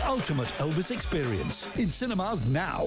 ultimate Elvis experience. In cinemas now.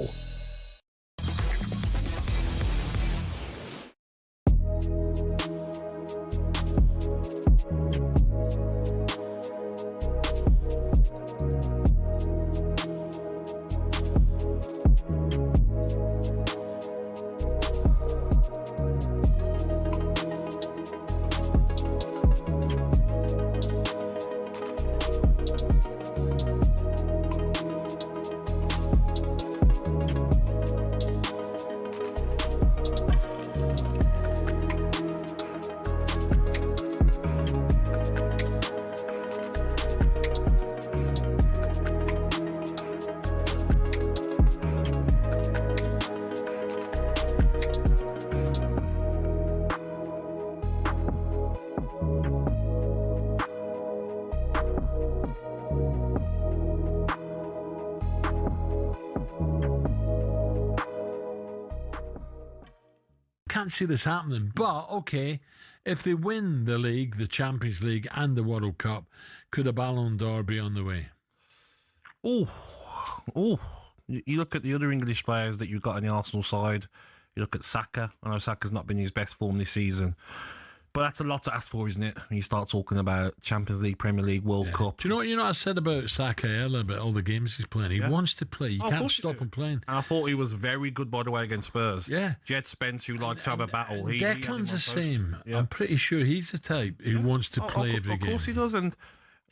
Can't see this happening, but okay, if they win the league, the Champions League and the World Cup, could a Ballon d'Or be on the way? You look at the other English players that you've got on the Arsenal side. You look at Saka. I know Saka's not been in his best form this season, but that's a lot to ask for, isn't it? When you start talking about Champions League, Premier League, World Cup. Do you know what I said about Saka earlier, about all the games he's playing? He wants to play. You can't stop him playing. And I thought he was very good, by the way, against Spurs. Yeah. Jed Spence, who likes to have a battle. Declan's the same. Yeah. I'm pretty sure he's the type who wants to play every game. Of course he does. And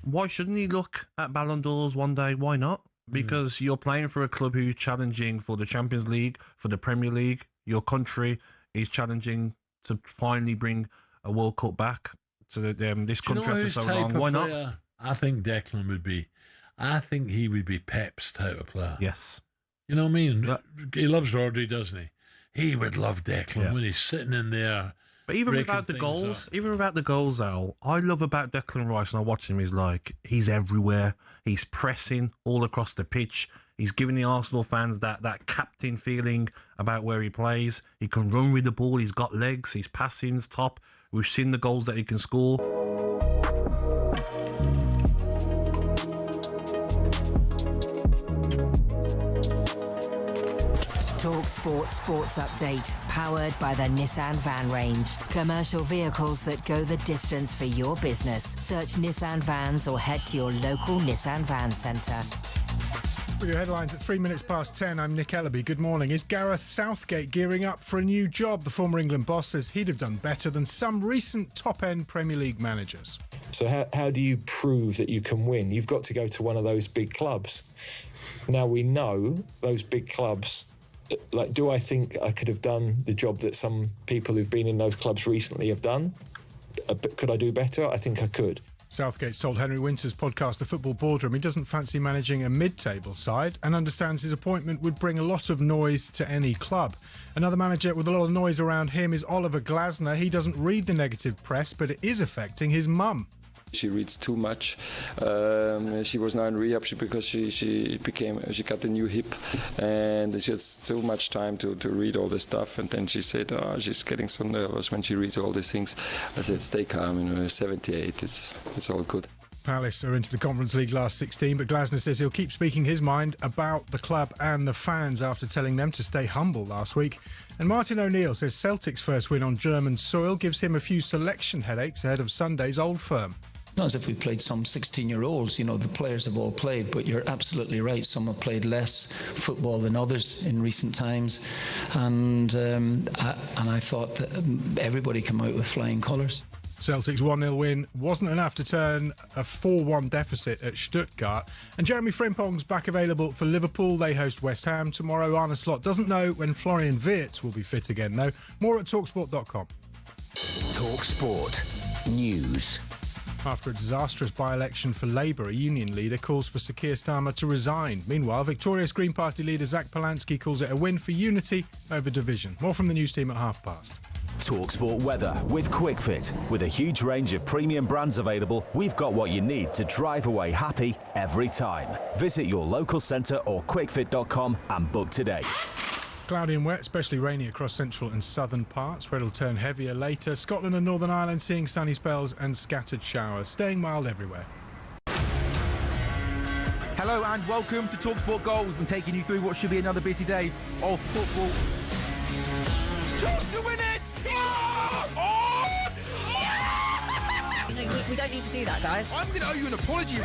why shouldn't he look at Ballon d'Ors one day? Why not? Because you're playing for a club who's challenging for the Champions League, for the Premier League. Your country is challenging to finally bring a World Cup back to this country after so long. Why not? I think Declan would be. I think he would be Pep's type of player. Yes. You know what I mean? Yeah. He loves Rodri, doesn't he? He would love Declan when he's sitting in there. But even without the goals, Al, I love about Declan Rice, and I watch him, is like, he's everywhere. He's pressing all across the pitch. He's giving the Arsenal fans that captain feeling about where he plays. He can run with the ball. He's got legs. His passing's top. We've seen the goals that he can score. talkSPORT Sports Update, powered by the Nissan Van Range. Commercial vehicles that go the distance for your business. Search Nissan Vans or head to your local Nissan Van Centre. With your headlines at 3 minutes past 10, I'm Nick Ellaby. Good morning. Is Gareth Southgate gearing up for a new job? The former England boss says he'd have done better than some recent top-end Premier League managers. So how do you prove that you can win? You've got to go to one of those big clubs. Now, we know those big clubs, like, do I think I could have done the job that some people who've been in those clubs recently have done? Could I do better? I think I could. Southgate's told Henry Winter's podcast The Football Boardroom he doesn't fancy managing a mid-table side and understands his appointment would bring a lot of noise to any club. Another manager with a lot of noise around him is Oliver Glasner. He doesn't read the negative press, but it is affecting his mum. She reads too much. She was now in rehab because she got a new hip, and she has too much time to read all this stuff. And then she said, she's getting so nervous when she reads all these things. I said, stay calm. 78, it's all good. Palace are into the Conference League last 16, but Glasner says he'll keep speaking his mind about the club and the fans after telling them to stay humble last week. And Martin O'Neill says Celtic's first win on German soil gives him a few selection headaches ahead of Sunday's Old Firm. Not as if we played some 16-year-olds, the players have all played, but you're absolutely right. Some have played less football than others in recent times, and I thought that everybody came out with flying colours. Celtic's 1-0 win wasn't enough to turn a 4-1 deficit at Stuttgart. And Jeremy Frimpong's back available for Liverpool. They host West Ham tomorrow. Arne Slot doesn't know when Florian Wirtz will be fit again, though. More at talksport.com. talkSPORT News. After a disastrous by-election for Labour, a union leader calls for Sir Keir Starmer to resign. Meanwhile, victorious Green Party leader Zach Polanski calls it a win for unity over division. More from the news team at 5:30. talkSPORT weather with QuickFit. With a huge range of premium brands available, we've got what you need to drive away happy every time. Visit your local centre or quickfit.com and book today. Cloudy and wet, especially rainy across central and southern parts, where it'll turn heavier later. Scotland and Northern Ireland seeing sunny spells and scattered showers, staying mild everywhere. Hello and welcome to talkSPORT Goals. We're taking you through what should be another busy day of football. Chance to win it! We don't need to do that, guys. I'm going to owe you an apology.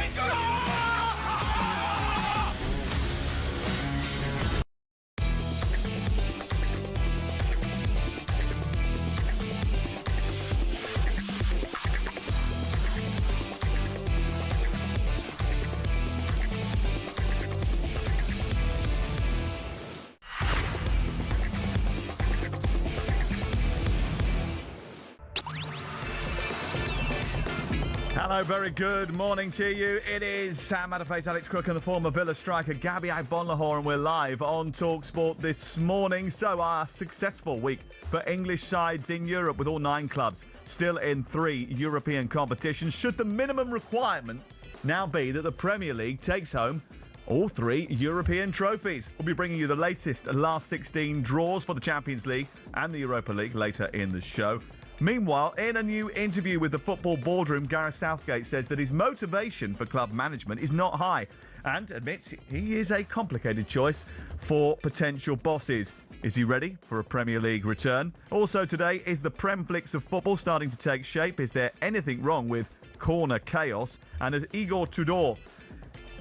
Hello, very good morning to you. It is Sam Matterface Alex Crook and the former Villa striker Gabby Agbonlahor, and we're live on talkSPORT this morning. So our successful week for English sides in Europe, with all 9 clubs still in 3 European competitions. Should the minimum requirement now be that the Premier League takes home all 3 European trophies? We'll be bringing you the latest last 16 draws for the Champions League and the Europa League later in the show. Meanwhile, in a new interview with the Football Boardroom, Gareth Southgate says that his motivation for club management is not high and admits he is a complicated choice for potential bosses. Is he ready for a Premier League return? Also today, is the Premflix of football starting to take shape? Is there anything wrong with corner chaos? And is Igor Tudor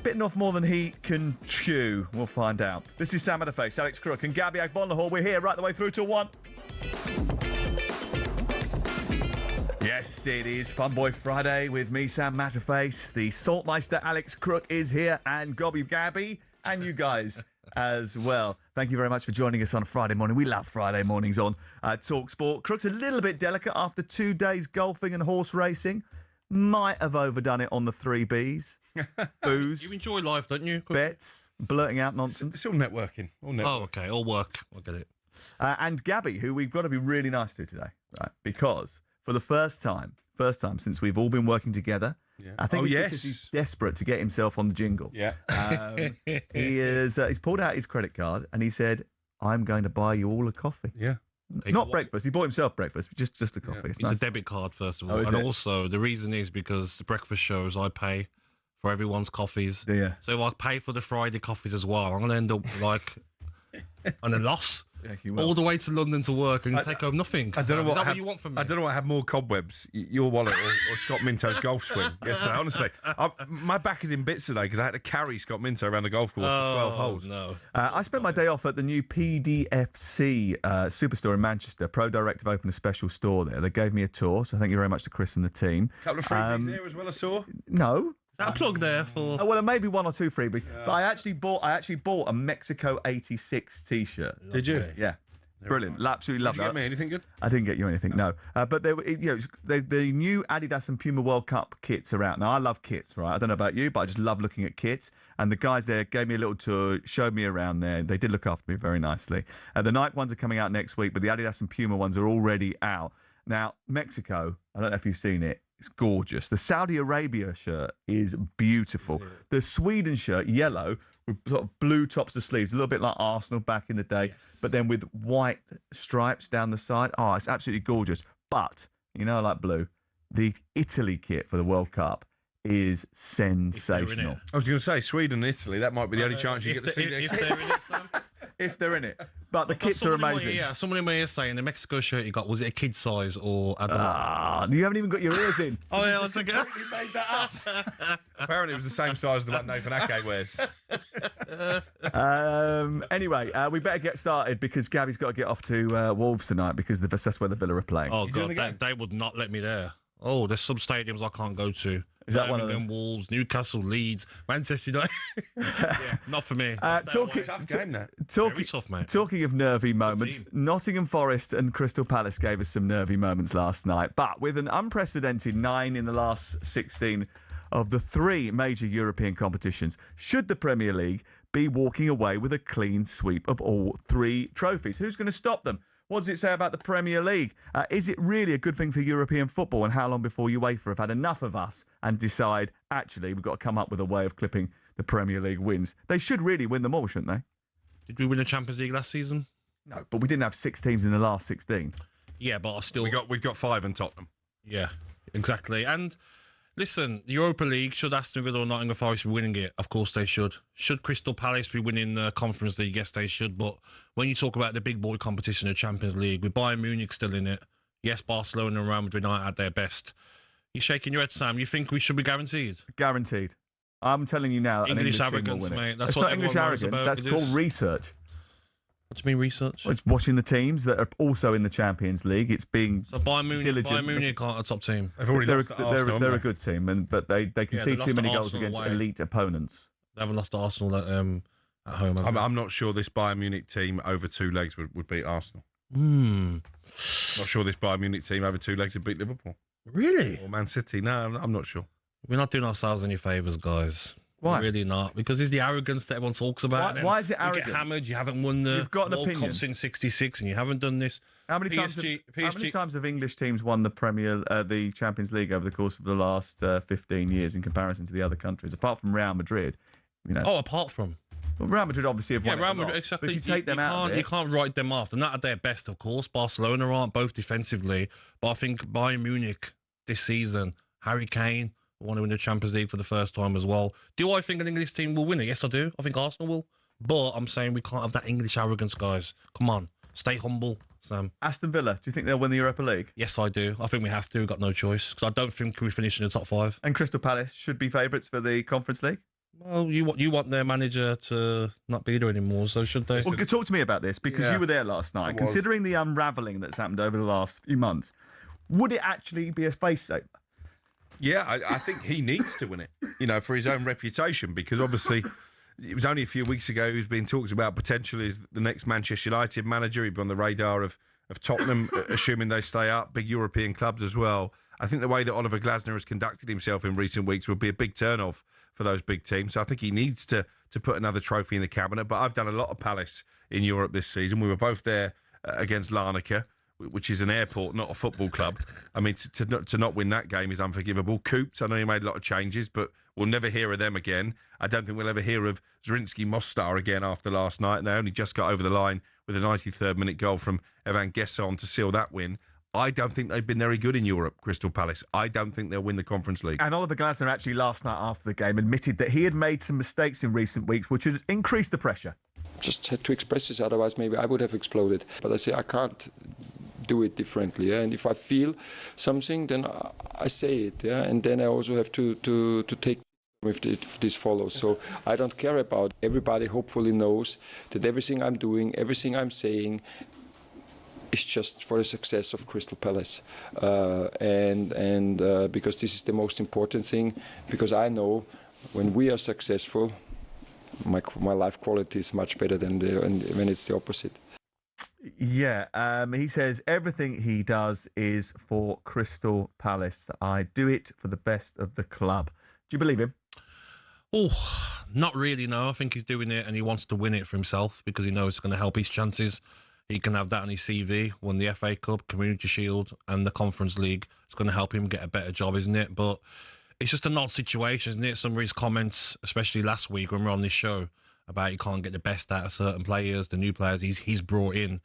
bitten off more than he can chew? We'll find out. This is Sam Matterface, Alex Crook and Gabby Agbonlahor. We're here right the way through to 1. Yes, it is Fun Boy Friday with me, Sam Matterface. The Saltmeister Alex Crook is here, and Gabby, and you guys as well. Thank you very much for joining us on a Friday morning. We love Friday mornings on talkSPORT. Crook's a little bit delicate after 2 days golfing and horse racing. Might have overdone it on the 3 Bs. Booze. You enjoy life, don't you? Bets, blurting out nonsense. It's all networking. Oh, okay. All work. I get it. And Gabby, who we've got to be really nice to today, right? Because for the first time since we've all been working together, I think because he's desperate to get himself on the jingle. Yeah. He's pulled out his credit card and he said, "I'm going to buy you all a coffee." Yeah. Not breakfast. He bought himself breakfast, just a coffee. Yeah. It's nice. a debit card, first of all. And also, the reason is because the breakfast shows, I pay for everyone's coffees. Yeah. So if I pay for the Friday coffees as well, I'm going to end up like on a loss. Yeah, all the way to London to work and take home nothing. I don't know what you want from me. I don't know what had more cobwebs, your wallet or Scott Minto's golf swing. Yesterday, honestly, my back is in bits today because I had to carry Scott Minto around the golf course for 12 holes. No. I spent my day off at the new PDFC superstore in Manchester. Pro Directive opened a special store there. They gave me a tour, so thank you very much to Chris and the team. A couple of freebies there as well, I saw. No. Is that a plug there for? Well, maybe 1 or 2 freebies. Yeah. But I actually bought a Mexico '86 T-shirt. Did you? Yeah. Brilliant. Absolutely love that. Did you get me anything good? I didn't get you anything, no. But they were, the new Adidas and Puma World Cup kits are out. Now, I love kits, right? I don't know about you, but I just love looking at kits. And the guys there gave me a little tour, showed me around there. They did look after me very nicely. The Nike ones are coming out next week, but the Adidas and Puma ones are already out. Now, Mexico, I don't know if you've seen it. It's gorgeous. The Saudi Arabia shirt is beautiful. The Sweden shirt, yellow, with sort of blue tops to sleeves, a little bit like Arsenal back in the day, but then with white stripes down the side. Oh, it's absolutely gorgeous. But, I like blue. The Italy kit for the World Cup is sensational. I was going to say, Sweden and Italy, that might be the only chance you get to see their if they're in it, Sam. If they're in it. But the kits are amazing. Someone in my ear saying the Mexico shirt you got, was it a kid size or adult? You haven't even got your ears in. Oh, yeah, I was thinking. You made that up. Apparently it was the same size as the one Nathan Ake wears. Anyway, we better get started because Gabby's got to get off to Wolves tonight because that's where the Villa are playing. Oh, God, they would not let me there. Oh, there's some stadiums I can't go to. Is that one of them? Wolves, Newcastle, Leeds, Manchester United. Not for me. Talking of nervy moments, Nottingham Forest and Crystal Palace gave us some nervy moments last night. But with an unprecedented 9 in the last 16 of the 3 major European competitions, should the Premier League be walking away with a clean sweep of all 3 trophies? Who's going to stop them? What does it say about the Premier League? Is it really a good thing for European football? And how long before UEFA have had enough of us and decide, actually, we've got to come up with a way of clipping the Premier League wins? They should really win them all, shouldn't they? Did we win the Champions League last season? No, but we didn't have 6 teams in the last 16. Yeah, but I still... We've got 5 in Tottenham. Yeah, exactly. And Listen, the Europa League, should Aston Villa or Nottingham Forest be winning it? Of course they should. Should Crystal Palace be winning the Conference League? Yes, they should. But when you talk about the big boy competition, the Champions League, with Bayern Munich still in it, yes, Barcelona and Real Madrid aren't at their best. You're shaking your head, Sam. You think we should be guaranteed? Guaranteed. I'm telling you now, English an English arrogance, team will win it. mate. That's It's what not English everyone knows arrogance. about. That's It called is. research. What do you mean research? It's watching the teams that are also in the Champions League. It's being So Bayern diligent. Munich aren't a top team. They've already They're, lost to Arsenal, they're a haven't good team, but they concede lost too to many goals Arsenal against away. elite opponents. They haven't lost to Arsenal at home. have they? I'm not sure this Bayern Munich team over 2 legs would beat Arsenal. Not sure this Bayern Munich team over 2 legs would beat Liverpool. Really? Or Man City. No, I'm not sure. We're not doing ourselves any favours, guys. Why? We're really not. Because it's the arrogance that everyone talks about. Why is it You arrogant? get hammered, you haven't won the You've got an World opinion. Cup since '66 and you haven't done this. How many times have English teams won the Champions League over the course of the last 15 years in comparison to the other countries, apart from Real Madrid? You know, apart from. well, Real Madrid obviously have won. Real it a lot. Madrid, exactly. But if you take them out of it, you can't write them off. They're not at their best, of course. Barcelona aren't, both defensively. But I think Bayern Munich this season, Harry Kane want to win the Champions League for the first time as well. Do I think an English team will win it? Yes, I do. I think Arsenal will. But I'm saying we can't have that English arrogance, guys. Come on. Stay humble, Sam. Aston Villa, do you think they'll win the Europa League? Yes, I do. I think we have to. We've got no choice. Because I don't think we finish in the top 5. And Crystal Palace should be favourites for the Conference League? Well, you want their manager to not be there anymore, so should they? Well, talk to me about this, because you were there last night. Considering the unravelling that's happened over the last few months, would it actually be a face-saver? Yeah, I think he needs to win it, for his own reputation, because obviously it was only a few weeks ago he was being talked about potentially as the next Manchester United manager. He'd be on the radar of Tottenham, assuming they stay up, big European clubs as well. I think the way that Oliver Glasner has conducted himself in recent weeks would be a big turn-off for those big teams. So I think he needs to put another trophy in the cabinet. But I've done a lot of Palace in Europe this season. We were both there against Larnaca, which is an airport, not a football club. I mean, to not win that game is unforgivable. Coops, I know he made a lot of changes, but we'll never hear of them again. I don't think we'll ever hear of Zrinski Mostar again after last night. And they only just got over the line with a 93rd minute goal from Evan Gesson to seal that win. I don't think they've been very good in Europe, Crystal Palace. I don't think they'll win the Conference League. And Oliver Glasner actually last night after the game admitted that he had made some mistakes in recent weeks which had increased the pressure. Just had to express this, otherwise maybe I would have exploded. But I say I can't do it differently. And if I feel something, then I say it. Yeah? And then I also have to take if this follows. So I don't care about. Everybody hopefully knows that everything I'm doing, everything I'm saying, is just for the success of Crystal Palace, and because this is the most important thing. Because I know when we are successful, my life quality is much better than when it's the opposite. Yeah, he says everything he does is for Crystal Palace. I do it for the best of the club. Do you believe him? Oh, not really, no. I think he's doing it and he wants to win it for himself because he knows it's going to help his chances. He can have that on his CV, won the FA Cup, Community Shield and the Conference League. It's going to help him get a better job, isn't it? But it's just an odd situation, isn't it? Some of his comments, especially last week when we were on this show, about he can't get the best out of certain players, the new players he's brought in.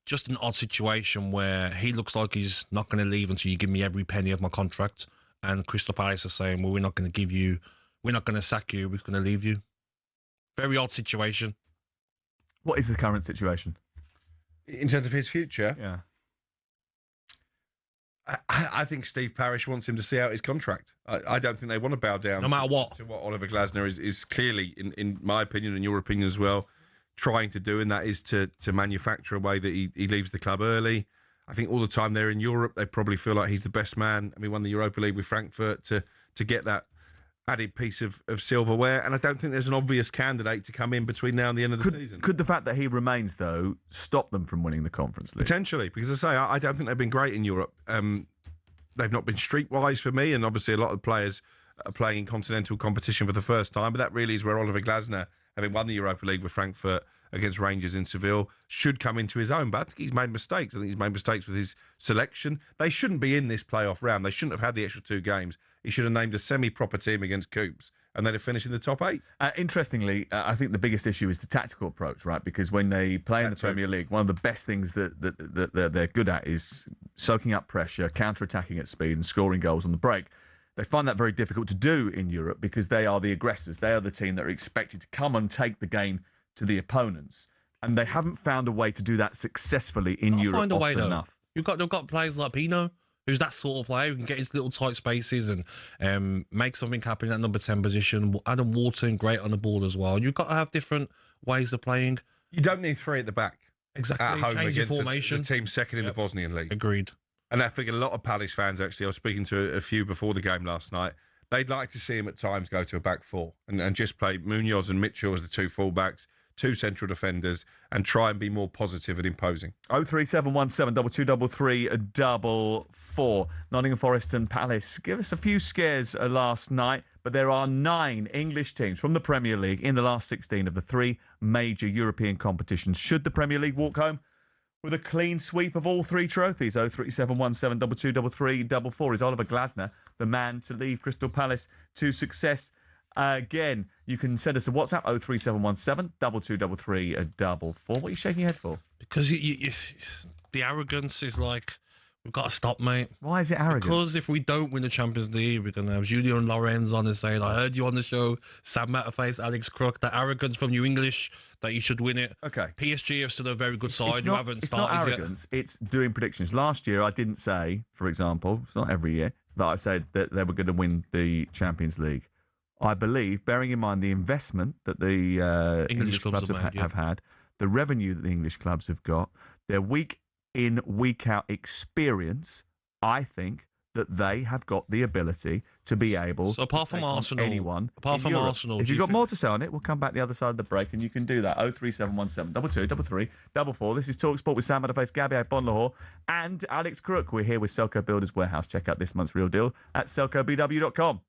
Just an odd situation where he looks like he's not going to leave until you give me every penny of my contract. And Crystal Palace are saying, well, we're not going to sack you, we're going to leave you. Very odd situation. What is the current situation? In terms of his future? Yeah. I think Steve Parish wants him to see out his contract. I don't think they want to bow down no matter what to what Oliver Glasner is clearly, in my opinion and your opinion as well, trying to do, and that is to manufacture a way that he leaves the club early. I think all the time they're in Europe, they probably feel like he's the best man. I mean, won the Europa League with Frankfurt to get that added piece of silverware, and I don't think there's an obvious candidate to come in between now and the end of the season. Could the fact that he remains, though, stop them from winning the Conference League? Potentially, because as I say, I don't think they've been great in Europe. They've not been streetwise for me, and obviously a lot of players are playing in continental competition for the first time, but that really is where Oliver Glasner, having won the Europa League with Frankfurt against Rangers in Seville, should come into his own. But I think he's made mistakes. I think he's made mistakes with his selection. They shouldn't be in this playoff round. They shouldn't have had the extra 2 games. He should have named a semi-proper team against Coops, and they'd have finished in the top 8. Interestingly, I think the biggest issue is the tactical approach, right? Because when they play in the Premier League, one of the best things that they're good at is soaking up pressure, counter-attacking at speed and scoring goals on the break. They find that very difficult to do in Europe because they are the aggressors. They are the team that are expected to come and take the game to the opponents. And they haven't found a way to do that successfully in Europe find a way, often though. enough. They've got players like Pino, who's that sort of player who can get into little tight spaces and make something happen in that number 10 position. Adam Wharton, great on the ball as well. You've got to have different ways of playing. You don't need three at the back. Exactly. At home Change your against formation. the team second in the Bosnian League. Agreed. And I think a lot of Palace fans, actually, I was speaking to a few before the game last night, they'd like to see him at times go to a back four and just play Munoz and Mitchell as the two fullbacks, two central defenders, and try and be more positive and imposing. 03717 2233 44. Nottingham Forest and Palace give us a few scares last night, but there are 9 English teams from the Premier League in the last 16 of the 3 major European competitions. Should the Premier League walk home with a clean sweep of all 3 trophies? 03717 2233 44. Is Oliver Glasner the man to leave Crystal Palace to success? Again, you can send us a WhatsApp 03717 2233 44. What are you shaking your head for? Because the arrogance is like, we've got to stop, mate. Why is it arrogant? Because if we don't win the Champions League, we're going to have Julian Lorenz on and saying, I heard you on the show, Sam Matterface, Alex Crook, that arrogance from you English that you should win it. Okay. PSG have still a very good side who haven't it's started not arrogance, it's doing predictions. Last year, I didn't say, for example, it's not every year, that I said that they were going to win the Champions League. I believe, bearing in mind the investment that the English clubs have had, the revenue that the English clubs have got, their week in, week out experience, I think that they have got the ability to be able so apart to from take on Arsenal, anyone. Apart from Europe. Arsenal, If you've got more to say on it, we'll come back the other side of the break and you can do that. 03717 2233 44. This is talkSPORT with Sam Matterface, Gabby Agbonlahor, and Alex Crook. We're here with Selco Builders Warehouse. Check out this month's real deal at selcobw.com.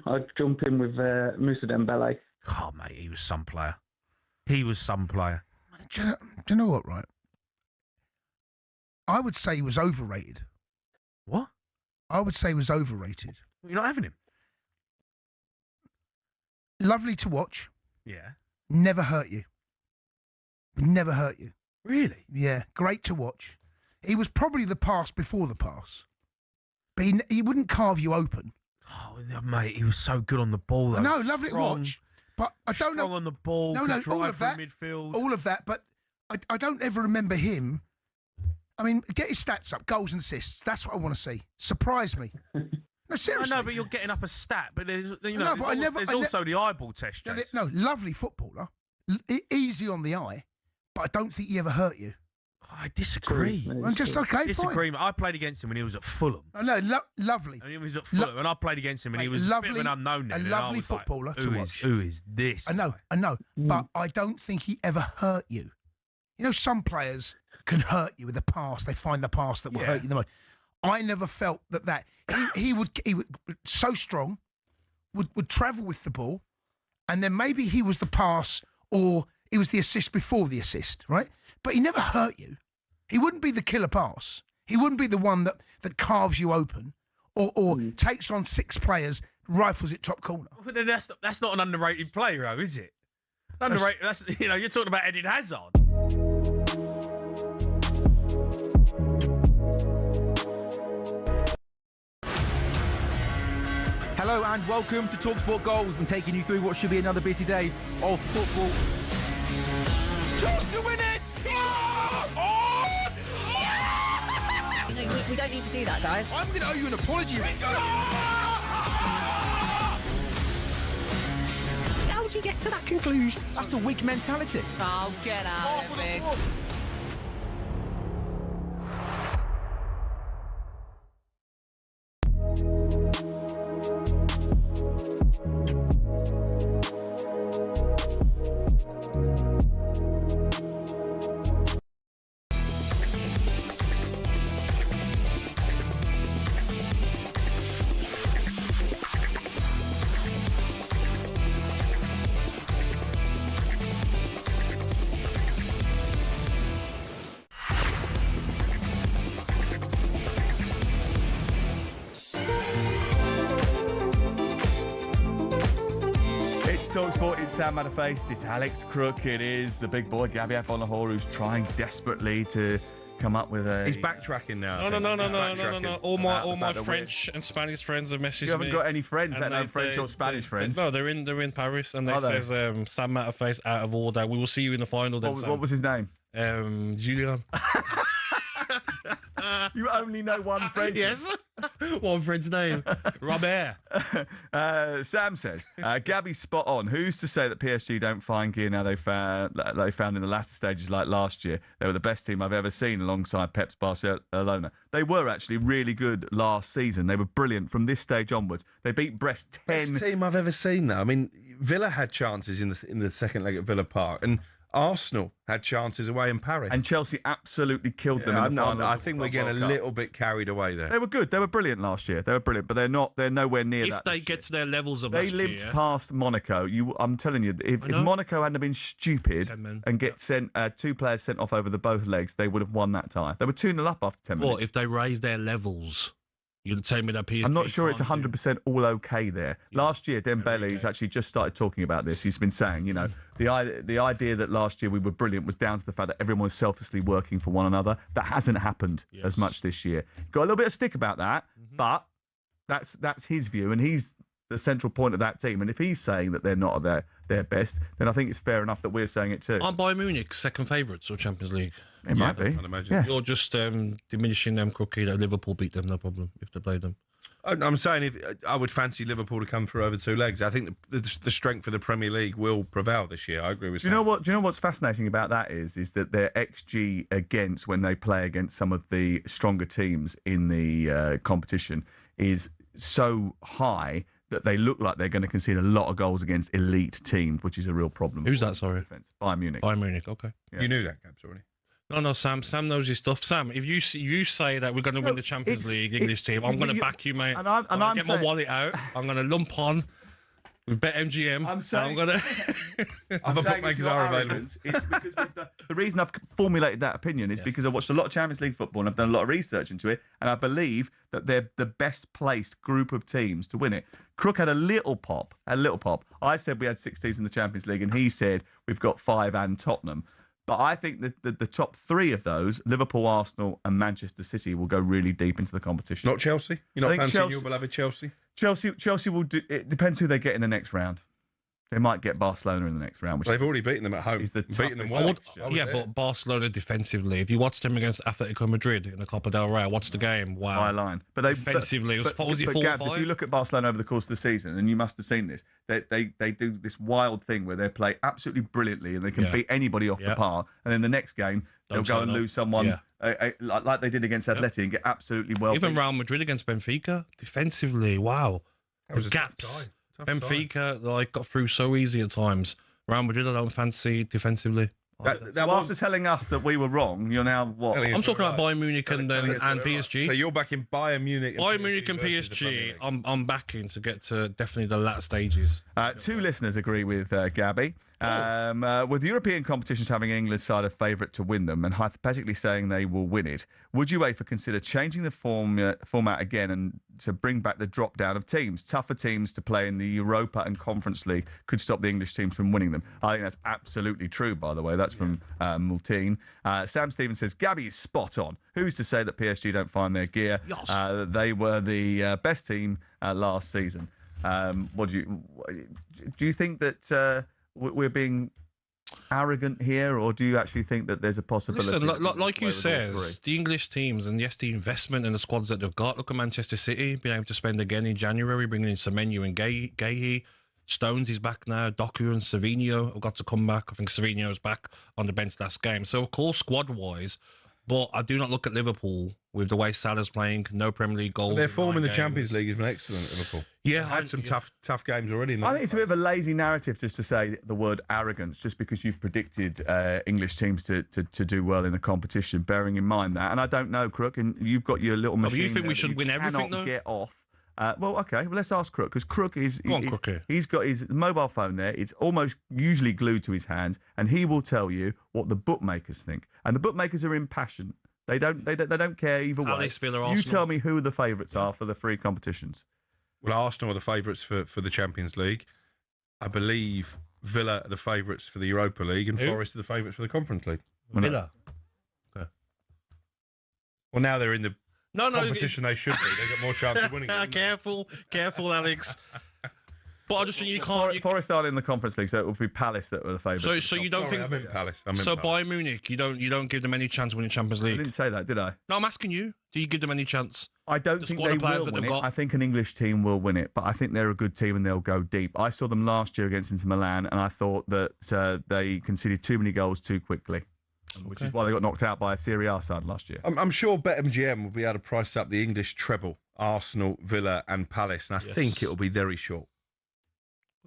I'd jump in with Moussa Dembele. Oh, mate, he was some player. He was some player. Do you know what, right? I would say he was overrated. What? I would say he was overrated. You're not having him? Lovely to watch. Yeah. Never hurt you. Never hurt you. Really? Yeah, great to watch. He was probably the pass before the pass. But he wouldn't carve you open. Oh, mate, he was so good on the ball, though. No, lovely to watch. But I don't know. Strong on the ball, could all drive of through that. midfield. All of that, but I don't ever remember him. I mean, get his stats up, goals and assists. That's what I want to see. Surprise me. No, seriously. I know, but you're getting up a stat. But there's, there's also the eyeball test, Jason. No, lovely footballer. Easy on the eye, but I don't think he ever hurt you. I disagree. I'm just okay. Disagreement. I played against him when he was at Fulham. Oh, no, lovely. And he was at Fulham, and I played against him, and he was lovely, a bit of an unknown. A lovely footballer to watch. Who is this? I know, but I don't think he ever hurt you. You know, some players can hurt you with a pass. They find the pass that will hurt you the most. I never felt that he would so strong, would travel with the ball, and then maybe he was the pass or he was the assist before the assist, right? But he never hurt you. He wouldn't be the killer pass. He wouldn't be the one that carves you open or takes on 6 players, rifles it top corner. Well, then that's not an underrated player, though, is it? Underrated. That's you're talking about Eden Hazard. Hello and welcome to talkSPORT Goals. I'm taking you through what should be another busy day of football. Chance to win it! we don't need to do that, guys. I'm going to owe you an apology. How would you get to that conclusion? That's a weak mentality. Oh, get out of it. talkSPORT, it's Sam Matterface, it's Alex Crook, it is the big boy Gabby Agbonlahor who's trying desperately to come up with a... He's backtracking now. No. All my French and Spanish friends have messaged me. You haven't got any friends that know French or Spanish friends? No, they're in Paris, and they says Sam Matterface out of order. We will see you in the final. Then What was his name? Julian. You only know one French. Yes. One French name. Robert. Sam says, Gabby's spot on. Who's to say that PSG don't find gear now they found in the latter stages like last year? They were the best team I've ever seen alongside Pep's Barcelona. They were actually really good last season. They were brilliant from this stage onwards. They beat Brest 10. Best team I've ever seen, though. I mean, Villa had chances in the second leg at Villa Park, and Arsenal had chances away in Paris. And Chelsea absolutely killed them in the final. I think we're getting a little bit carried away there. They were good. They were brilliant last year. They were brilliant, but they're nowhere near if that. If they get to their levels of they limped past Monaco. I'm telling you, if Monaco hadn't been stupid and get sent 2 players sent off over the both legs, they would have won that tie. They were 2-0 up after 10 minutes. Well, if they raise their levels... You're going to tell me that PSG... I'm not sure it's 100% all okay there. Yeah. Last year, Dembele's actually just started talking about this. He's been saying, you know, the idea that last year we were brilliant was down to the fact that everyone was selflessly working for one another. That hasn't happened as much this year. Got a little bit of stick about that, but that's his view, and he's the central point of that team. And if he's saying that they're not at their best, then I think it's fair enough that we're saying it too. Aren't Bayern Munich second favourites or Champions League? It might be. I'd imagine. Yeah. You're just diminishing them, Crookie. That Liverpool beat them, no problem, if they played them. I'm saying I would fancy Liverpool to come through over 2 legs. I think the strength of the Premier League will prevail this year. I agree with. Do you know what's fascinating about that is that their XG against when they play against some of the stronger teams in the competition is so high that they look like they're going to concede a lot of goals against elite teams, which is a real problem. Who's that? Sorry, Bayern Munich. Bayern Munich. Okay. Yeah. You knew that, Gabs, already. No, Sam knows his stuff. Sam, if you say that we're going to win the Champions League, English team, I'm going to back you, mate. And I'm get my wallet out. I'm going to lump on with BetMGM. I'm saying... I'm going to... Other bookmakers are available. It's because the reason I've formulated that opinion is because I watched a lot of Champions League football and I've done a lot of research into it, and I believe that they're the best placed group of teams to win it. Crook had a little pop. I said we had 6 teams in the Champions League, and he said we've got 5 and Tottenham. But I think that the top 3 of those, Liverpool, Arsenal and Manchester City, will go really deep into the competition. Not Chelsea? You're not fancying your beloved Chelsea? Chelsea will do... It depends who they get in the next round. They might get Barcelona in the next round. Which they've already beaten them at home. Beaten them well. But Barcelona defensively, if you watched them against Atletico Madrid in the Copa del Rey, watch the game. Wow. High line. But defensively, was it 4 Gabs, if you look at Barcelona over the course of the season, and you must have seen this, they do this wild thing where they play absolutely brilliantly and they can beat anybody off the park, and then the next game they'll go and lose someone like they did against Atleti and get absolutely well. Even Real Madrid against Benfica, defensively, wow. There's gaps. Benfica got through so easy at times. Real Madrid, I don't fancy defensively. After telling us that we were wrong, you're now what? I'm talking about Bayern Munich and PSG. So you're backing Bayern Munich. Bayern Munich and PSG. I'm backing to get to definitely the latter stages. 2 listeners agree with Gabby. With European competitions having England's side a favourite to win them, and hypothetically saying they will win it, would you consider changing the format again and to bring back the drop down of teams? Tougher teams to play in the Europa and Conference League could stop the English teams from winning them. I think that's absolutely true, by the way. That's from Multeen. Sam Stevens says, Gabby is spot on. Who's to say that PSG don't find their gear? Yes. They were the best team last season. Do you think that we're being arrogant here, or do you actually think that there's a possibility? Listen, like you says, the English teams and yes, the investment in the squads that they've got. Look at Manchester City being able to spend again in January, bringing in Semenyo and Gahey. Stones is back now. Doku and Savinho have got to come back. I think Savinho's back on the bench last game. So, of course, squad-wise, but I do not look at Liverpool with the way Salah's playing. No Premier League goals. Their form in the Champions League has been excellent at Liverpool. Yeah, They've had some tough games already. I think it's a bit of a lazy narrative just to say the word arrogance, just because you've predicted English teams to do well in the competition, bearing in mind that. And I don't know, Crook, and you've got your little machine. You think we should win everything, though? Get off. Okay. Well, let's ask Crook, because Crook he's got his mobile phone there. It's almost usually glued to his hands, and he will tell you what the bookmakers think. And the bookmakers are impassioned. They don't care either way. You tell me who the favourites are for the three competitions. Well, Arsenal are the favourites for the Champions League. I believe Villa are the favourites for the Europa League, and Forest are the favourites for the Conference League. Villa. Okay. Well, now they're in the competition. They should be. They've got more chance of winning it. Careful, Alex. But I just think you can't. Forest aren't in the Conference League, so it will be Palace that were the favourites. So you don't think? I meant Palace. Bayern Munich, you don't give them any chance of winning Champions League. I didn't say that, did I? No, I'm asking you. Do you give them any chance? I don't think they will win it. I think an English team will win it, but I think they're a good team and they'll go deep. I saw them last year against Inter Milan, and I thought that they conceded too many goals too quickly. Which is why they got knocked out by a Serie A side last year. I'm sure BetMGM will be able to price up the English treble, Arsenal, Villa and Palace, and I think it'll be very short.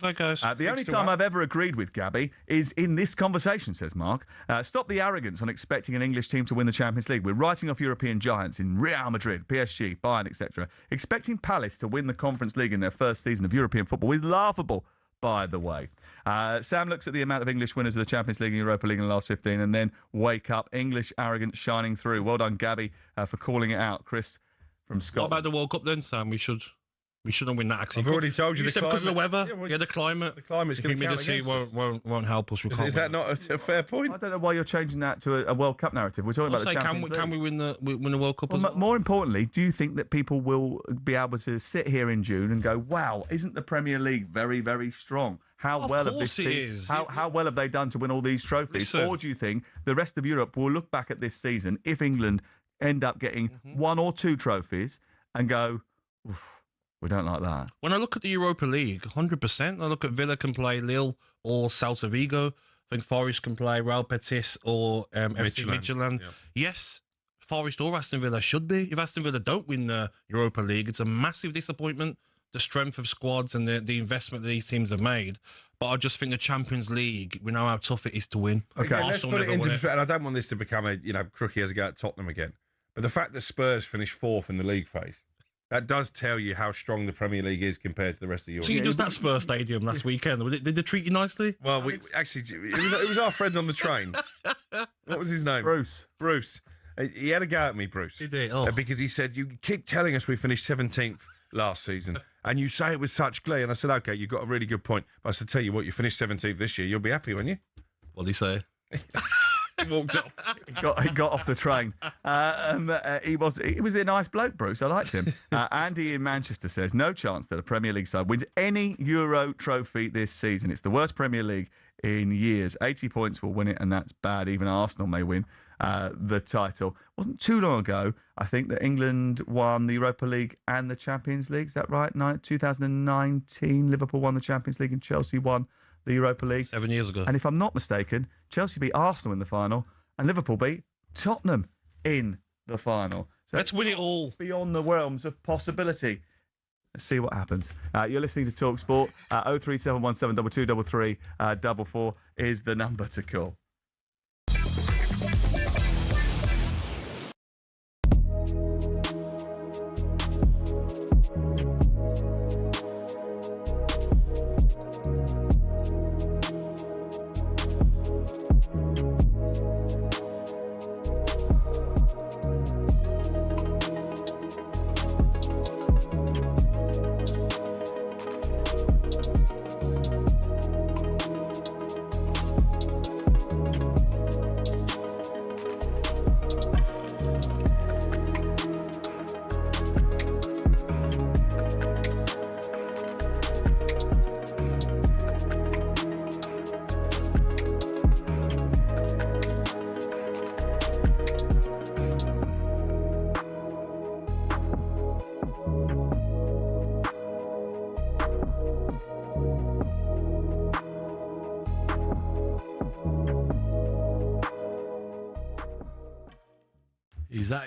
Okay, guys. The only time I've ever agreed with Gabby is in this conversation, says Mark. Stop the arrogance on expecting an English team to win the Champions League. We're writing off European giants in Real Madrid, PSG, Bayern, etc. Expecting Palace to win the Conference League in their first season of European football is laughable, by the way. Sam looks at the amount of English winners of the Champions League and Europa League in the last 15 and then wake up. English arrogance shining through. Well done, Gabby, for calling it out. Chris from Scotland. What about the World Cup then, Sam? We shouldn't win that, actually. I've already told you. You said because of the weather. Yeah, the climate. The climate's going to count humidity won't help us. Is that not a fair point? I don't know why you're changing that to a World Cup narrative. We're talking about the Champions League. Can we win the World Cup as well? More importantly, do you think that people will be able to sit here in June and go, wow, isn't the Premier League very, very strong? How well have they done to win all these trophies? Or do you think the rest of Europe will look back at this season, if England end up getting one or two trophies, and go, oof, we don't like that? When I look at the Europa League, 100%. I look at Villa can play Lille or Celta Vigo. I think Forest can play Real Betis or FC Midtjylland. Yeah. Yes, Forest or Aston Villa should be. If Aston Villa don't win the Europa League, it's a massive disappointment. The strength of squads and the investment that these teams have made. But I just think the Champions League, we know how tough it is to win. Okay, let's put it into perspective. And I don't want this to become Crookie has a go at Tottenham again. But the fact that Spurs finished fourth in the league phase, that does tell you how strong the Premier League is compared to the rest of Europe. So you did that Spurs Stadium last weekend. Did they treat you nicely? Well, it was our friend on the train. What was his name? Bruce. He had a go at me, Bruce. He did. Because he said, you keep telling us we finished 17th last season, and you say it with such glee. And I said, okay, you've got a really good point. But I said, tell you what, you finished 17th this year, you'll be happy, won't you? What did he say? He walked off. He got off the train. He was a nice bloke, Bruce. I liked him. Andy in Manchester says, no chance that a Premier League side wins any Euro trophy this season. It's the worst Premier League in years. 80 points will win it, and that's bad. Even Arsenal may win the title. Wasn't too long ago, I think, that England won the Europa League and the Champions League. Is that right? 2019, Liverpool won the Champions League and Chelsea won the Europa League. 7 years ago. And if I'm not mistaken, Chelsea beat Arsenal in the final and Liverpool beat Tottenham in the final. So let's win it all. Beyond the realms of possibility. Let's see what happens. You're listening to talkSPORT. 03717223344 is the number to call.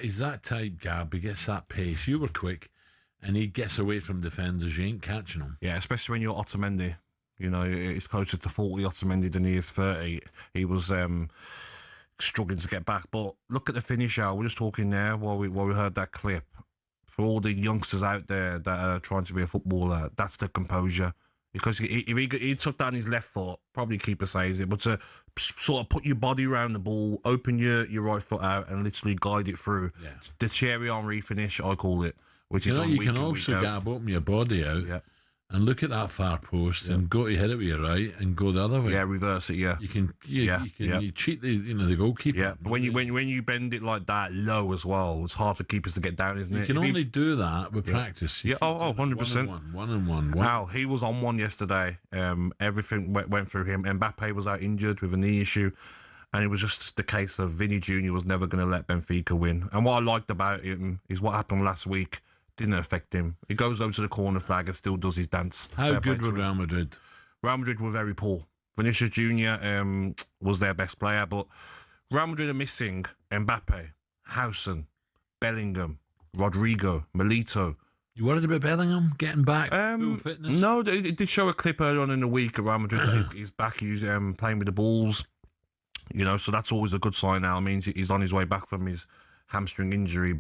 He's that type, Gab. He gets that pace. You were quick, and he gets away from defenders. You ain't catching him. Yeah, especially when you're Otamendi. You know, it's closer to 40 Otamendi than he is 30. He was struggling to get back. But look at the finish out. We're just talking there while we heard that clip. For all the youngsters out there that are trying to be a footballer, that's the composure. Because if he took down his left foot, probably keeper saves it, but to sort of put your body around the ball, open your right foot out and literally guide it through. Yeah. The Thierry Henry finish, I call it. Which you can also, Gab, open your body out and look at that far post and go to hit it with your right and go the other way. Yeah, reverse it, You can you cheat the goalkeeper. Yeah, but when you bend it like that low as well, it's hard for keepers to get down, isn't it? You can only do that with practice. Yeah, 100%. One and one. Wow, he was on one yesterday. Everything went through him. Mbappe was out injured with a knee issue. And it was just the case of Vinny Jr. was never going to let Benfica win. And what I liked about him is what happened last week didn't affect him. He goes over to the corner flag and still does his dance. How good were Real Madrid? Real Madrid were very poor. Vinicius Jr. Was their best player, but Real Madrid are missing Mbappe, Housen, Bellingham, Rodrigo, Milito. You worried about Bellingham getting back full fitness? No, it did show a clip earlier on in the week of Real Madrid. He's back. He's playing with the Bulls. You know, so that's always a good sign now. It means he's on his way back from his hamstring injury.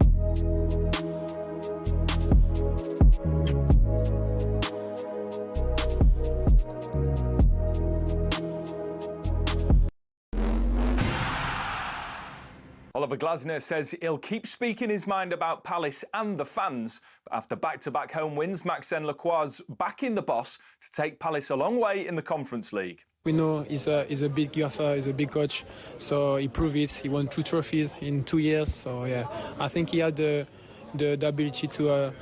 Oliver Glasner says he'll keep speaking his mind about Palace and the fans. But after back-to-back home wins, Maxime Lacroix's back in the boss to take Palace a long way in the Conference League. We know he's a big gaffer, he's a big coach, so he proved it. He won 2 trophies in 2 years, so yeah, I think he had the ability to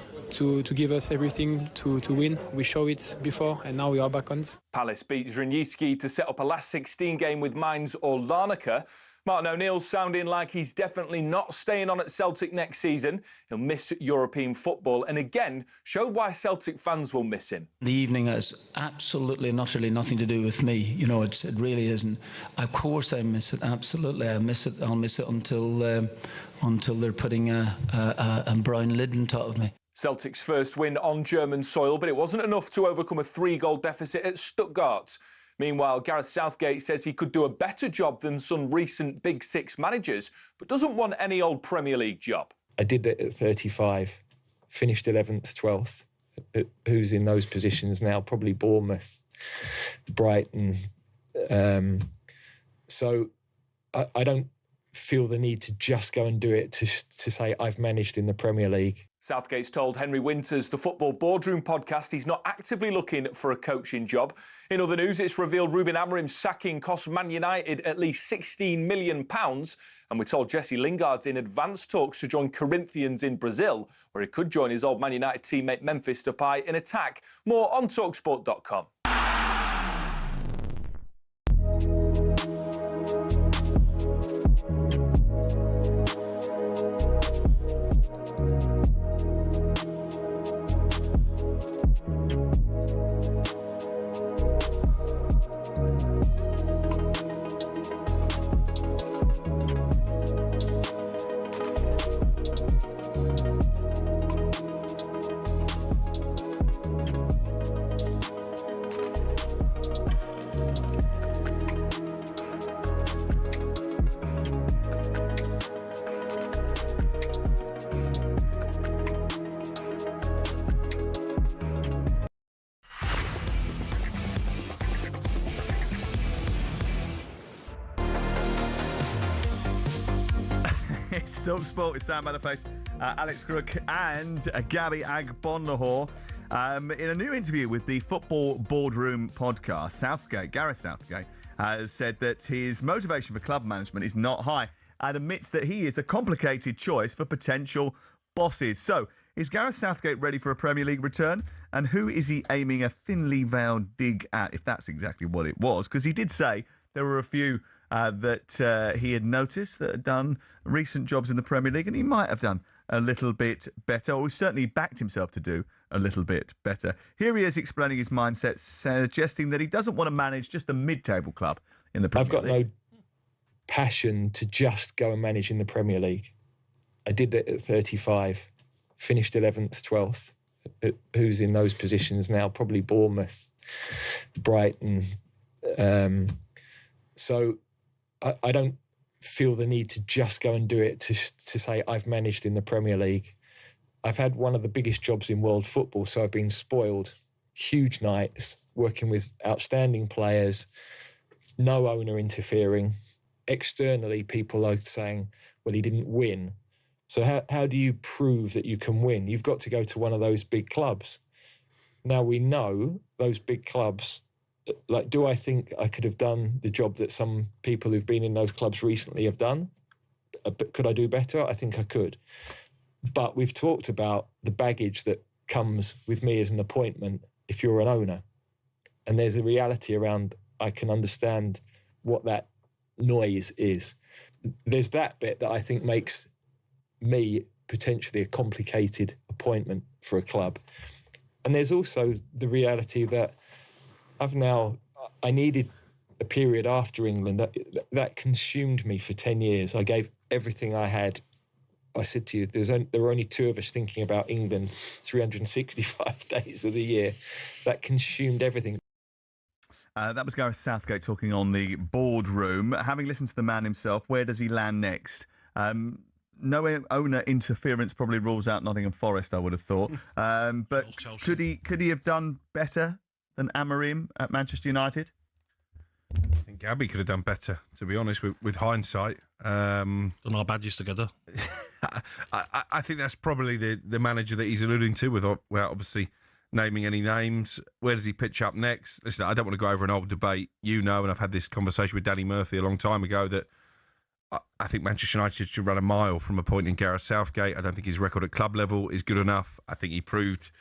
give us everything to win. We showed it before, and now we are back on it. Palace beat Zrinjski to set up a last 16 game with Mainz or Larnaca. Martin O'Neill's sounding like he's definitely not staying on at Celtic next season. He'll miss European football and again showed why Celtic fans will miss him. The evening has absolutely and utterly nothing to do with me. You know, it really isn't. Of course I miss it, absolutely. I miss it. I'll miss it until they're putting a brown lid on top of me. Celtic's first win on German soil, but it wasn't enough to overcome a 3-goal deficit at Stuttgart. Meanwhile, Gareth Southgate says he could do a better job than some recent Big Six managers, but doesn't want any old Premier League job. I did that at 35, finished 11th, 12th. Who's in those positions now? Probably Bournemouth, Brighton. So I don't feel the need to just go and do it to say I've managed in the Premier League. Southgate's told Henry Winters, the Football Boardroom podcast, he's not actively looking for a coaching job. In other news, it's revealed Ruben Amorim's sacking cost Man United at least £16 million. And we're told Jesse Lingard's in advanced talks to join Corinthians in Brazil, where he could join his old Man United teammate Memphis Depay in attack. More on talkSPORT.com. It's talkSPORT with Sam Matterface, Alex Crook and Gabby Agbonlahor. In a new interview with the Football Boardroom podcast, Gareth Southgate, has said that his motivation for club management is not high and admits that he is a complicated choice for potential bosses. So, is Gareth Southgate ready for a Premier League return? And who is he aiming a thinly veiled dig at, if that's exactly what it was? Because he did say there were a few that he had noticed that had done recent jobs in the Premier League, and he might have done a little bit better, or he certainly backed himself to do a little bit better. Here he is explaining his mindset, suggesting that he doesn't want to manage just a mid-table club in the Premier League. I've got no passion to just go and manage in the Premier League. I did that at 35, finished 11th, 12th. Who's in those positions now? Probably Bournemouth, Brighton. So I don't feel the need to just go and do it to say I've managed in the Premier League. I've had one of the biggest jobs in world football, so I've been spoiled. Huge nights, working with outstanding players, no owner interfering. Externally, people are saying, well, he didn't win. So how do you prove that you can win? You've got to go to one of those big clubs. Now, we know those big clubs, like, do I think I could have done the job that some people who've been in those clubs recently have done? Could I do better? I think I could. But we've talked about the baggage that comes with me as an appointment if you're an owner. And there's a reality around, I can understand what that noise is. There's that bit that I think makes me potentially a complicated appointment for a club. And there's also the reality that I needed a period after England that consumed me for 10 years. I gave everything I had. I said to you, there were only two of us thinking about England 365 days of the year. That consumed everything. That was Gareth Southgate talking on the boardroom. Having listened to the man himself, where does he land next? No owner interference probably rules out Nottingham Forest, I would have thought. But could he have done better than Amorim at Manchester United? I think Gabby could have done better, to be honest, with hindsight. Done our badges together. I think that's probably the manager that he's alluding to, without obviously naming any names. Where does he pitch up next? Listen, I don't want to go over an old debate, and I've had this conversation with Danny Murphy a long time ago, that I think Manchester United should run a mile from appointing Gareth Southgate. I don't think his record at club level is good enough. I think he proved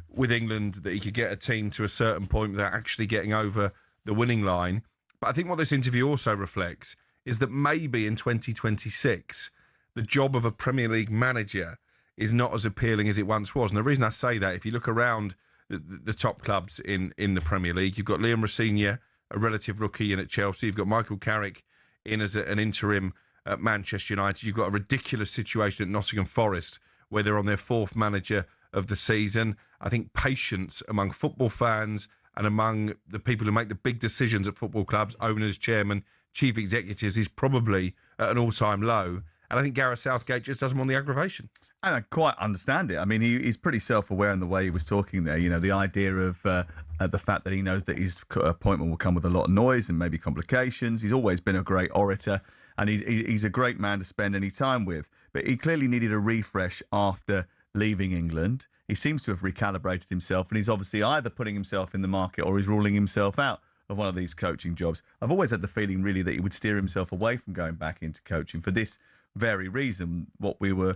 with England that he could get a team to a certain point without actually getting over the winning line. But I think what this interview also reflects is that maybe in 2026, the job of a Premier League manager is not as appealing as it once was. And the reason I say that, if you look around the top clubs in the Premier League, you've got Liam Rosenior, a relative rookie, in at Chelsea. You've got Michael Carrick in as an interim at Manchester United. You've got a ridiculous situation at Nottingham Forest, where they're on their fourth manager of the season. I think patience among football fans and among the people who make the big decisions at football clubs, owners, chairmen, chief executives, is probably at an all-time low. And I think Gareth Southgate just doesn't want the aggravation. And I quite understand it. I mean, he's pretty self-aware in the way he was talking there. You know, the idea of the fact that he knows that his appointment will come with a lot of noise and maybe complications. He's always been a great orator, and he's a great man to spend any time with. But he clearly needed a refresh after leaving England. He seems to have recalibrated himself, and he's obviously either putting himself in the market or he's ruling himself out of one of these coaching jobs. I've always had the feeling, really, that he would steer himself away from going back into coaching for this very reason, what we were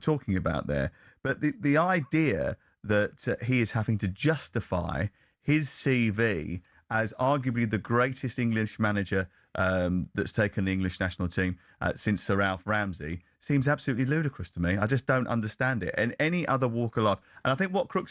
talking about there. But the idea that he is having to justify his CV as arguably the greatest English manager that's taken the English national team since Sir Ralph Ramsey seems absolutely ludicrous to me. I just don't understand it. And any other walk of life. And I think what Crook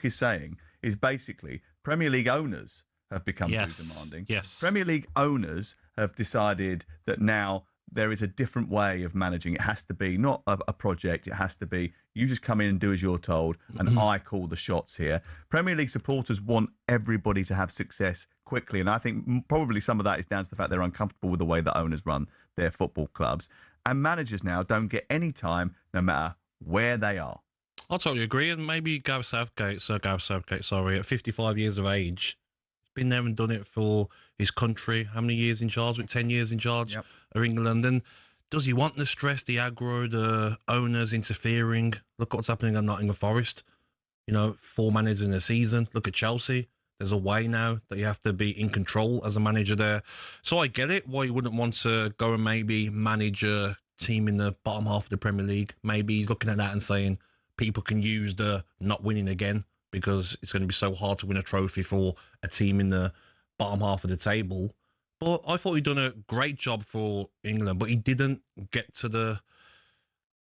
is saying is basically Premier League owners have become too demanding. Yes. Premier League owners have decided that now there is a different way of managing. It has to be not a project. It has to be, you just come in and do as you're told, and I call the shots here. Premier League supporters want everybody to have success quickly, and I think probably some of that is down to the fact they're uncomfortable with the way that owners run their football clubs. And managers now don't get any time, no matter where they are. I totally agree, and maybe Sir Gareth Southgate, at 55 years of age, been there and done it for his country. How many years in charge? With 10 years in charge of England. And does he want the stress, the aggro, the owners interfering? Look what's happening at Nottingham Forest. 4 managers in a season. Look at Chelsea. There's a way now that you have to be in control as a manager there. So I get it, why you wouldn't want to go and maybe manage a team in the bottom half of the Premier League. Maybe he's looking at that and saying people can use the not winning again, because it's going to be so hard to win a trophy for a team in the bottom half of the table. But I thought he'd done a great job for England, but he didn't get to the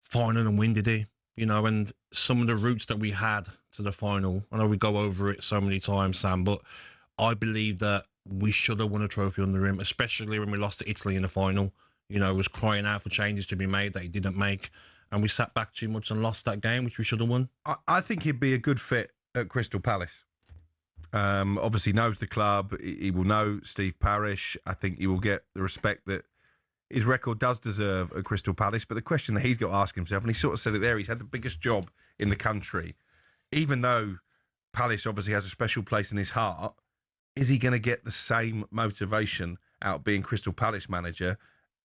final and win, did he? And some of the routes that we had to the final. I know we go over it so many times, Sam, but I believe that we should have won a trophy under him, especially when we lost to Italy in the final. You know, was crying out for changes to be made that he didn't make, and we sat back too much and lost that game, which we should have won. I think he'd be a good fit at Crystal Palace. Obviously knows the club. He will know Steve Parish. I think he will get the respect that his record does deserve at Crystal Palace. But the question that he's got to ask himself, and he sort of said it there, he's had the biggest job in the country. Even though Palace obviously has a special place in his heart, is he going to get the same motivation out of being Crystal Palace manager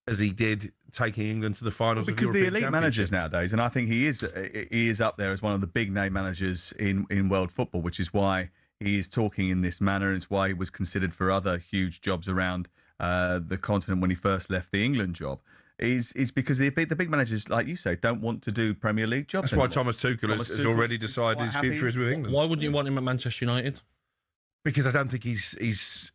as he did taking England to the finals? Because of the European elite managers nowadays, and I think he is up there as one of the big name managers in world football, which is why he is talking in this manner. And it's why he was considered for other huge jobs around the continent when he first left the England job. Is because the big managers, like you say, don't want to do Premier League jobs. That's why Thomas Tuchel has already decided his future is with England. Why wouldn't you want him at Manchester United? Because I don't think he's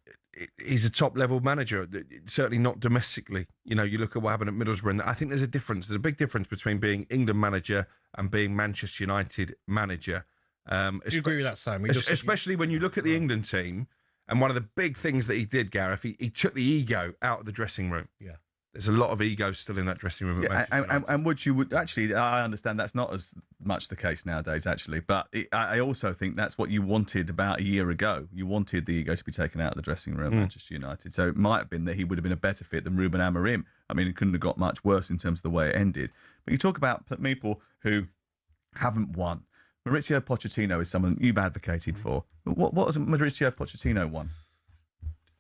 a top level manager. Certainly not domestically. You know, you look at what happened at Middlesbrough, and I think there's a difference. There's a big difference between being England manager and being Manchester United manager. Do you agree with that, Sam? Especially when you look at the England team, and one of the big things that he did, Gareth, he took the ego out of the dressing room. Yeah. There's a lot of ego still in that dressing room. And would actually, I understand that's not as much the case nowadays, actually. But I also think that's what you wanted about a year ago. You wanted the ego to be taken out of the dressing room at Manchester United. So it might have been that he would have been a better fit than Ruben Amorim. I mean, it couldn't have got much worse in terms of the way it ended. But you talk about people who haven't won. Maurizio Pochettino is someone you've advocated for. What has Maurizio Pochettino won?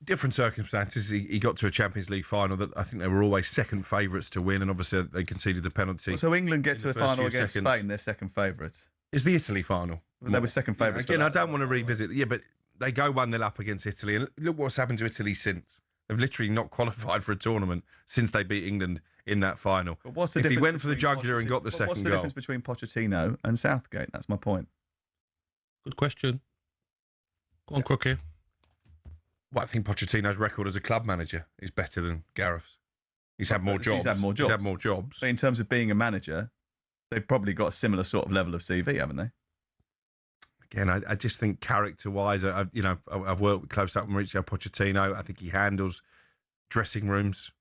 Different circumstances. He got to a Champions League final that I think they were always second favourites to win, and obviously they conceded the penalty. So England get to a final against Spain, they're second favourites. Is the Italy final? They were second favourites. Again, I don't want to revisit. Yeah, but they go 1-0 up against Italy, and look what's happened to Italy since. They've literally not qualified for a tournament since they beat England in that final. But what's the if he difference went for the jugular and got the second What's the goal? difference between Pochettino and Southgate? That's my point. Good question. Go on, Crookie. Well, I think Pochettino's record as a club manager is better than Gareth's. He's had more jobs. He's had more jobs. But in terms of being a manager, they've probably got a similar sort of level of CV, haven't they? Again, I just think character-wise, I've worked close up with Maurizio Pochettino. I think he handles dressing rooms.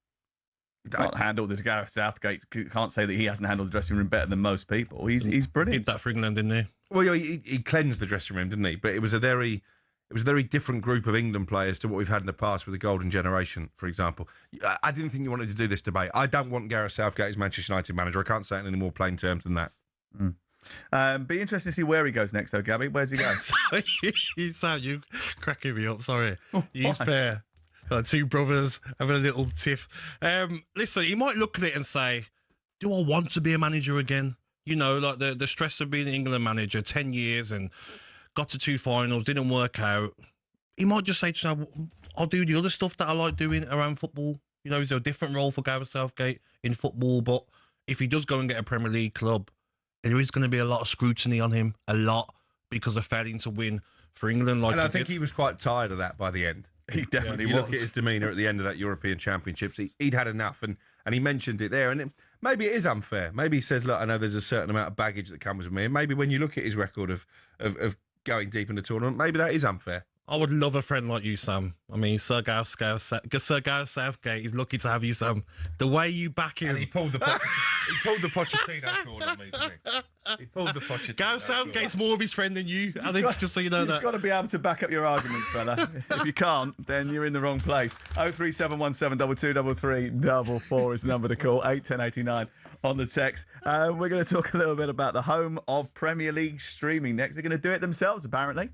He can't handle the Gareth Southgate. Can't say that he hasn't handled the dressing room better than most people. He's brilliant. Did that for England, didn't he? Well, he cleansed the dressing room, didn't he? But it was a very different group of England players to what we've had in the past with the Golden Generation, for example. I didn't think you wanted to do this debate. I don't want Gareth Southgate as Manchester United manager. I can't say it in any more plain terms than that. Be interesting to see where he goes next, though, Gabby. Where's he going? You cracking me up. Sorry. He's fair. Two brothers having a little tiff. Listen, he might look at it and say, do I want to be a manager again? You know, like the stress of being an England manager, 10 years and got to 2 finals, didn't work out. He might just say to himself, I'll do the other stuff that I like doing around football. You know, is there a different role for Gareth Southgate in football? But if he does go and get a Premier League club, there is going to be a lot of scrutiny on him, a lot, because of failing to win for England. And I think he was quite tired of that by the end. He definitely was. Look at his demeanour at the end of that European Championships. He'd had enough, and he mentioned it there. And maybe it is unfair. Maybe he says, look, I know there's a certain amount of baggage that comes with me. And maybe when you look at his record of going deep in the tournament, maybe that is unfair. I would love a friend like you, Sam. I mean, Sir Gareth Southgate is lucky to have you, Sam. The way you back him. And he pulled the Pochettino call on me, didn't he? He pulled the Pochettino. Gareth Southgate's more of his friend than you. I think just so you know that. You've got to be able to back up your arguments, fella. If you can't, then you're in the wrong place. 03717 2233 44 is the number to call. 81089 on the text. We're going to talk a little bit about the home of Premier League streaming next. They're going to do it themselves, apparently.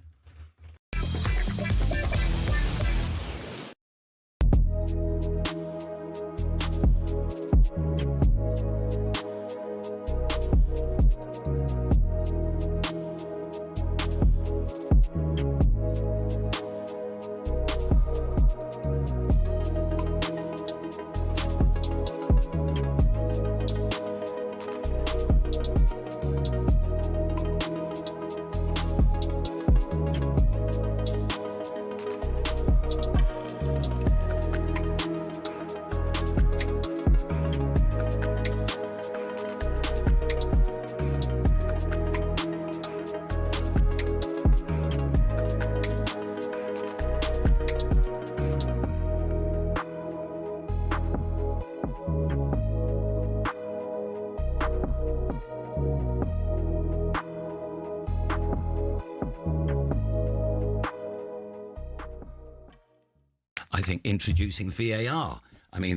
I think introducing VAR,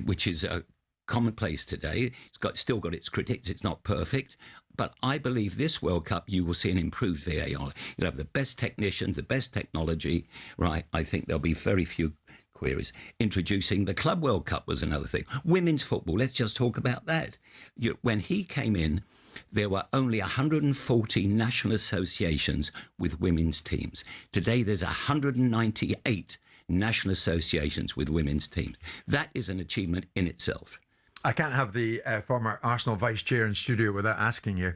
which is commonplace today. It's still got its critics. It's not perfect. But I believe this World Cup, you will see an improved VAR. You'll have the best technicians, the best technology, right? I think there'll be very few queries. Introducing the Club World Cup was another thing. Women's football, let's just talk about that. When he came in, there were only 140 national associations with women's teams. Today, there's 198 national associations with women's teams. That is an achievement in itself. I can't have the former Arsenal vice chair in studio without asking you,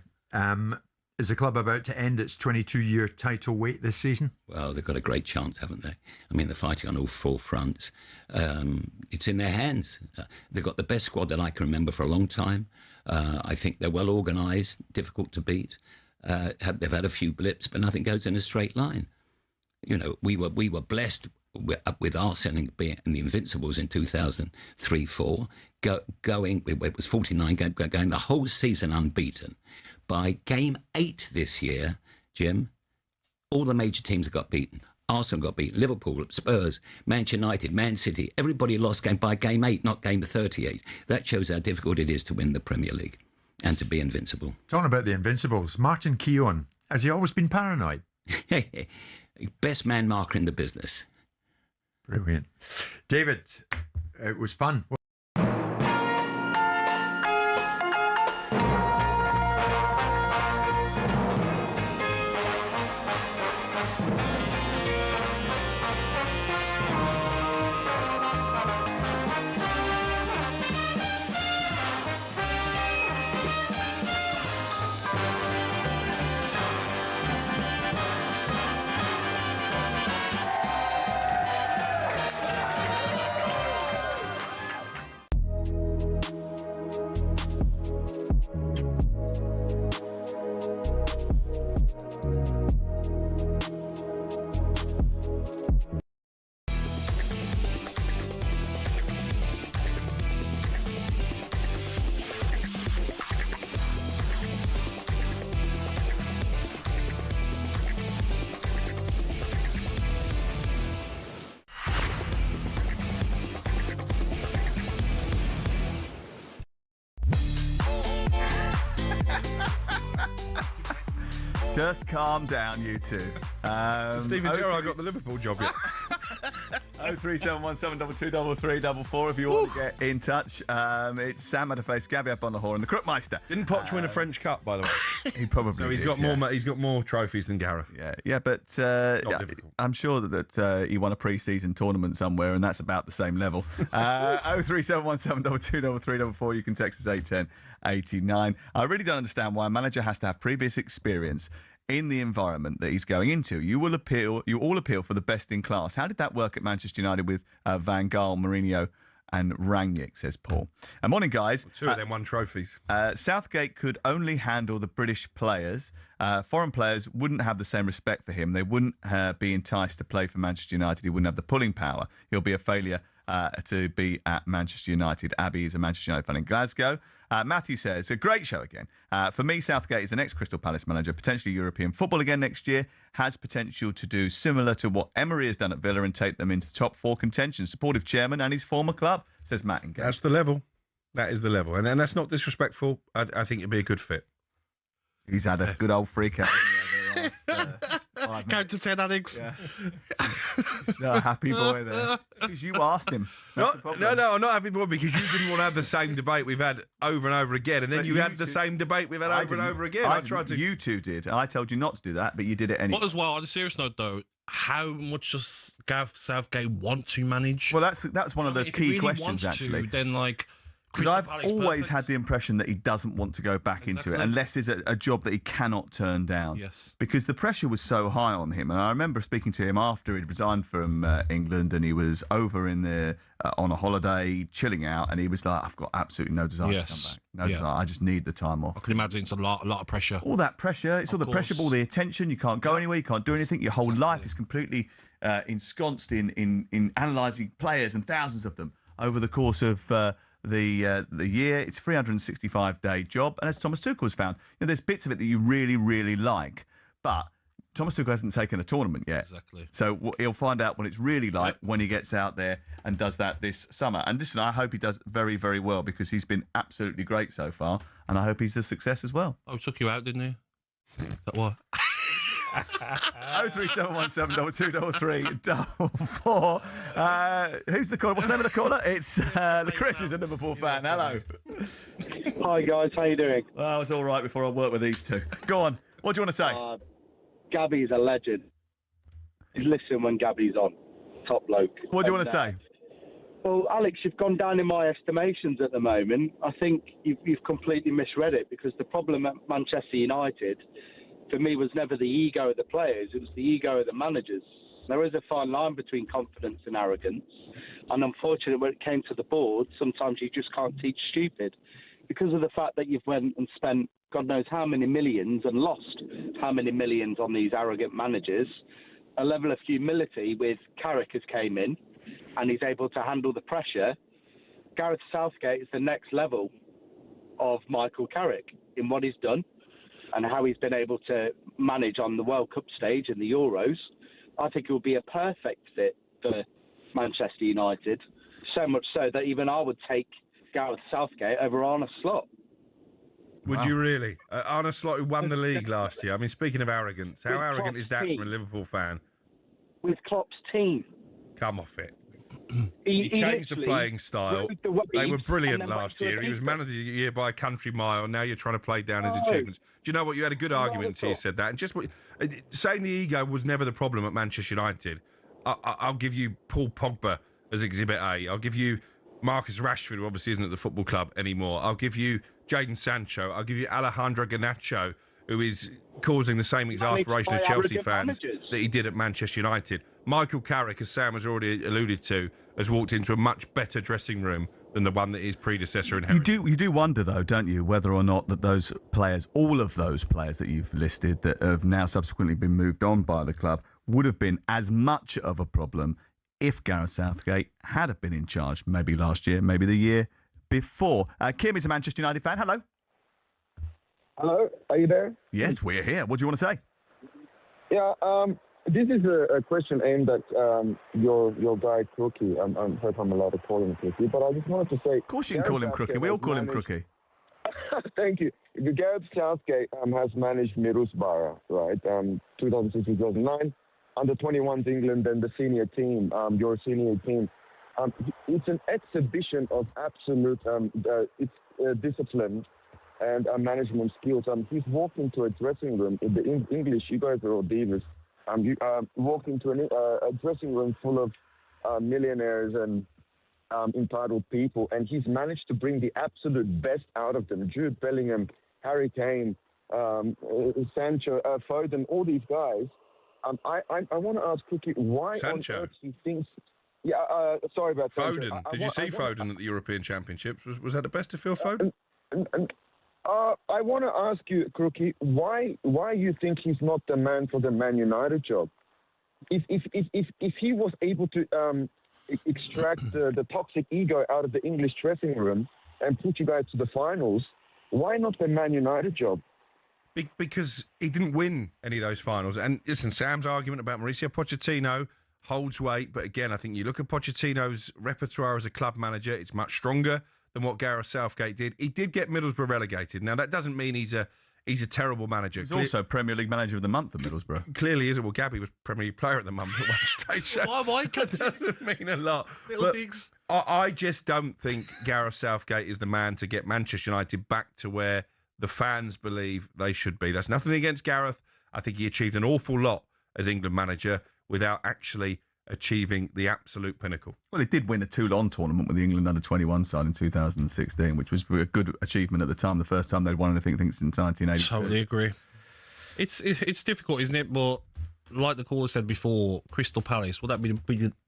is the club about to end its 22-year title wait this season? Well, they've got a great chance, haven't they? They're fighting on all four fronts. It's in their hands. They've got the best squad that I can remember for a long time. I think they're well organised, difficult to beat. They've had a few blips, but nothing goes in a straight line. We were blessed with Arsenal and the Invincibles in 2003-04, it was 49 games, going the whole season unbeaten. By game 8 this year, Jim, all the major teams got beaten. Arsenal got beaten, Liverpool, Spurs, Manchester United, Man City. Everybody lost by game 8, not game 38. That shows how difficult it is to win the Premier League and to be invincible. Talking about the Invincibles, Martin Keown, has he always been paranoid? Best man marker in the business. Brilliant. David, it was fun. Just calm down, you two. Stephen Gerrard got the Liverpool job yet. 03717223344 if you want to get in touch. It's Sam Matterface, Gabby Agbonlahor, and the Crookmeister. Didn't Poch win a French Cup, by the way? He probably so he's did, got more. He's got more trophies than Gareth. Yeah, but I'm sure that he won a pre-season tournament somewhere, and that's about the same level. 03717223344. You can text us 81089. I really don't understand why a manager has to have previous experience in the environment that he's going into. You all appeal for the best in class. How did that work at Manchester United with Van Gaal, Mourinho and Rangnick, says Paul. Morning, guys. Well, two of them won trophies. Southgate could only handle the British players. Foreign players wouldn't have the same respect for him. They wouldn't be enticed to play for Manchester United. He wouldn't have the pulling power. He'll be a failure to be at Manchester United. Abby is a Manchester United fan in Glasgow. Matthew says, a great show again. For me, Southgate is the next Crystal Palace manager, potentially European football again next year, has potential to do similar to what Emery has done at Villa and take them into top 4 contention. Supportive chairman and his former club, says Matt. That's the level. That is the level. And that's not disrespectful. I think it'd be a good fit. He's had a good old freak out. Count to 10, Alex. Yeah. He's not a happy boy there. Because you asked him. No, I'm not happy boy because you didn't want to have the same debate we've had over and over again, and then you had the same debate we've had over and over again. I tried to. You two did. I told you not to do that, but you did it anyway. What as well, on a serious note, though, how much does Gareth Southgate want to manage? Well, that's one of the key questions, actually. Then, like. Because I've always had the impression that he doesn't want to go back into it unless it's a job that he cannot turn down. Yes. Because the pressure was so high on him. And I remember speaking to him after he'd resigned from England and he was over in the on a holiday, chilling out, and he was like, I've got absolutely no desire to come back. No desire. I just need the time off. I can imagine it's a lot of pressure. All that pressure. It's all the pressure, all the attention. You can't go anywhere. You can't do anything. Your whole life is completely ensconced in analysing players and thousands of them over the course of the year. It's a 365-day job, and as Thomas Tuchel's found, there's bits of it that you really, really like, but Thomas Tuchel hasn't taken a tournament yet. Exactly. So he'll find out what it's really like when he gets out there and does that this summer. And listen, I hope he does very, very well because he's been absolutely great so far. And I hope he's a success as well. Oh, he took you out, didn't he? That what? 03717223344. Who's the caller? What's the name of the caller? It's the Chris is a Liverpool fan. Hello. Hi guys, how you doing? Well, I was all right before I worked with these two. Go on. What do you want to say? Gabby's a legend. Listen when Gabby's on. Top bloke. What do you want to say? Well, Alex, you've gone down in my estimations at the moment. I think you've completely misread it because the problem at Manchester United, for me, was never the ego of the players. It was the ego of the managers. There is a fine line between confidence and arrogance. And unfortunately, when it came to the board, sometimes you just can't teach stupid. Because of the fact that you've went and spent God knows how many millions and lost how many millions on these arrogant managers, a level of humility with Carrick has came in and he's able to handle the pressure. Gareth Southgate is the next level of Michael Carrick in what he's done and how he's been able to manage on the World Cup stage and the Euros. I think it will be a perfect fit for Manchester United, so much so that even I would take Gareth Southgate over Arne Slot. Would you really? Arne Slot, who won the league last year. I mean, speaking of arrogance, how arrogant is that from a Liverpool fan? With Klopp's team. Come off it. He changed the playing style. They were brilliant last year. He was manager of the year by a country mile. Now you're trying to play down his achievements. Do you know what? You had a good argument until you said that. And just saying the ego was never the problem at Manchester United. I'll give you Paul Pogba as Exhibit A. I'll give you Marcus Rashford, who obviously isn't at the football club anymore. I'll give you Jadon Sancho. I'll give you Alejandro Garnacho, who is causing the same exasperation of Chelsea fans that he did at Manchester United. Michael Carrick, as Sam has already alluded to, has walked into a much better dressing room than the one that his predecessor inherited. You do wonder, though, don't you, whether or not that those players, all of those players that you've listed that have now subsequently been moved on by the club, would have been as much of a problem if Gareth Southgate had been in charge, maybe last year, maybe the year before. Kim is a Manchester United fan. Hello. Hello, are you there? Yes, we're here. What do you want to say? Yeah, this is a question aimed at your guy Crookie. I'm hope I'm allowed to call him Crookie, but I just wanted to say... Of course you can call him Crookie. We all call him Crookie. Thank you. Gareth Southgate has managed Middlesbrough, right? 2006-2009, under 21s England and the senior team, your senior team. It's an exhibition of absolute discipline and management skills. He's walked into a dressing room in the English. You guys are all divas. You walked into a dressing room full of millionaires and entitled people, and he's managed to bring the absolute best out of them. Jude Bellingham, Harry Kane, Sancho, Foden, all these guys. I want to ask Cookie why Sancho. On earth he thinks. Yeah, sorry about Foden. Sancho. Did you see Foden at the European Championships? Was that the best of Phil Foden? I want to ask you, Crookie, why you think he's not the man for the Man United job? If he was able to extract the toxic ego out of the English dressing room and put you guys to the finals, why not the Man United job? Because he didn't win any of those finals. And listen, Sam's argument about Mauricio Pochettino holds weight, but again, I think you look at Pochettino's repertoire as a club manager, it's much stronger than what Gareth Southgate did. He did get Middlesbrough relegated. Now, that doesn't mean he's a terrible manager. He's also Premier League Manager of the Month at Middlesbrough. Clearly isn't. Well, Gabby was Premier League Player at the Month at one stage. Why that doesn't mean a lot. Little digs. I just don't think Gareth Southgate is the man to get Manchester United back to where the fans believe they should be. That's nothing against Gareth. I think he achieved an awful lot as England manager without actually achieving the absolute pinnacle. Well, he did win a Toulon tournament with the England under-21 side in 2016, which was a good achievement at the time. The first time they'd won anything since 1982. Totally agree. It's difficult, isn't it? But like the caller said before, Crystal Palace, would that be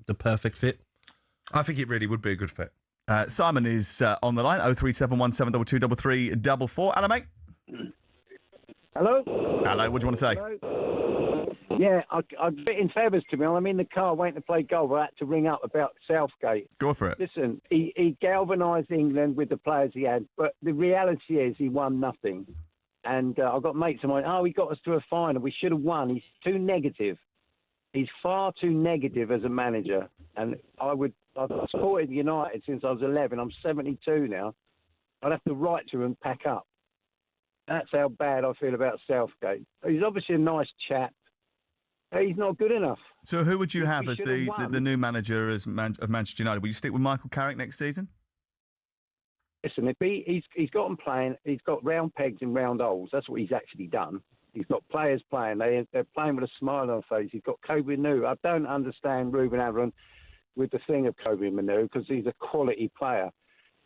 the perfect fit? I think it really would be a good fit. Simon is on the line, 03717223344. Hello, mate. Hello? Hello, what do you want to say? Hello? Yeah, I'm a bit in favours to me. I'm in the car waiting to play golf. I had to ring up about Southgate. Go for it. Listen, he galvanised England with the players he had, but the reality is he won nothing. And I've got mates of mine, he got us to a final. We should have won. He's too negative. He's far too negative as a manager. And I've supported United since I was 11. I'm 72 now. I'd have to write to him and pack up. That's how bad I feel about Southgate. He's obviously a nice chap. He's not good enough. So who would you have as the new manager of Manchester United? Will you stick with Michael Carrick next season? Listen, he's got them playing. He's got round pegs in round holes. That's what he's actually done. He's got players playing. They're playing with a smile on their face. He's got Kobe Manu. I don't understand Ruben Amorim with the thing of Kobe Manu because he's a quality player.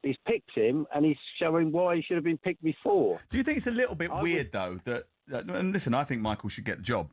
He's picked him and he's showing why he should have been picked before. Do you think it's a little bit weird, though, that and listen, I think Michael should get the job.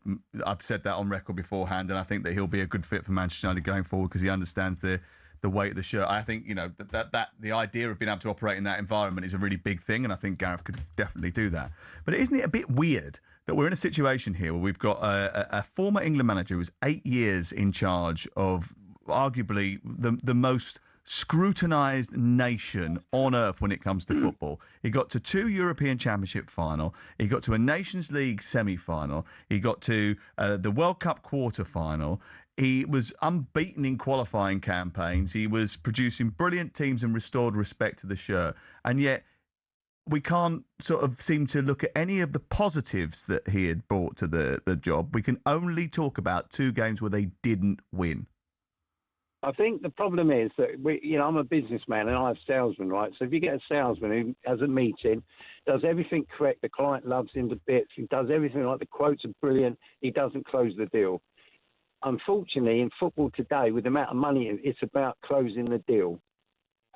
I've said that on record beforehand, and I think that he'll be a good fit for Manchester United going forward because he understands the weight of the shirt. I think, that the idea of being able to operate in that environment is a really big thing, and I think Gareth could definitely do that. But isn't it a bit weird that we're in a situation here where we've got a former England manager who was 8 years in charge of arguably the most scrutinised nation on earth when it comes to football. He got to 2 European Championship final. He got to a Nations League semi-final. He got to the World Cup quarter-final. He was unbeaten in qualifying campaigns. He was producing brilliant teams and restored respect to the shirt. And yet we can't sort of seem to look at any of the positives that he had brought to the job. We can only talk about 2 games where they didn't win. I think the problem is that I'm a businessman and I have salesmen, right? So if you get a salesman who has a meeting, does everything correct, the client loves him to bits, he does everything like the quotes are brilliant, he doesn't close the deal. Unfortunately, in football today, with the amount of money, it's about closing the deal.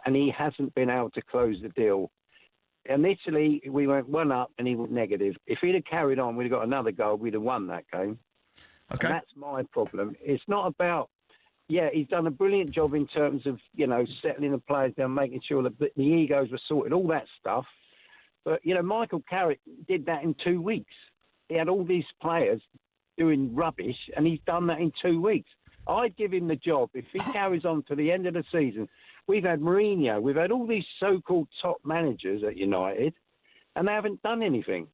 And he hasn't been able to close the deal. Initially, we went 1-up and he went negative. If he'd have carried on, we'd have got another goal, we'd have won that game. Okay. And that's my problem. It's not about... Yeah, he's done a brilliant job in terms of, settling the players down, making sure that the egos were sorted, all that stuff. But, Michael Carrick did that in 2 weeks. He had all these players doing rubbish, and he's done that in 2 weeks. I'd give him the job. If he carries on to the end of the season, we've had Mourinho, we've had all these so-called top managers at United, and they haven't done anything.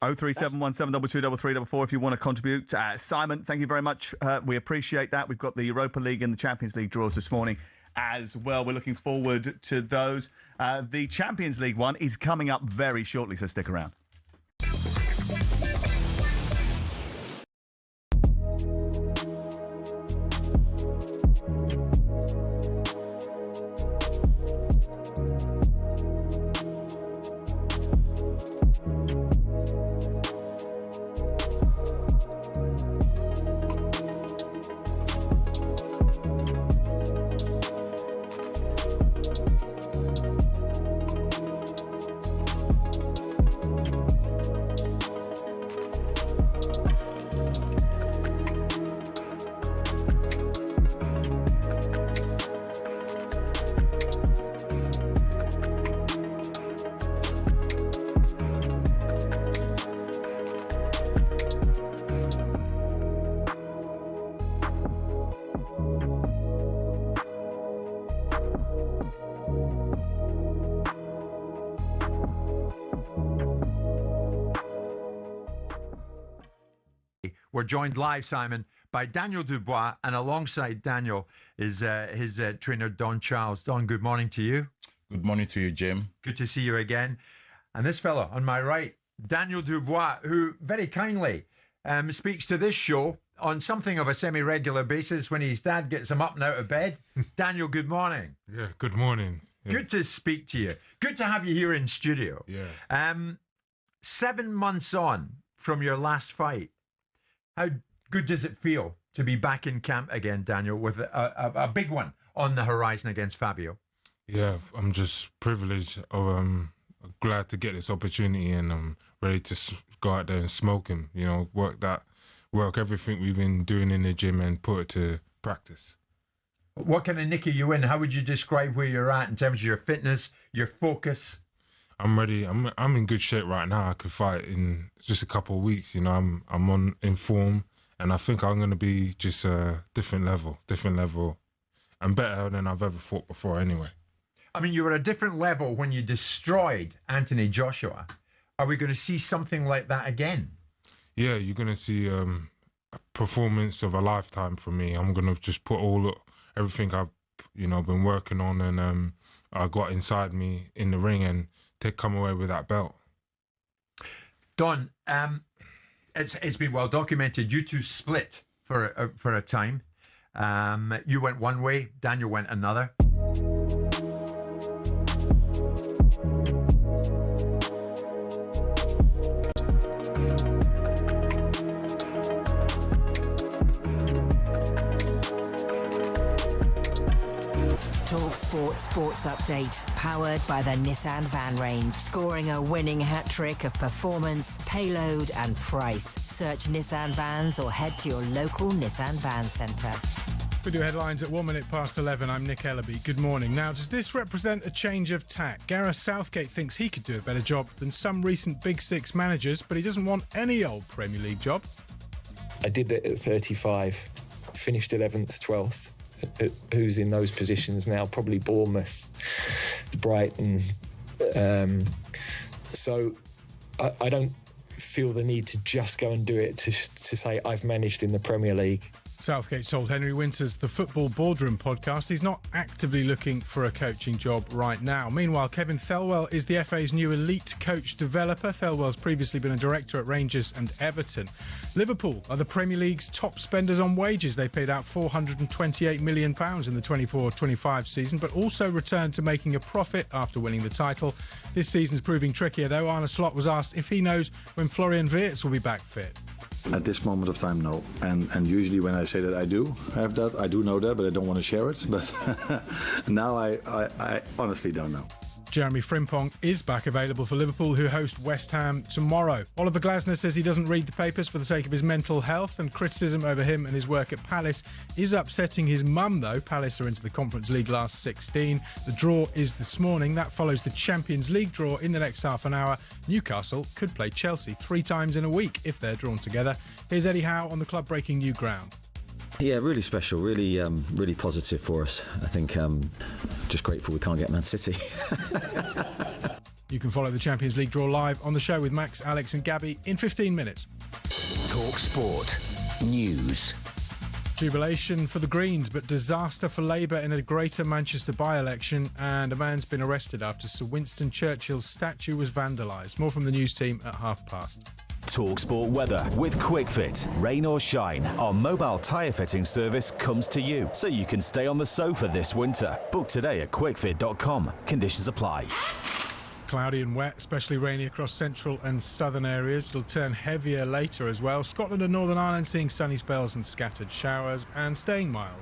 03717223344 if you want to contribute. Simon, thank you very much. We appreciate that. We've got the Europa League and the Champions League draws this morning as well. We're looking forward to those. The Champions League one is coming up very shortly, so stick around. We're joined live, Simon, by Daniel Dubois, and alongside Daniel is his trainer, Don Charles. Don, good morning to you. Good morning to you, Jim. Good to see you again. And this fellow on my right, Daniel Dubois, who very kindly speaks to this show on something of a semi-regular basis when his dad gets him up and out of bed. Daniel, good morning. Yeah, good morning. Yeah. Good to speak to you. Good to have you here in studio. Yeah. 7 months on from your last fight, how good does it feel to be back in camp again, Daniel, with a big one on the horizon against Fabio? Yeah, I'm just privileged. Glad to get this opportunity, and I'm ready to go out there and smoke him. Work everything we've been doing in the gym and put it to practice. What kind of nick are you in? How would you describe where you're at in terms of your fitness, your focus? I'm ready. I'm in good shape right now. I could fight in just a couple of weeks. I'm in form, and I think I'm going to be just a different level, and better than I've ever fought before. Anyway, I mean, you were a different level when you destroyed Anthony Joshua. Are we going to see something like that again? Yeah, you're going to see a performance of a lifetime for me. I'm going to just put everything I've been working on and I got inside me in the ring and come away with that belt. Don, it's been well documented. You two split for a time. You went one way, Daniel went another. talkSPORT Sports Update, powered by the Nissan van range. Scoring a winning hat-trick of performance, payload and price. Search Nissan vans or head to your local Nissan van centre. We do headlines at 1 minute past 11. I'm Nick Ellaby. Good morning. Now, does this represent a change of tack? Gareth Southgate thinks he could do a better job than some recent Big Six managers, but he doesn't want any old Premier League job. I did that at 35, finished 11th, 12th. Who's in those positions now? Probably Bournemouth, Brighton. So I don't feel the need to just go and do it to say I've managed in the Premier League. Southgate's told Henry Winter's The Football Boardroom podcast he's not actively looking for a coaching job right now. Meanwhile, Kevin Thelwell is the FA's new elite coach developer. Thelwell's previously been a director at Rangers and Everton. Liverpool are the Premier League's top spenders on wages. They paid out £428 million in the 24-25 season, but also returned to making a profit after winning the title. This season's proving trickier, though. Arne Slot was asked if he knows when Florian Wirtz will be back fit. At this moment of time, no. And usually when I say that I do have that, I do know that, but I don't want to share it. But now I honestly don't know. Jeremy Frimpong is back available for Liverpool, who host West Ham tomorrow. Oliver Glasner says he doesn't read the papers for the sake of his mental health, and criticism over him and his work at Palace is upsetting his mum, though. Palace are into the Conference League last 16. The draw is this morning. That follows the Champions League draw in the next half an hour. Newcastle could play Chelsea 3 times in a week if they're drawn together. Here's Eddie Howe on the club breaking new ground. Yeah, really special, really positive for us. I think just grateful we can't get Man City. You can follow the Champions League draw live on the show with Max, Alex and Gabby in 15 minutes. talkSPORT News. Jubilation for the Greens, but disaster for Labour in a Greater Manchester by-election, and a man's been arrested after Sir Winston Churchill's statue was vandalised. More from the news team at past. talkSPORT weather with QuickFit. Rain or shine, our mobile tyre fitting service comes to you, so you can stay on the sofa this winter. Book today at quickfit.com. Conditions apply. Cloudy and wet, especially rainy across central and southern areas. It'll turn heavier later as well. Scotland and Northern Ireland seeing sunny spells and scattered showers, and staying mild.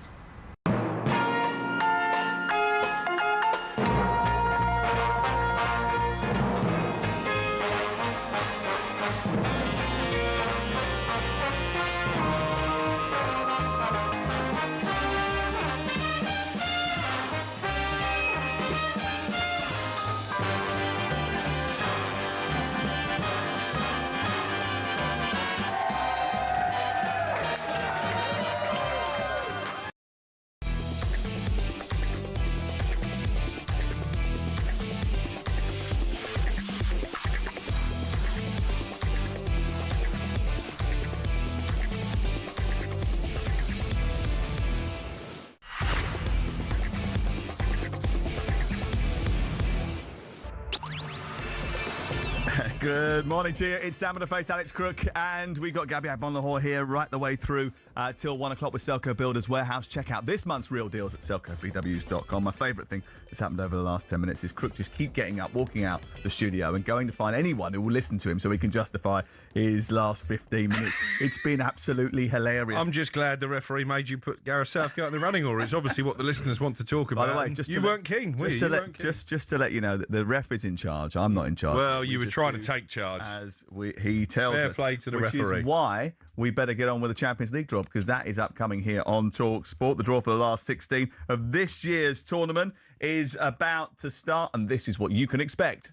Good morning to you. It's Sam Matterface Alex Crook, and we've got Gabby Agbonlahor here right the way through till 1 o'clock with Selco Builders Warehouse. Check out this month's real deals at selcobws.com. My favourite thing that's happened over the last 10 minutes is Crook just keep getting up, walking out the studio and going to find anyone who will listen to him so he can justify his last 15 minutes. It's been absolutely hilarious. I'm just glad the referee made you put Gareth Southgate in the running order. It's obviously what the listeners want to talk about. By the way, you weren't keen, were you? Just to let you know that the ref is in charge. I'm not in charge. Well, you were trying to take charge. As he tells us. Fair play to the which referee. Is why we better get on with the Champions League draw, because that is upcoming here on talkSPORT. The draw for the last 16 of this year's tournament is about to start, and this is what you can expect.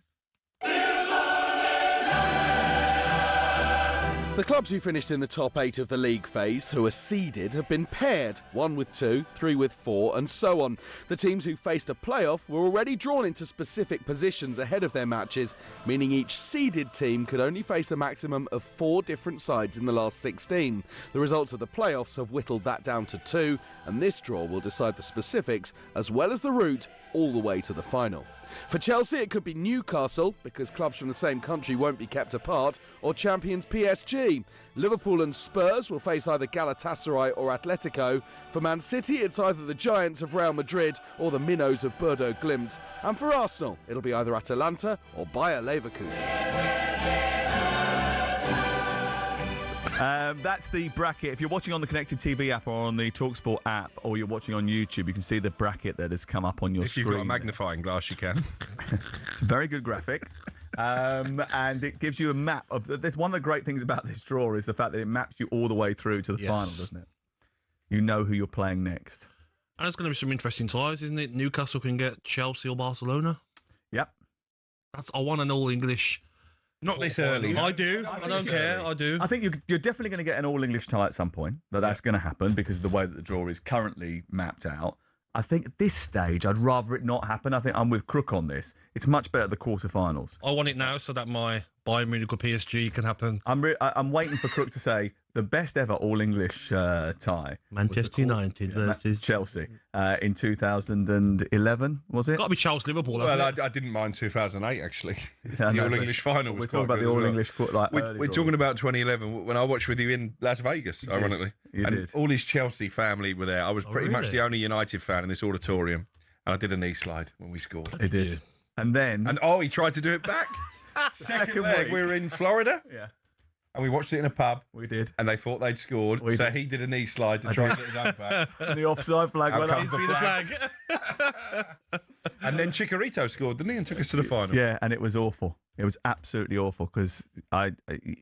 The The clubs who finished in the top 8 of the league phase, who are seeded, have been paired, 1 with 2, 3 with 4, and so on. The teams who faced a playoff were already drawn into specific positions ahead of their matches, meaning each seeded team could only face a maximum of 4 different sides in the last 16. The results of the playoffs have whittled that down to 2, and this draw will decide the specifics as well as the route all the way to the final. For Chelsea, it could be Newcastle, because clubs from the same country won't be kept apart, or champions PSG. Liverpool and Spurs will face either Galatasaray or Atletico. For Man City, it's either the Giants of Real Madrid or the Minnows of Bodo Glimt. And for Arsenal, it'll be either Atalanta or Bayer Leverkusen. That's the bracket. If you're watching on the Connected TV app or on the talkSPORT app, or you're watching on YouTube, you can see the bracket that has come up on your screen. If you've got a magnifying glass, you can. It's a very good graphic. And it gives you a map of... One of the great things about this draw is the fact that it maps you all the way through to the final, doesn't it? You know who you're playing next. And there's going to be some interesting ties, isn't it? Newcastle can get Chelsea or Barcelona. Yep. I want an all-English... Not this early. I do. I don't care. I do. I think you're definitely going to get an all-English tie at some point, but that's going to happen because of the way that the draw is currently mapped out. I think at this stage, I'd rather it not happen. I think I'm with Crook on this. It's much better at the quarterfinals. I want it now so that my Bayern Munich or PSG can happen. I'm waiting for Crook to say the best ever all-English tie. Manchester United versus Chelsea in 2011, was it? Got to be Chelsea-Liverpool, Well, I didn't mind 2008, actually. Yeah, The All-English final was We're talking about the All-English We're talking about 2011 when I watched with you in Las Vegas, ironically. You did. All his Chelsea family were there. I was pretty much really? the only United fan in this auditorium. And I did a knee slide when we scored. It did. And then... And he tried to do it back. Second leg, week. we were in Florida. Yeah. And we watched it in a pub. We did. And they thought they'd scored. So he did a knee slide to try and get his own back. The offside flag went up. Comes the flag. And then Chicharito scored, didn't he? And took us to the final. Yeah, and it was awful. It was absolutely awful because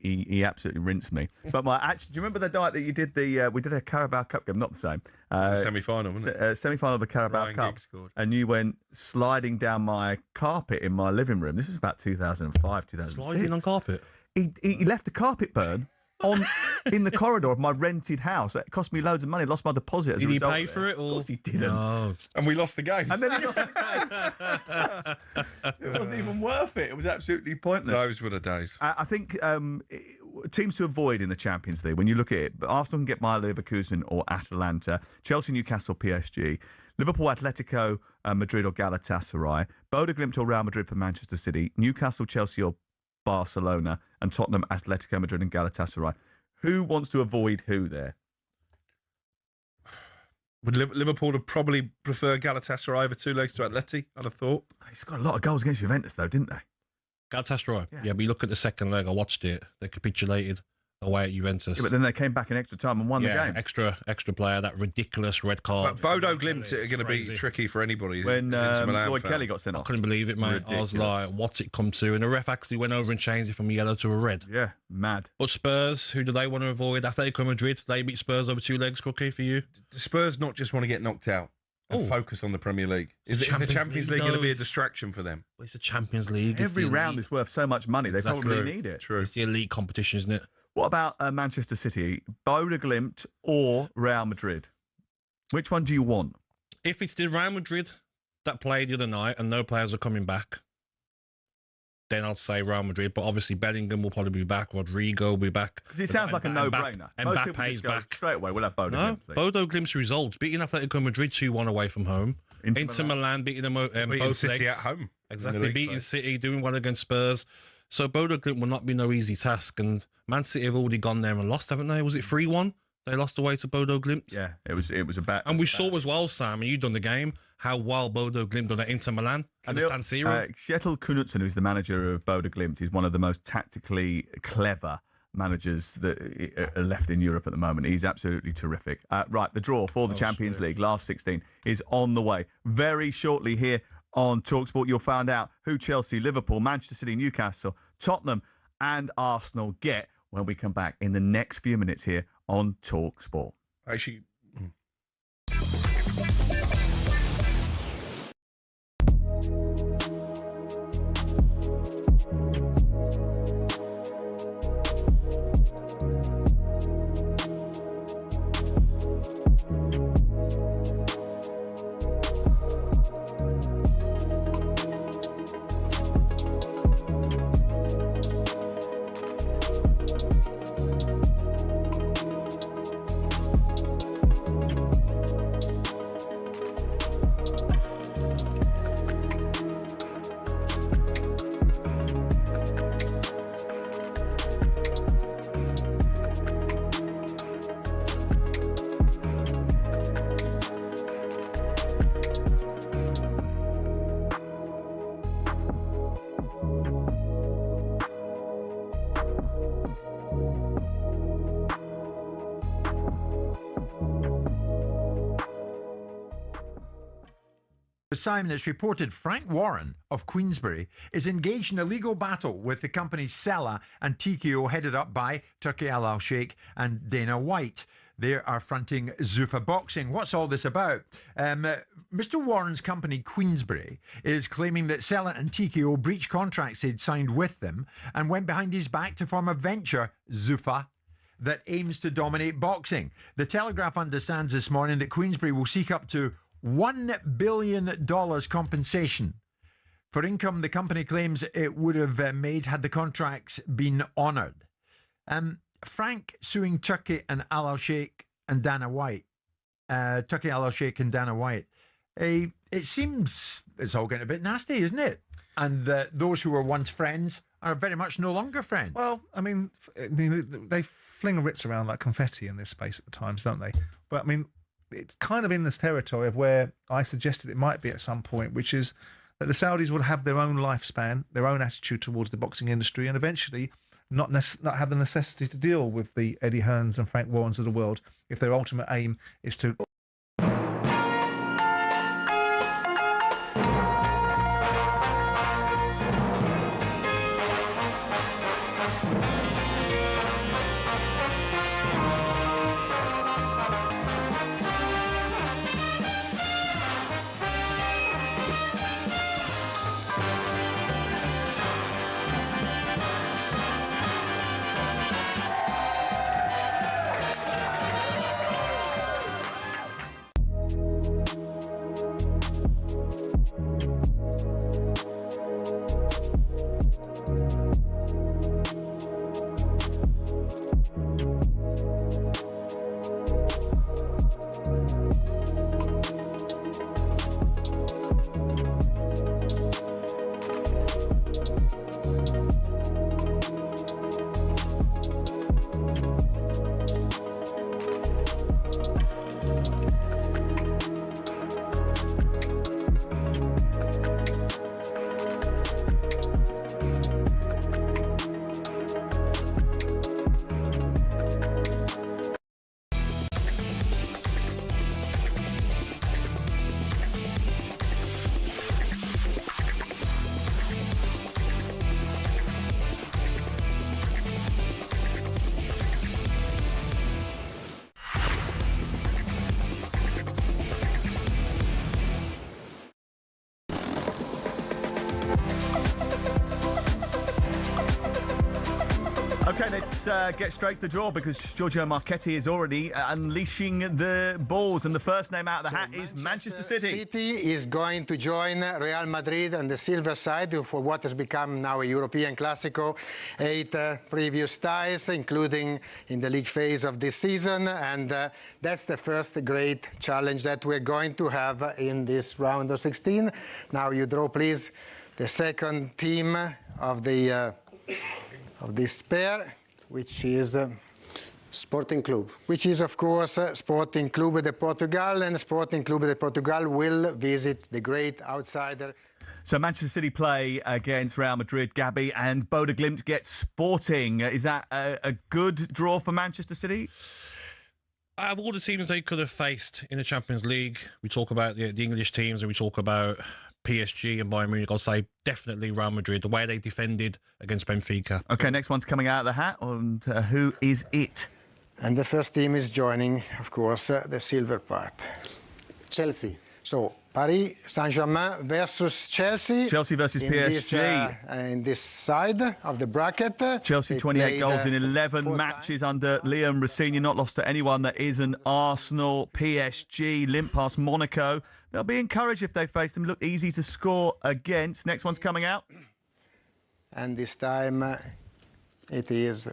he absolutely rinsed me. But do you remember the night that you did we did a Carabao Cup game? Not the same. It's a semi-final, wasn't it? Semi-final of the Carabao Ryan Cup. Giggs scored. And you went sliding down my carpet in my living room. This was about 2005, 2006. Sliding on carpet? He left the carpet burn in the corridor of my rented house. It cost me loads of money. Lost my deposit as a result. Did he pay for it? Or? Of course he didn't. No. And we lost the game. And then he lost the game. It wasn't even worth it. It was absolutely pointless. Those were the days. I think teams to avoid in the Champions League, when you look at it, Arsenal can get Bayer Leverkusen or Atalanta, Chelsea, Newcastle, PSG, Liverpool, Atletico, Madrid or Galatasaray, Bodo Glimt or Real Madrid for Manchester City, Newcastle, Chelsea or Barcelona, and Tottenham, Atletico Madrid and Galatasaray. Who wants to avoid who there? Would Liverpool have probably preferred Galatasaray over 2 legs to Atleti, I'd have thought. He's got a lot of goals against Juventus, though, didn't they? Galatasaray. Yeah, but you look at the second leg, I watched it. They capitulated away at Juventus. Yeah, but then they came back in extra time and won the game. extra player, that ridiculous red card. But Bodo Glimt are going to be tricky for anybody. When as Inter Milan Lloyd fan. Kelly got sent I off. couldn't believe it, mate. Ridiculous. I was like, what's it come to? And the ref actually went over and changed it from a yellow to a red. Yeah, mad. But Spurs, who do they want to avoid? Atletico Madrid, they beat Spurs over 2 legs, Crookie, for you? Do Spurs not just want to get knocked out and focus on the Premier League? Is the Champions League going to be a distraction for them? Well, it's the Champions League. Every round is worth so much money. They probably need it. True. It's the elite competition, isn't it? What about Manchester City? Bodo Glimt or Real Madrid? Which one do you want? If it's the Real Madrid that played the other night and no players are coming back, then I'll say Real Madrid. But obviously Bellingham will probably be back. Rodrigo will be back. Because it sounds like a no-brainer. Most people Mbappe's just go back. straight away. We'll have Bodo Glimt. please. Bodo Glimt's results. Beating Atletico Madrid 2-1 away from home. Inter Milan beating them Beating both City legs. at home. Exactly. Beating City, doing well against Spurs. So Bodo Glimt will not be no easy task. And Man City have already gone there and lost, haven't they? Was it 3-1? They lost away to Bodo Glimt. Yeah, it was a bad. And we saw as well, Sam, and you've done the game, how well Bodo Glimt done at Inter Milan and the San Siro. Kjetil Knutsen, who's the manager of Bodo Glimt, is one of the most tactically clever managers that are left in Europe at the moment. He's absolutely terrific. Right, the draw for the Champions League, last 16, is on the way. Very shortly here on talkSPORT, you'll find out who Chelsea, Liverpool, Manchester City, Newcastle, Tottenham and Arsenal get when we come back in the next few minutes here on talkSPORT. Actually... Simon, it's reported Frank Warren of Queensberry is engaged in a legal battle with the companies Sella and TKO, headed up by Turki Al Sheikh and Dana White. They are fronting Zuffa Boxing. What's all this about? Mr. Warren's company, Queensberry, is claiming that Sella and TKO breached contracts they'd signed with them and went behind his back to form a venture, Zuffa, that aims to dominate boxing. The Telegraph understands this morning that Queensberry will seek up to $1 billion compensation for income the company claims it would have made had the contracts been honoured. Frank suing Turki and Al Sheikh and Dana White. Turki Al Sheikh and Dana White. It seems it's all getting a bit nasty, isn't it? And those who were once friends are very much no longer friends. Well, I mean, they fling writs around like confetti in this space at times, don't they? But I mean, it's kind of in this territory of where I suggested it might be at some point, which is that the Saudis will have their own lifespan, their own attitude towards the boxing industry, and eventually not have the necessity to deal with the Eddie Hearns and Frank Warrens of the world if their ultimate aim is to... Okay, let's get straight to the draw because Giorgio Marchetti is already unleashing the balls, and the first name out of the hat is Manchester City. City is going to join Real Madrid on the silver side for what has become now a European Classico. 8 previous ties, including in the league phase of this season, and that's the first great challenge that we're going to have in this round of 16. Now you draw, please, the second team of the of this pair, which is Sporting Club. Which is, of course, Sporting Club de Portugal, and Sporting Club de Portugal will visit the great outsider. So Manchester City play against Real Madrid, Gabby, and Bodo Glimt gets Sporting. Is that a good draw for Manchester City? Out of all the teams they could have faced in the Champions League, we talk about the English teams and we talk about PSG and Bayern Munich. I'll say definitely Real Madrid, the way they defended against Benfica. Okay, next one's coming out of the hat, and who is it? And the first team is joining, of course, the silver part. Chelsea. So, Paris Saint-Germain versus Chelsea. Chelsea versus PSG. In this side of the bracket. Chelsea 28 goals in 11 matches under Liam Rossini, not lost to anyone that isn't Arsenal. PSG limp past Monaco. They'll be encouraged if they face them. Look easy to score against. Next one's coming out. And this time it is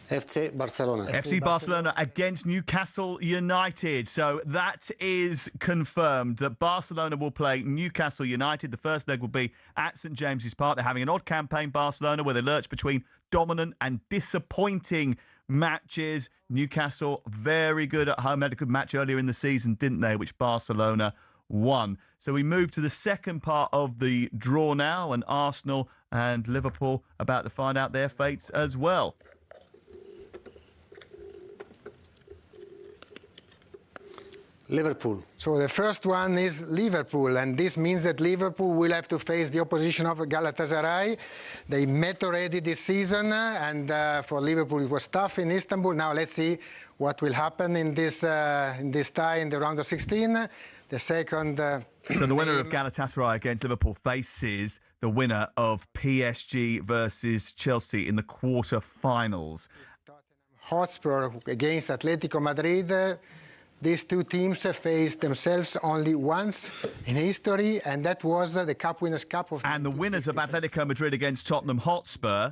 FC Barcelona. FC Barcelona against Newcastle United. So that is confirmed that Barcelona will play Newcastle United. The first leg will be at St James's Park. They're having an odd campaign, Barcelona, where they lurch between dominant and disappointing matches. Newcastle very good at home. Had a good match earlier in the season, didn't they? Which Barcelona won. So we move to the second part of the draw now, and Arsenal and Liverpool about to find out their fates as well. Liverpool. So the first one is Liverpool, and this means that Liverpool will have to face the opposition of Galatasaray. They met already this season, and for Liverpool it was tough in Istanbul. Now let's see what will happen in this tie in the round of 16. The second. So the winner of Galatasaray against Liverpool faces the winner of PSG versus Chelsea in the quarter-finals. Hotspur against Atletico Madrid. These two teams faced themselves only once in history, and that was the Cup Winners' Cup of. And the winners of Atletico Madrid against Tottenham Hotspur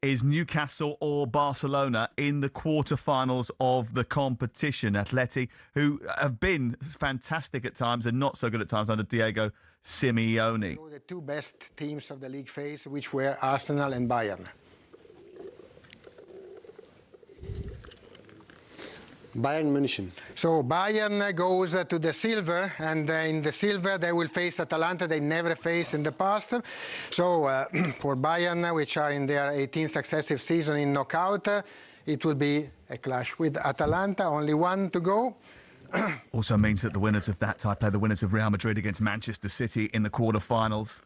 is Newcastle or Barcelona in the quarterfinals of the competition. Atleti, who have been fantastic at times and not so good at times under Diego Simeone. The two best teams of the league phase, which were Arsenal and Bayern. Bayern München. So Bayern goes to the silver, and in the silver they will face Atalanta. They never faced in the past. So for Bayern, which are in their 18th successive season in knockout, it will be a clash with Atalanta. Only one to go. Also means that the winners of that tie play the winners of Real Madrid against Manchester City in the quarterfinals.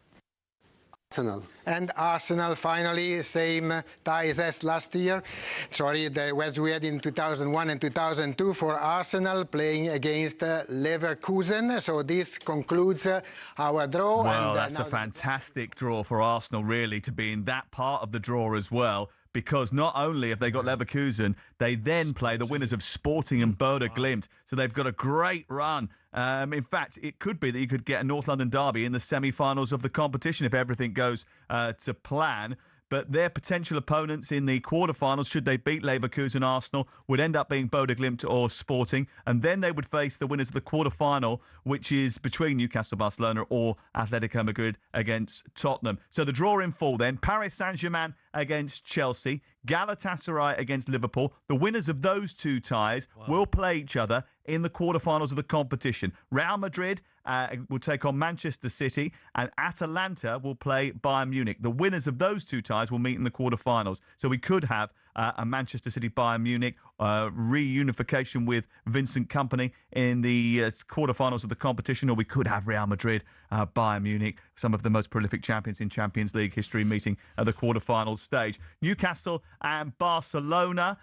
Arsenal. And Arsenal finally, same ties as last year. Sorry, as we had in 2001 and 2002 for Arsenal playing against Leverkusen. So this concludes our draw. Well, that's a fantastic draw for Arsenal, really, to be in that part of the draw as well. Because not only have they got Leverkusen, they then play the winners of Sporting and Bodo Glimt. So they've got a great run. In fact, it could be that you could get a North London derby in the semi-finals of the competition if everything goes to plan. But their potential opponents in the quarterfinals, should they beat Leverkusen, Arsenal, would end up being Bodo Glimt or Sporting. And then they would face the winners of the quarterfinal, which is between Newcastle, Barcelona or Atletico Madrid against Tottenham. So the draw in full then, Paris Saint-Germain against Chelsea, Galatasaray against Liverpool. The winners of those two ties will play each other in the quarterfinals of the competition. Real Madrid will take on Manchester City, and Atalanta will play Bayern Munich. The winners of those two ties will meet in the quarterfinals. So we could have a Manchester City Bayern Munich reunification with Vincent Kompany in the quarterfinals of the competition, or we could have Real Madrid Bayern Munich, some of the most prolific champions in Champions League history, meeting at the quarterfinals stage. Newcastle and Barcelona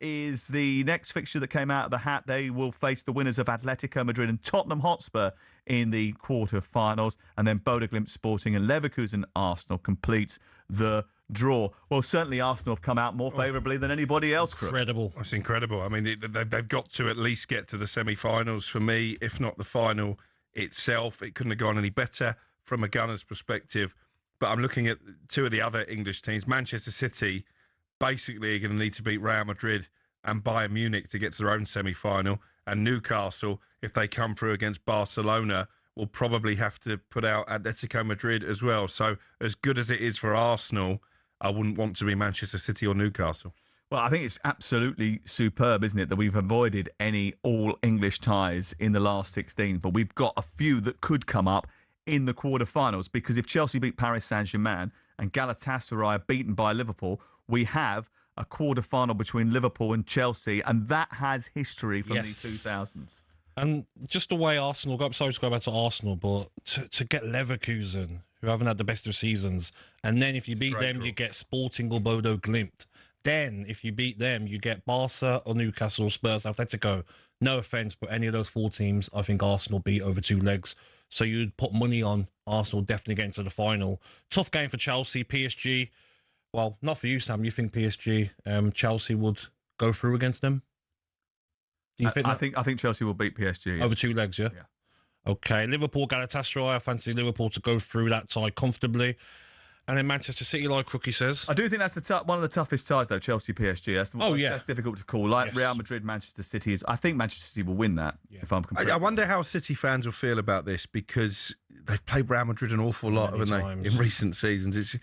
is the next fixture that came out of the hat. They will face the winners of Atletico Madrid and Tottenham Hotspur in the quarterfinals, and then Bodo Glimt Sporting and Leverkusen Arsenal completes the draw. Well, certainly Arsenal have come out more favourably than anybody else. Incredible. It's incredible. I mean, they've got to at least get to the semi-finals for me, if not the final itself. It couldn't have gone any better from a Gunners perspective. But I'm looking at two of the other English teams. Manchester City basically are going to need to beat Real Madrid and Bayern Munich to get to their own semi-final. And Newcastle, if they come through against Barcelona, will probably have to put out Atletico Madrid as well. So as good as it is for Arsenal, I wouldn't want to be Manchester City or Newcastle. Well, I think it's absolutely superb, isn't it, that we've avoided any all-English ties in the last 16, but we've got a few that could come up in the quarterfinals, because if Chelsea beat Paris Saint-Germain and Galatasaray are beaten by Liverpool, we have a quarterfinal between Liverpool and Chelsea, and that has history from the 2000s. And just the way Arsenal got, sorry to go back to Arsenal, but to get Leverkusen, who haven't had the best of seasons, and then if you beat them, you get Sporting or Bodo Glimt. Then, if you beat them, you get Barca or Newcastle or Spurs, Atletico. No offence, but any of those four teams, I think Arsenal beat over two legs. So you'd put money on Arsenal definitely getting to the final. Tough game for Chelsea, PSG. Well, not for you, Sam. You think PSG, Chelsea would go through against them? Do you think I think Chelsea will beat PSG. Over two legs, yeah? Okay, Liverpool, Galatasaray. I fancy Liverpool to go through that tie comfortably. And then Manchester City, like Crookie says. I do think that's one of the toughest ties, though, Chelsea-PSG. That's difficult to call. Like Real Madrid, Manchester City is. I think Manchester City will win that, if I'm completely. I wonder how City fans will feel about this, because they've played Real Madrid an awful lot, haven't they, in recent seasons. It's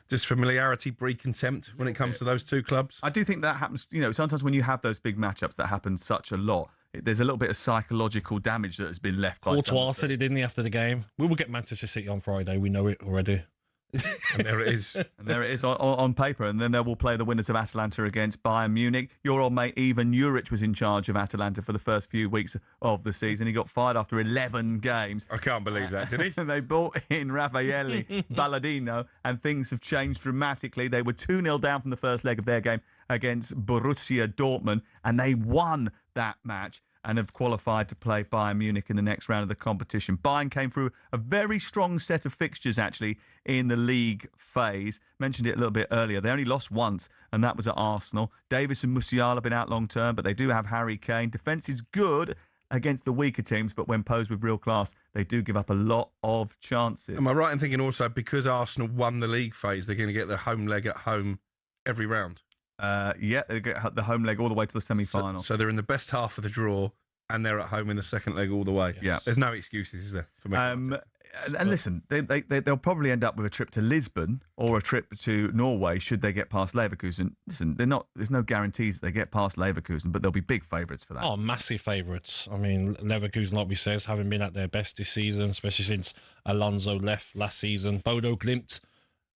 just familiarity breed contempt when it comes to those two clubs. I do think that happens. You know, sometimes when you have those big matchups, that happens such a lot. There's a little bit of psychological damage that has been left by Courtois said it, didn't he, after the game? We will get Manchester City on Friday. We know it already. And there it is. And there it is on paper. And then they will play the winners of Atalanta against Bayern Munich. Your old mate Ivan Juric was in charge of Atalanta for the first few weeks of the season. He got fired after 11 games. I can't believe that, did he? And they brought in Raffaele Balladino, and things have changed dramatically. They were 2-0 down from the first leg of their game against Borussia Dortmund, and they won that match and have qualified to play Bayern Munich in the next round of the competition. Bayern came through a very strong set of fixtures, actually, in the league phase. Mentioned it a little bit earlier. They only lost once, and that was at Arsenal. Davis and Musiala have been out long term, but they do have Harry Kane. Defence is good against the weaker teams, but when posed with real class, they do give up a lot of chances. Am I right in thinking also because Arsenal won the league phase, they're going to get the home leg at home every round? Yeah, they get the home leg all the way to the semi-final. So they're in the best half of the draw, and they're at home in the second leg all the way. Yes. Yeah. There's no excuses, is there? For me. And listen, they'll probably end up with a trip to Lisbon or a trip to Norway should they get past Leverkusen. Listen, there's no guarantees that they get past Leverkusen, but they'll be big favourites for that. Oh, massive favourites. I mean, Leverkusen, like we says, haven't been at their best this season, especially since Alonso left last season. Bodo Glimt,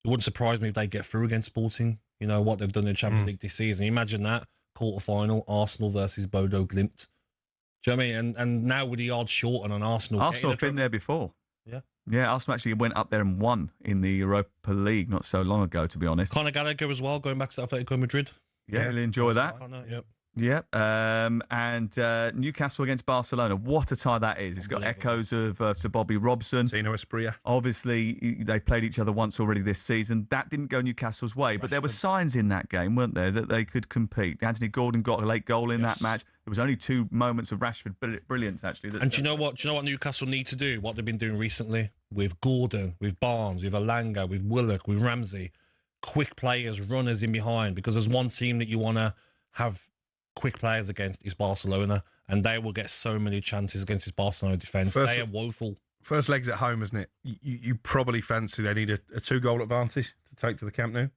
it wouldn't surprise me if they get through against Sporting. You know, what they've done in the Champions League this season. Imagine that, quarter-final, Arsenal versus Bodo Glimt. Do you know what I mean? And now with the odds short on Arsenal. Arsenal have been there before. Yeah. Yeah, Arsenal actually went up there and won in the Europa League not so long ago, to be honest. Conor Gallagher as well, going back to Atletico Madrid. Yeah, really enjoy that. Yep. Yep. And Newcastle against Barcelona. What a tie that is. It's got echoes of Sir Bobby Robson. Zeno Esprilla. Obviously, they played each other once already this season. That didn't go Newcastle's way, but there were signs in that game, weren't there, that they could compete. Anthony Gordon got a late goal in that match. There was only 2 moments of Rashford brilliance, actually. And do you know what? Do you know what Newcastle need to do? What they've been doing recently with Gordon, with Barnes, with Alanga, with Willock, with Ramsey. Quick players, runners in behind. Because there's one team that you want to have quick players against is Barcelona, and they will get so many chances against this Barcelona defence. They are woeful. First leg's at home, isn't it? You probably fancy they need a 2-goal advantage to take to the Camp Nou.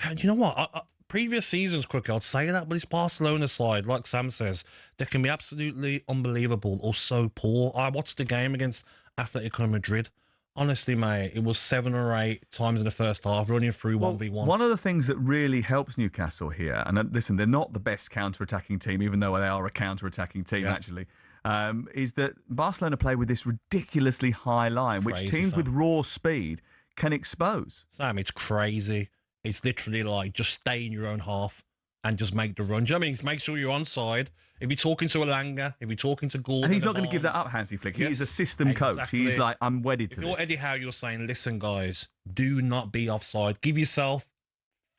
And you know what? Previous seasons, Crook, I'd say that, but this Barcelona side, like Sam says, they can be absolutely unbelievable or so poor. I watched the game against Atletico Madrid. Honestly, mate, it was 7 or 8 times in the first half, running through 1v1. One of the things that really helps Newcastle here, and listen, they're not the best counter-attacking team, even though they are a counter-attacking team, actually, is that Barcelona play with this ridiculously high line, which teams with raw speed can expose. Sam, it's crazy. It's literally like just stay in your own half and just make the run. Do you know what I mean? Make sure you're onside. If you're talking to Alanga, if you're talking to Gordon... And he's not going to give that up, Hansi Flick. He's a system coach. He's like, I'm wedded to this. If you're Eddie Howe, you're saying, listen, guys, do not be offside. Give yourself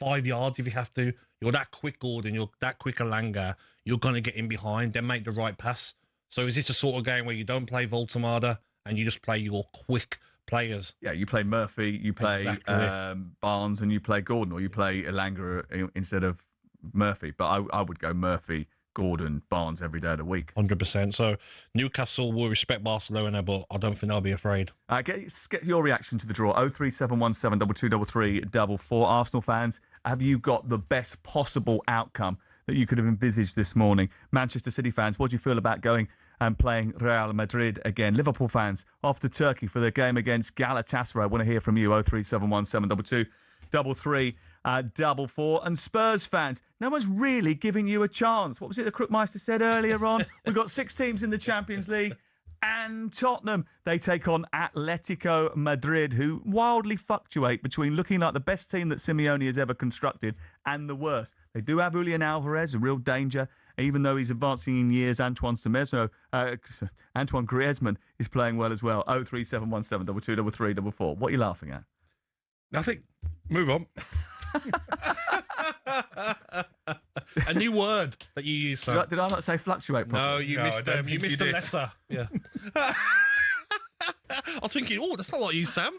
5 yards if you have to. You're that quick, Gordon. You're that quick, Alanga. You're going to get in behind, then make the right pass. So is this a sort of game where you don't play Voltemada and you just play your quick players? Yeah, you play Murphy, you play Barnes, and you play Gordon, or you play Alanga instead of Murphy. But I would go Murphy, Gordon, Barnes every day of the week. 100%. So Newcastle will respect Barcelona, but I don't think they'll be afraid. Get your reaction to the draw. 03717 2233 44. Arsenal fans, have you got the best possible outcome that you could have envisaged this morning? Manchester City fans, what do you feel about going and playing Real Madrid again? Liverpool fans, off to Turkey for their game against Galatasaray. I want to hear from you. 03717 2233 44. And Spurs fans, no one's really giving you a chance. What was it the Crookmeister said earlier on? We've got 6 teams in the Champions League, and Tottenham, they take on Atletico Madrid, who wildly fluctuate between looking like the best team that Simeone has ever constructed and the worst. They do have Julian Alvarez, a real danger, even though he's advancing in years. Antoine Griezmann is playing well as well. 03717 2233 44. What are you laughing at? Nothing. Move on. A new word that you use, sir. Did I not say fluctuate properly? No, you missed the letter. Yeah. I was thinking, that's not like you, Sam.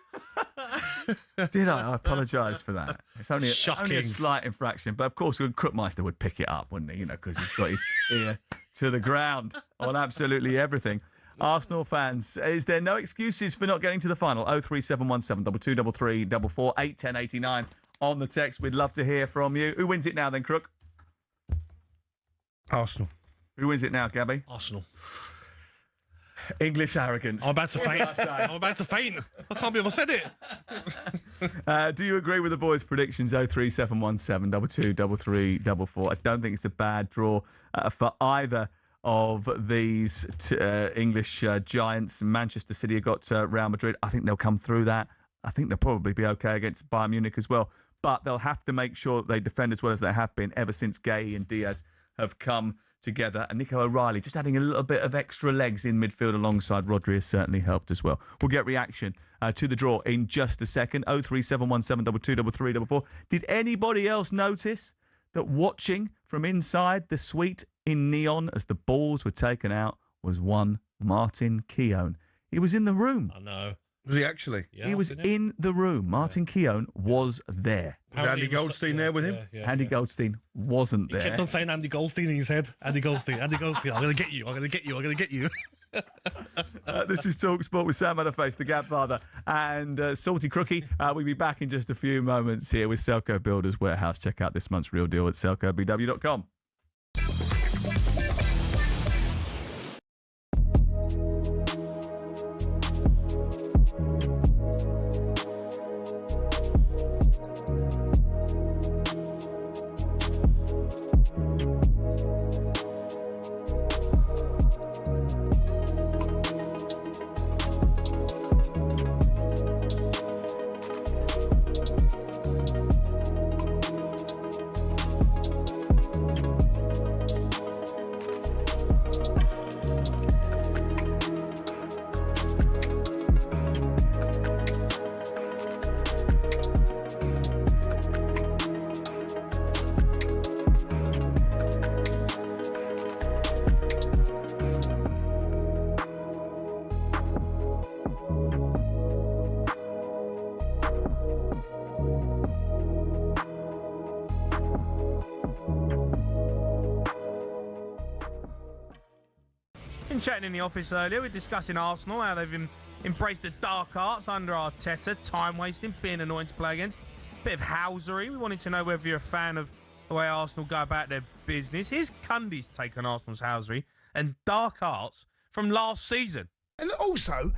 Did I? I apologise for that. It's only a slight infraction. But of course, Crookmeister would pick it up, wouldn't he? You know, because he's got his ear to the ground on absolutely everything. Arsenal fans, is there no excuses for not getting to the final? 03717 2233 44 81089 on the text. We'd love to hear from you. Who wins it now then, Crook? Arsenal. Who wins it now, Gabby? Arsenal. English arrogance. I'm about to faint. I'm about to faint. I can't believe I said it. Do you agree with the boys' predictions? 03717 223344. I don't think it's a bad draw for either of these English giants. Manchester City have got Real Madrid. I think they'll come through that. I think they'll probably be okay against Bayern Munich as well. But they'll have to make sure that they defend as well as they have been ever since Gay and Diaz have come together. And Nico O'Reilly just adding a little bit of extra legs in midfield alongside Rodri has certainly helped as well. We'll get reaction to the draw in just a second. 03717 223344. Did anybody else notice that watching from inside the suite in neon as the balls were taken out was one Martin Keown? He was in the room. I know. Was he actually? Yeah, he was in the room. Martin Keown was there. Was Andy Goldstein there with him? Andy Goldstein wasn't there. He kept on saying Andy Goldstein in his head. Andy Goldstein, Andy Goldstein. I'm going to get you. I'm going to get you. I'm going to get you. This is talkSPORT with Sam Matterface, the Godfather, and Salty Crookie. We'll be back in just a few moments here with Selco Builders Warehouse. Check out this month's real deal at selcobw.com. Chatting in the office earlier, we're discussing Arsenal, how they've embraced the dark arts under Arteta, time wasting, being annoying to play against, bit of housery. We wanted to know whether you're a fan of the way Arsenal go about their business. Here's Cundy's take on Arsenal's housery and dark arts from last season. And also,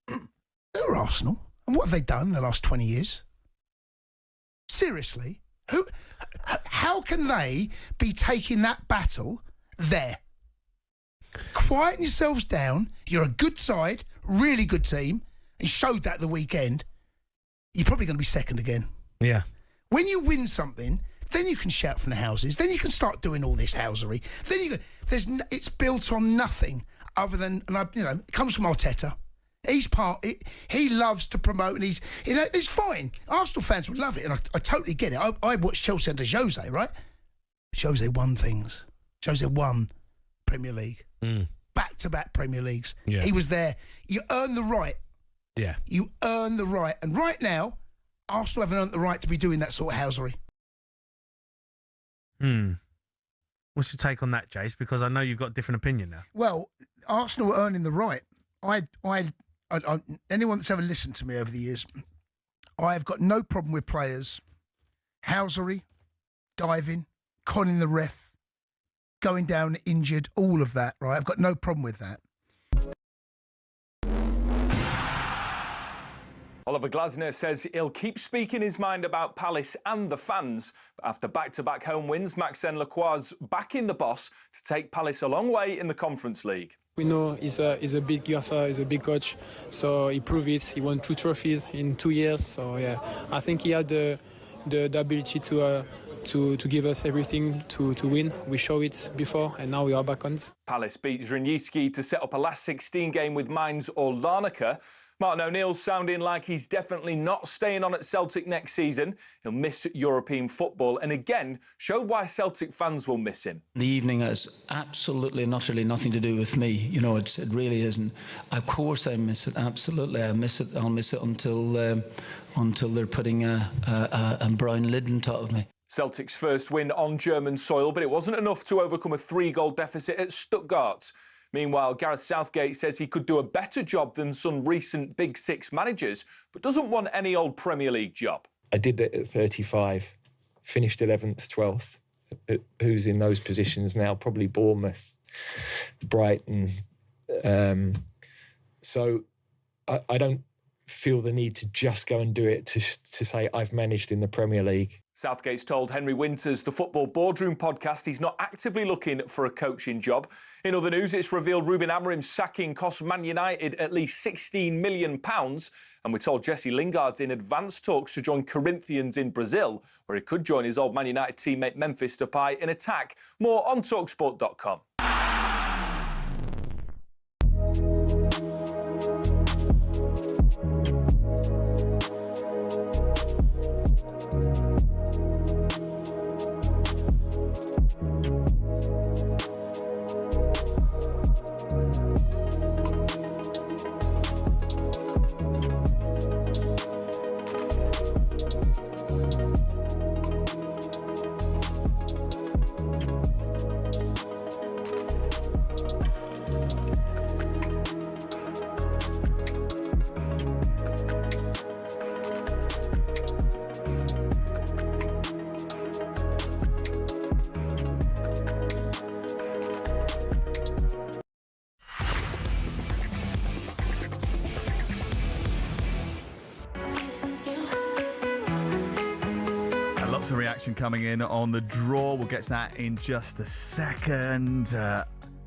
they're Arsenal, and what have they done in the last 20 years? Seriously, how can they be taking that battle there? Quieten yourselves down. You're a good side, really good team, and showed that the weekend. You're probably going to be second again. Yeah. When you win something, then you can shout from the houses. Then you can start doing all this housery. Then it's built on nothing other than, it comes from Arteta. He loves to promote, and it's fine. Arsenal fans would love it, and I totally get it. I watched Chelsea under Jose, right? Jose won things. Jose won Premier League. Back-to-back Premier Leagues. Yeah. He was there. You earn the right. Yeah. You earn the right. And right now, Arsenal haven't earned the right to be doing that sort of housery. What's your take on that, Jace? Because I know you've got a different opinion now. Well, Arsenal are earning the right. Anyone that's ever listened to me over the years, I have got no problem with players housery, diving, conning the ref, going down injured, all of that, right? I've got no problem with that. Oliver Glasner says he'll keep speaking his mind about Palace and the fans. But after back-to-back home wins, Maxence Lacroix's backing the boss to take Palace a long way in the Conference League. We know he's a big gaffer, he's a big coach, so he proved it. He won 2 trophies in 2 years, so yeah, I think he had the ability to give us everything to win. We showed it before, and now we are back on it. Palace beat Zrinjski to set up a last 16 game with Mainz or Larnaca. Martin O'Neill's sounding like he's definitely not staying on at Celtic next season. He'll miss European football and again showed why Celtic fans will miss him. The evening has absolutely and utterly nothing to do with me. You know, it really isn't. Of course I miss it, absolutely. I miss it. I'll miss it until they're putting a brown lid on top of me. Celtic's first win on German soil, but it wasn't enough to overcome a 3-goal deficit at Stuttgart. Meanwhile, Gareth Southgate says he could do a better job than some recent Big Six managers, but doesn't want any old Premier League job. I did it at 35, finished 11th, 12th. Who's in those positions now? Probably Bournemouth, Brighton, So I don't feel the need to just go and do it to say I've managed in the Premier League. Southgate's told Henry Winters, the Football Boardroom podcast, he's not actively looking for a coaching job. In other news, it's revealed Ruben Amorim's sacking cost Man United at least £16 million. And we're told Jesse Lingard's in advanced talks to join Corinthians in Brazil, where he could join his old Man United teammate Memphis Depay in attack. More on talkSPORT.com. Lots of reaction coming in on the draw. We'll get to that in just a second.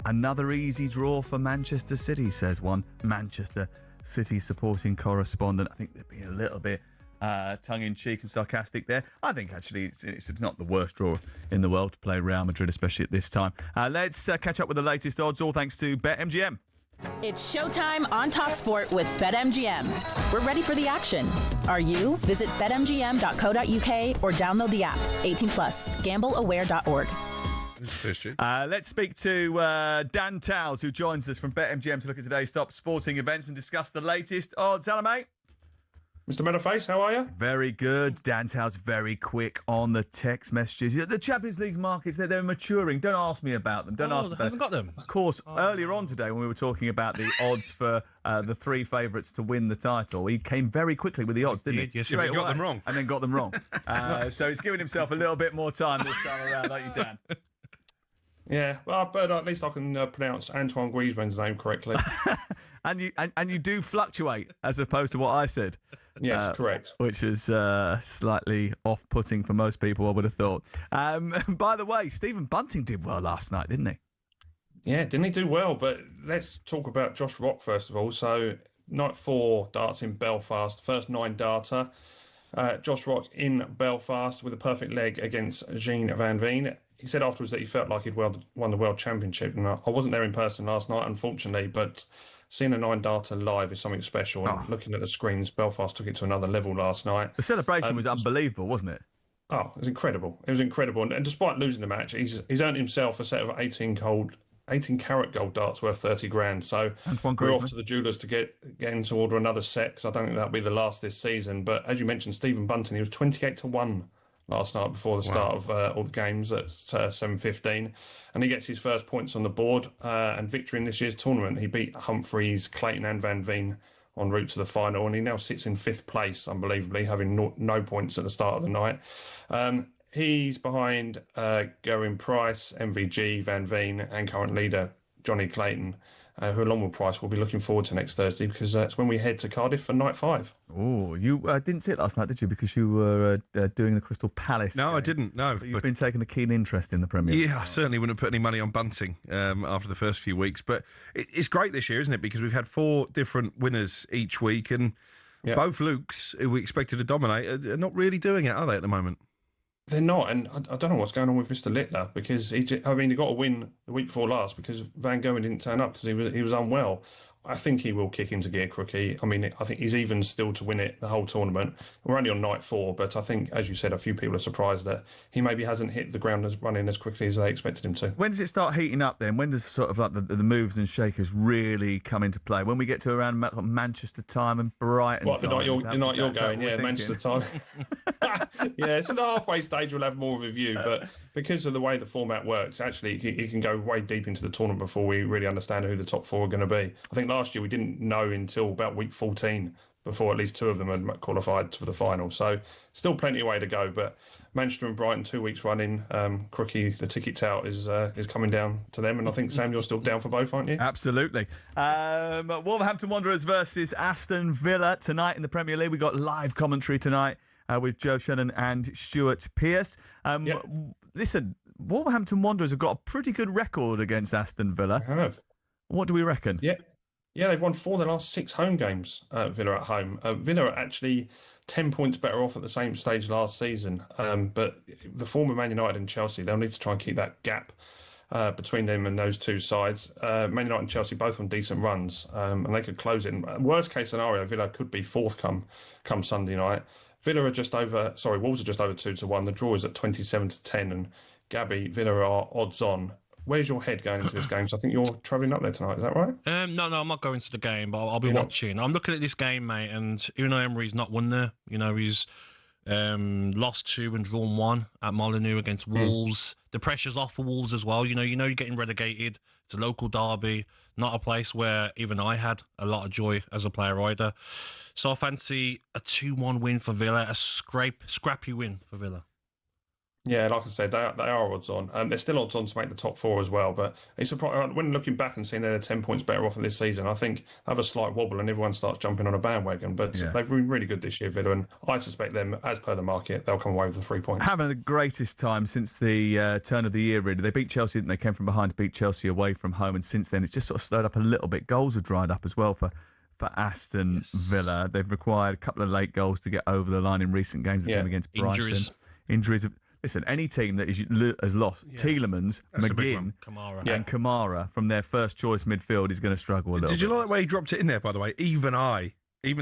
Another easy draw for Manchester City, says one Manchester City supporting correspondent. I think they're being a little bit tongue-in-cheek and sarcastic there. I think actually it's not the worst draw in the world to play Real Madrid, especially at this time. Let's catch up with the latest odds, all thanks to BetMGM. It's showtime on talkSPORT with BetMGM. We're ready for the action. Are you? Visit betmgm.co.uk or download the app. 18+. Gambleaware.org. Let's speak to Dan Towles, who joins us from BetMGM to look at today's top sporting events and discuss the latest odds. Hello, mate. Mr. Matterface, how are you? Very good. Dan Towles, very quick on the text messages. The Champions League markets, they're maturing. Don't ask me about them. Don't ask me about hasn't got them. Of course, earlier on today when we were talking about the odds for the three favourites to win the title, he came very quickly with the odds, didn't he? Yes, he got them wrong. And then got them wrong. So he's giving himself a little bit more time this time around, like you, Dan. Yeah, well, but at least I can pronounce Antoine Griezmann's name correctly. And you do fluctuate as opposed to what I said. Yes, correct. Which is slightly off-putting for most people, I would have thought. By the way, Stephen Bunting did well last night, didn't he? Yeah, didn't he do well? But let's talk about Josh Rock first of all. So, night 4 darts in Belfast, first 9 darter. Josh Rock in Belfast with a perfect leg against Jean Van Veen. He said afterwards that he felt like he'd won the World Championship. And I wasn't there in person last night, unfortunately, but seeing a 9-darter live is something special. And looking at the screens, Belfast took it to another level last night. The celebration was unbelievable, wasn't it? Oh, it was incredible. It was incredible. And despite losing the match, he's earned himself a set of 18-carat gold darts worth 30 grand. So we're off to the jewellers to get in to order another set, because I don't think that'll be the last this season. But as you mentioned, Stephen Bunting, he was 28-1 last night before the start of all the games at 7:15, and he gets his first points on the board and victory in this year's tournament. He beat Humphreys, Clayton and Van Veen en route to the final, and he now sits in 5th place, unbelievably, having no points at the start of the night. He's behind Gerwyn Price, MVG, Van Veen, and current leader Johnny Clayton, who along with Price will be looking forward to next Thursday, because that's when we head to Cardiff for night 5. Oh, you didn't see it last night, did you? Because you were doing the Crystal Palace No, game. I didn't, no. But you've been taking a keen interest in the Premier League. Yeah, I certainly wouldn't have put any money on Bunting after the first few weeks. But it's great this year, isn't it? Because we've had 4 different winners each week, and both Lukes, who we expected to dominate, are not really doing it, are they, at the moment? They're not, and I don't know what's going on with Mr. Littler, because he got a win the week before last because Van Gogh didn't turn up because he was unwell. I think he will kick into gear, Crookie. I mean, I think he's even still to win it the whole tournament. We're only on night 4, but I think, as you said, a few people are surprised that he maybe hasn't hit the ground running as quickly as they expected him to. When does it start heating up then? When does sort of like the moves and shakers really come into play? When we get to around Manchester time and Brighton What, the time? night you're going, yeah, Manchester time. Yeah, so the halfway stage we'll have more of a view, but because of the way the format works, actually, it can go way deep into the tournament before we really understand who the top 4 are going to be. I think last year we didn't know until about week 14 before at least 2 of them had qualified for the final. So still plenty of way to go. But Manchester and Brighton 2 weeks running, Crookie, the ticket tout, is coming down to them. And I think, Sam, you're still down for both, aren't you? Absolutely. Wolverhampton Wanderers versus Aston Villa tonight in the Premier League. We got live commentary tonight with Joe Shannon and Stuart Pearce. Listen, Wolverhampton Wanderers have got a pretty good record against Aston Villa. They have. What do we reckon? Yeah, they've won 4 of the last 6 home games, Villa at home. Villa are actually 10 points better off at the same stage last season. But the form of Man United and Chelsea, they'll need to try and keep that gap between them and those 2 sides. Man United and Chelsea both on decent runs, and they could close it. Worst case scenario, Villa could be 4th come Sunday night. Wolves are just over 2-1. The draw is at 27-10, and Gabby, Villa are odds on. Where's your head going into this game? So I think you're travelling up there tonight, is that right? No, I'm not going to the game, but I'll be watching. I'm looking at this game, mate, and even though Emery's not won there, he's lost 2 and drawn 1 at Molineux against Wolves. The pressure's off for Wolves as well. You're getting relegated. It's a local derby, not a place where even I had a lot of joy as a player either. So I fancy a 2-1 win for Villa, a scrappy win for Villa. Yeah, like I said, they are odds on. They're still odds on to make the top 4 as well. But it's surprising when looking back and seeing they're 10 points better off in this season. I think they have a slight wobble and everyone starts jumping on a bandwagon. But they've been really good this year, Villa, and I suspect them, as per the market, they'll come away with the 3 points. Having the greatest time since the turn of the year, really. They beat Chelsea, didn't they? Came from behind to beat Chelsea away from home, and since then it's just sort of slowed up a little bit. Goals have dried up as well for Aston Villa. They've required a couple of late goals to get over the line in recent games. The game against Brighton. Injuries. Listen, any team that has lost Tielemans, McGinn, and Kamara from their first choice midfield is going to struggle a little bit. Did you like the way he dropped it in there, by the way? Even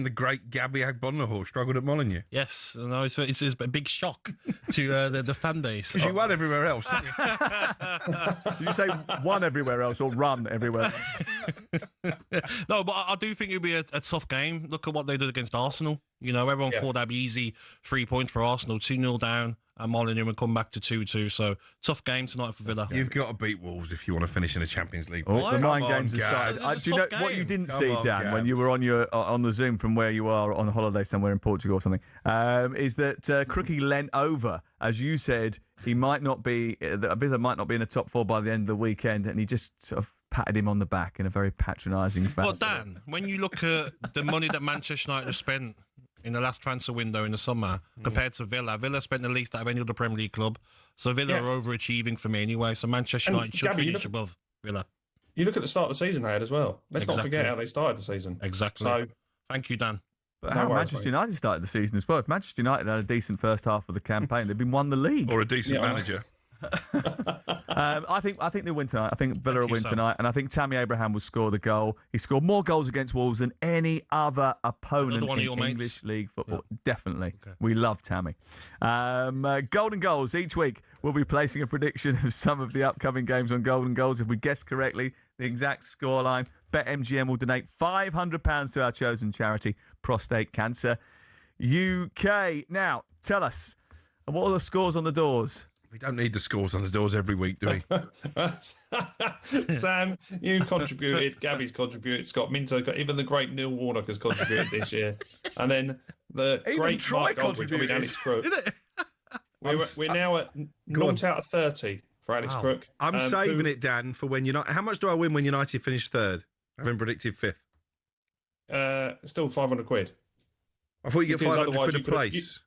the great Gabby Agbonlahor struggled at Molineux. Yes, no, it's a big shock to the fan base. Because you won everywhere else, didn't you? Did you say won everywhere else or run everywhere else? No, but I do think it'll be a tough game. Look at what they did against Arsenal. Everyone thought that'd be easy. 3 points for Arsenal, 2-0 down. And Molineux and come back to 2-2. So tough game tonight for Villa. You've got to beat Wolves if you want to finish in a Champions League. The 9 games have started. Do you know what you didn't see, Dan, when you were on the Zoom from where you are on holiday somewhere in Portugal or something, is that Crookie leant over, as you said, Villa might not be in the top 4 by the end of the weekend, and he just sort of patted him on the back in a very patronising fashion. Well, Dan, when you look at the money that Manchester United have spent in the last transfer window in the summer compared to Villa spent the least out of any other Premier League club. So Villa are overachieving for me anyway. So Manchester United should finish above Villa. You look at the start of the season they had as well. Let's not forget how they started the season. Exactly. So, thank you, Dan. But how Manchester United started the season as well. If Manchester United had a decent first half of the campaign, they'd been won the league. Or a decent manager. I think they'll win tonight. I think Villa will win tonight, and I think Tammy Abraham will score the goal. He scored more goals against Wolves than any other opponent in English League football. Yeah. Definitely. Okay. We love Tammy. Golden Goals. Each week we'll be placing a prediction of some of the upcoming games on Golden Goals. If we guess correctly the exact scoreline, BetMGM will donate £500 to our chosen charity, Prostate Cancer UK. Now, tell us, what are the scores on the doors? We don't need the scores on the doors every week, do we? Sam, you contributed. Gabby's contributed. Scott Minto, even the great Neil Warnock has contributed this year. And then the great Mark Goldbridge, Alex Crook. We're now at 0 out of 30 for Alex Crook. I'm saving it, Dan, for when United. How much do I win when United finish 3rd? I've been predicted 5th. Still 500 quid. I thought you get 500 quid a place.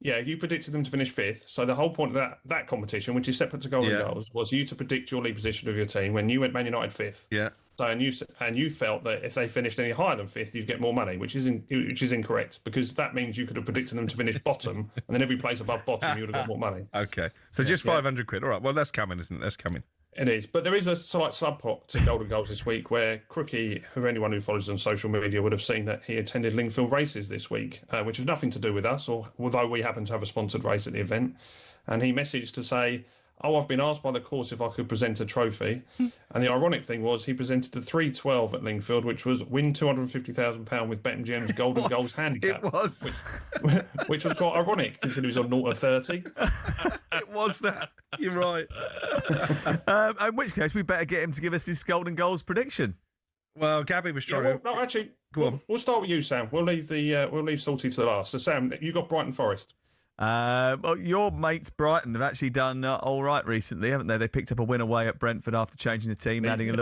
Yeah, you predicted them to finish 5th. So the whole point of that competition, which is separate to Golden Goals, was you to predict your league position of your team when you went Man United 5th. Yeah. So and you felt that if they finished any higher than 5th, you'd get more money, which is incorrect, because that means you could have predicted them to finish bottom, and then every place above bottom you would have got more money. Okay, so just 500 quid. All right, well that's coming, isn't it? That's coming. It is, but there is a slight subplot to Golden Goals this week where Crookie, who anyone who follows on social media would have seen that he attended Lingfield races this week, which has nothing to do with us, although we happen to have a sponsored race at the event. And he messaged to say, I've been asked by the course if I could present a trophy. And the ironic thing was he presented a 312 at Lingfield, which was win £250,000 with BetMGM's Golden Goals handicap. It was. Which was quite ironic, considering he was on 0 to 30. It was that. You're right. In which case, we better get him to give us his Golden Goals prediction. Well, Gabby was trying actually, Go on. We'll start with you, Sam. We'll leave Salty to the last. So, Sam, you got Brighton Forest. Well, your mates Brighton have actually done all right recently, haven't they? They picked up a win away at Brentford after changing the team, adding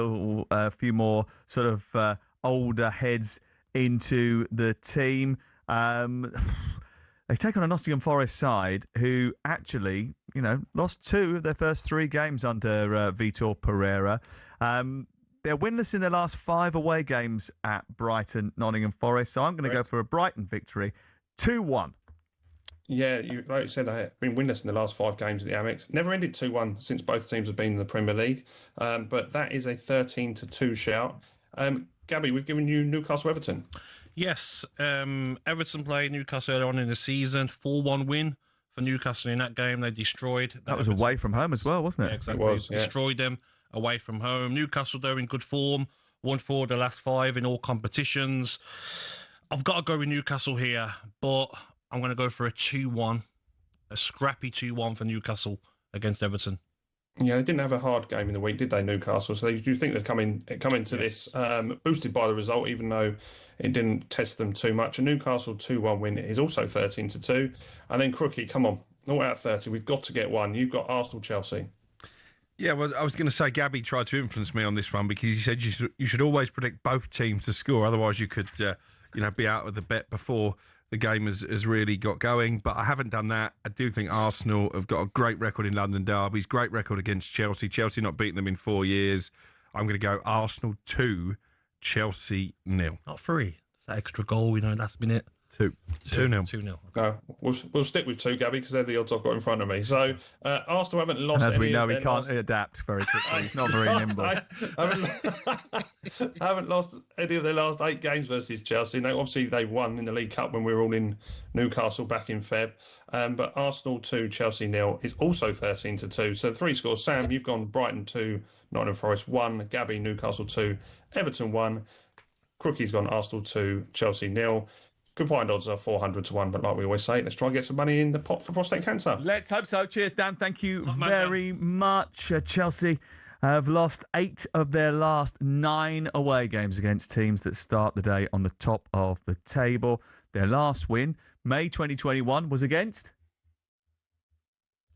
a few more sort of older heads into the team. They take on a Nottingham Forest side who actually, lost 2 of their first 3 games under Vitor Pereira. They're winless in their last 5 away games at Brighton, Nottingham Forest. So I'm going to go for a Brighton victory, 2-1. Yeah, like you said, they've been winless in the last 5 games at the Amex. Never ended 2-1 since both teams have been in the Premier League. But that is a 13-2 shout. Gabby, we've given you Newcastle-Everton. Yes, Everton played Newcastle earlier on in the season. 4-1 win for Newcastle in that game. They destroyed. That was away from home as well, wasn't it? Yeah, exactly. It was, yeah. Destroyed them away from home. Newcastle, though, in good form. 1-4 the last 5 in all competitions. I've got to go with Newcastle here, but I'm going to go for a 2-1. A scrappy 2-1 for Newcastle against Everton. Yeah, they didn't have a hard game in the week, did they, Newcastle? So do you think they'd come into this boosted by the result, even though it didn't test them too much? A Newcastle 2-1 win is also 13-2. And then Crookie, come on, 0 out of 30. We've got to get one. You've got Arsenal-Chelsea. Yeah, well, I was going to say Gabby tried to influence me on this one because he said you should always predict both teams to score, otherwise you could be out of the bet before the game has really got going. But I haven't done that. I do think Arsenal have got a great record in London derbies, great record against Chelsea. Chelsea not beating them in 4 years. I'm going to go Arsenal 2, Chelsea 0. Not 3. It's that extra goal, last minute. 2-0. 2-0. No, we'll stick with 2, Gabby, because they're the odds I've got in front of me. So Arsenal haven't lost. And as we any know, of he can't adapt very quickly. He's not very nimble. I haven't lost any of their last 8 games versus Chelsea. Obviously, they won in the League Cup when we were all in Newcastle back in Feb. But Arsenal 2, Chelsea 0 is also 13-2. So 3 scores. Sam, you've gone Brighton 2, Nottingham Forest 1. Gabby, Newcastle 2, Everton 1. Crookie's gone Arsenal 2, Chelsea 0. Combined odds are 400-1, but like we always say, let's try and get some money in the pot for prostate cancer. Let's hope so. Cheers, Dan. Thank you very much. Chelsea have lost 8 of their last 9 away games against teams that start the day on the top of the table. Their last win, May 2021, was against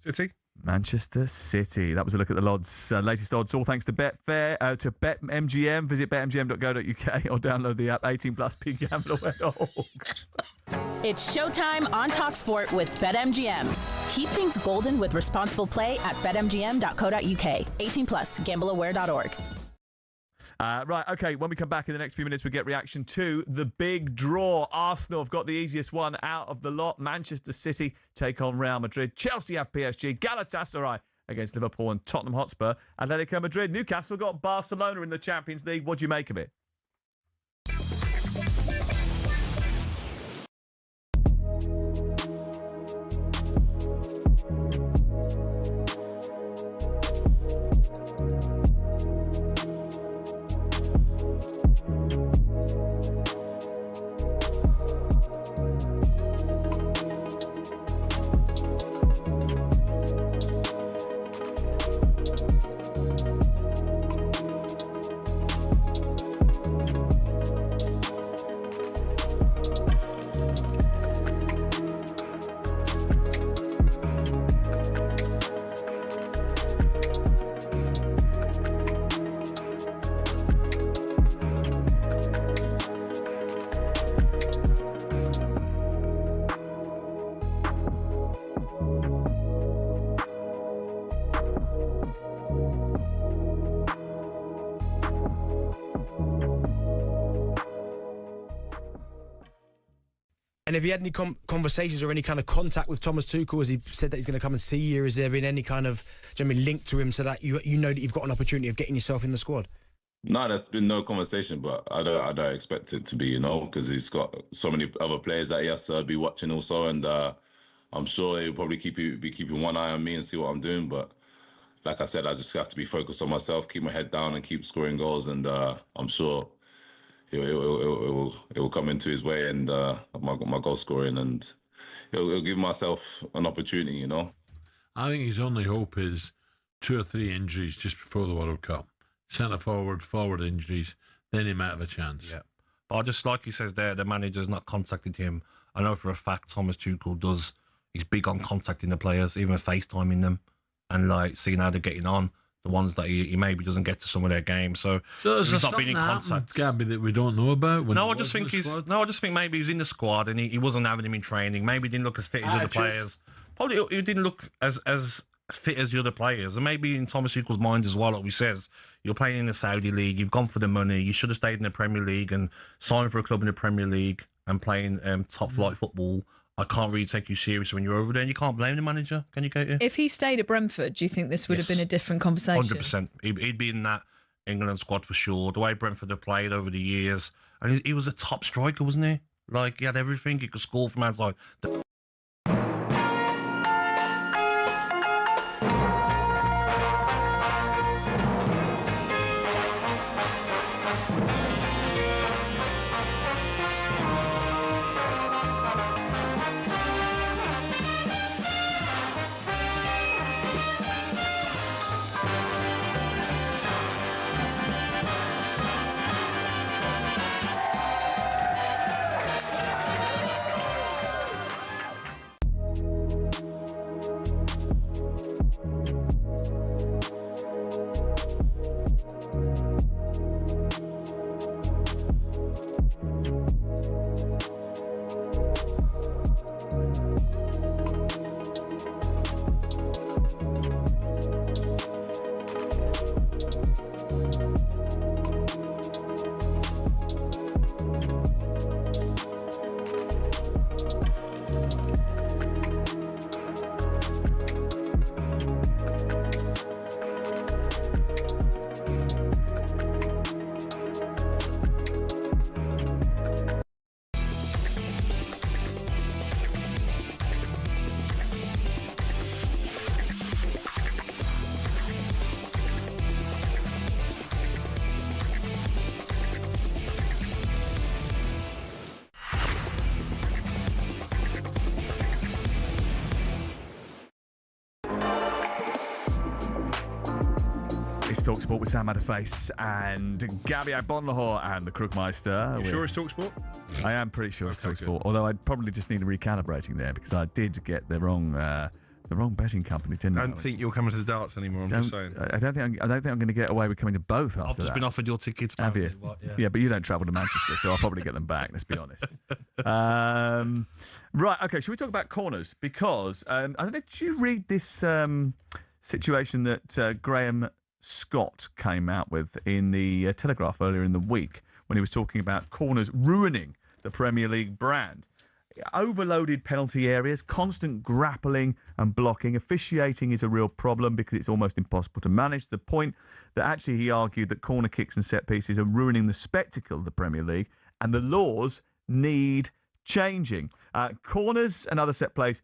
City. Manchester City. That was a look at the odds. Latest odds, all thanks to Betfair, to BetMGM. Visit betmgm.co.uk or download the app. 18 plus. BeGambleAware.org. It's showtime on talkSPORT with BetMGM. Keep things golden with responsible play at betmgm.co.uk. 18 plus. GambleAware.org. Right, okay, when we come back in the next few minutes, we get reaction to the big draw. Arsenal have got the easiest one out of the lot. Manchester City take on Real Madrid. Chelsea have PSG. Galatasaray against Liverpool and Tottenham Hotspur. Atletico Madrid. Newcastle got Barcelona in the Champions League. What do you make of it? And have you had any conversations or any kind of contact with Thomas Tuchel? Has he said that he's going to come and see you? Has there been any kind of link to him so that you know that you've got an opportunity of getting yourself in the squad? No, there's been no conversation, but I don't expect it to be, because he's got so many other players that he has to be watching also, and I'm sure he'll probably be keeping one eye on me and see what I'm doing. But like I said, I just have to be focused on myself, keep my head down, and keep scoring goals, and I'm sure it will come into his way, and my goal scoring, and it'll give myself an opportunity, I think his only hope is 2 or 3 injuries just before the World Cup. Centre forward injuries, then he might have a chance. Yeah. But I just, like he says there, the manager's not contacted him. I know for a fact Thomas Tuchel does. He's big on contacting the players, even FaceTiming them, and like seeing how they're getting on. The ones that he maybe doesn't get to some of their games. So is he's not been in contact. Gabby, that we don't know about? I just think maybe he was in the squad and he wasn't having him in training. Maybe he didn't look as fit as other players. Probably he didn't look as fit as the other players. And maybe in Thomas Tuchel's mind as well, like we says, you're playing in the Saudi League, you've gone for the money, you should have stayed in the Premier League and signed for a club in the Premier League and playing top flight football. I can't really take you serious when you're over there, and you can't blame the manager, can you, Katie? If he stayed at Brentford, do you think this would have been a different conversation? 100%. He'd be in that England squad for sure. The way Brentford have played over the years. And he was a top striker, wasn't he? Like, he had everything. He could score from outside. It's TalkSport with Sam Matterface and Gabby Agbonlahor and the Crookmeister. You sure it's TalkSport? I am pretty sure it's TalkSport. Good. Although I'd probably just need a recalibrating there because I did get the wrong betting company, didn't I? I don't think you're coming to the darts anymore. I'm just saying. I don't think I'm going to get away with coming to both after I've just that. been offered your tickets. Have you? Yeah, but you don't travel to Manchester, so I'll probably get them back. Let's be honest. Right. Okay. Should we talk about corners? Because I don't know. Did you read this situation that Graham Scott came out with in the Telegraph earlier in the week when he was talking about corners ruining the Premier League brand? Overloaded penalty areas, constant grappling and blocking. Officiating is a real problem because it's almost impossible to manage. The point that actually he argued that corner kicks and set pieces are ruining the spectacle of the Premier League and the laws need changing. Corners and other set plays,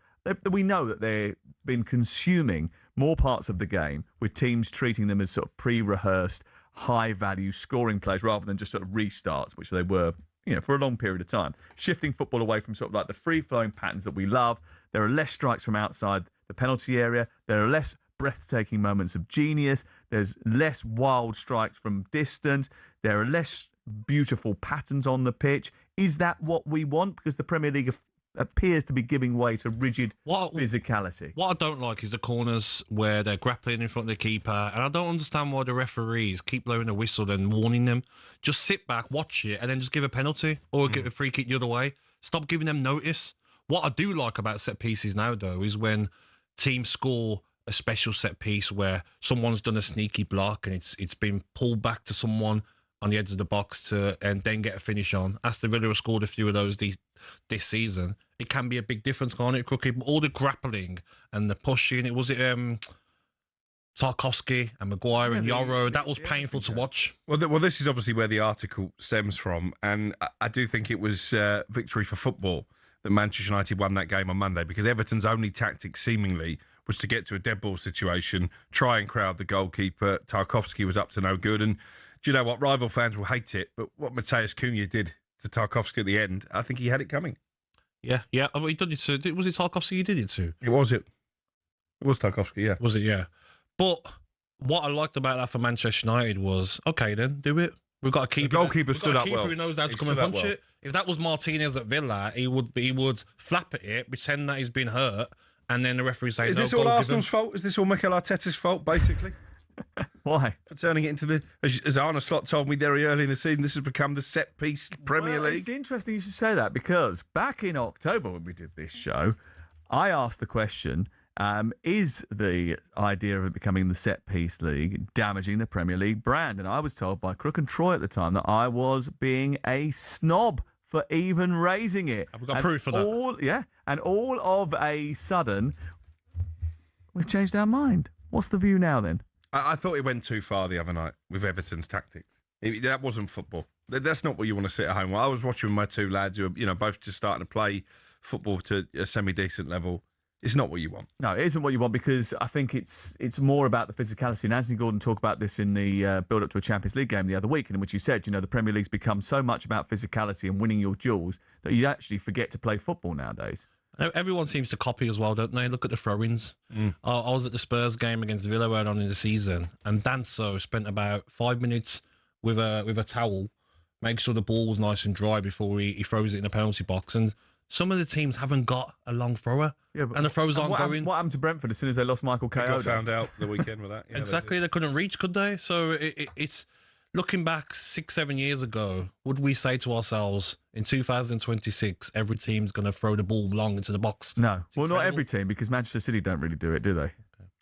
we know that they've been consuming more parts of the game with teams treating them as sort of pre-rehearsed, high-value scoring plays rather than just sort of restarts, which they were, for a long period of time. Shifting football away from sort of like the free-flowing patterns that we love. There are less strikes from outside the penalty area. There are less breathtaking moments of genius. There's less wild strikes from distance. There are less beautiful patterns on the pitch. Is that what we want? Because the Premier League appears to be giving way to rigid physicality. What I don't like is the corners where they're grappling in front of the keeper, and I don't understand why the referees keep blowing the whistle and warning them. Just sit back, watch it, and then just give a penalty or give a free kick the other way. Stop giving them notice. What I do like about set pieces now, though, is when teams score a special set piece where someone's done a sneaky block and it's been pulled back to someone on the edge of the box and then get a finish on. Aston Villa have scored a few of those this season. It can be a big difference, can't it, Crookie? All the grappling and the pushing. Was it Tarkowski and Maguire and Yoro? That was painful to watch. Well, this is obviously where the article stems from, and I do think it was victory for football that Manchester United won that game on Monday, because Everton's only tactic seemingly was to get to a dead ball situation, try and crowd the goalkeeper. Tarkowski was up to no good, and do you know what? Rival fans will hate it, but what Mateus Cunha did to Tarkowski at the end, I think he had it coming. Yeah. He did it to. Was it Tarkowski he did it to? It was Tarkowski, yeah. Was it, yeah. But what I liked about that for Manchester United was, okay then, do it. We've got a keeper. The goalkeeper stood up well. Who knows how to come and punch it. If that was Martinez at Villa, he would flap at it, pretend that he's been hurt, and then the referee say, "Is no, this all Arsenal's fault? Is this all Mikel Arteta's fault, basically?" Why? For turning it into as Arne Slot told me very early in the season, this has become the set-piece Premier League. It's interesting you should say that, because back in October when we did this show, I asked the question, is the idea of it becoming the set-piece league damaging the Premier League brand? And I was told by Crook and Troy at the time that I was being a snob for even raising it. Have we got proof for that? And all of a sudden, we've changed our mind. What's the view now then? I thought it went too far the other night with Everton's tactics. That wasn't football. That's not what you want to sit at home. I was watching with my two lads who are, both just starting to play football to a semi-decent level. It's not what you want. No, it isn't what you want, because I think it's more about the physicality. And Anthony Gordon talked about this in the build-up to a Champions League game the other week, in which he said, the Premier League's become so much about physicality and winning your duels that you actually forget to play football nowadays. Everyone seems to copy as well, don't they? Look at the throw-ins. I was at the Spurs game against Villa early on in the season, and Danso spent about 5 minutes with a towel, make sure the ball was nice and dry before he throws it in the penalty box. And some of the teams haven't got a long thrower, and the throws aren't going. What happened to Brentford as soon as they lost Michael Keoda? They got found out the weekend with that. Yeah, exactly, they couldn't reach, could they? So it's looking back 6-7 years ago, would we say to ourselves, in 2026, every team's going to throw the ball long into the box? No. Well, not every team, because Manchester City don't really do it, do they?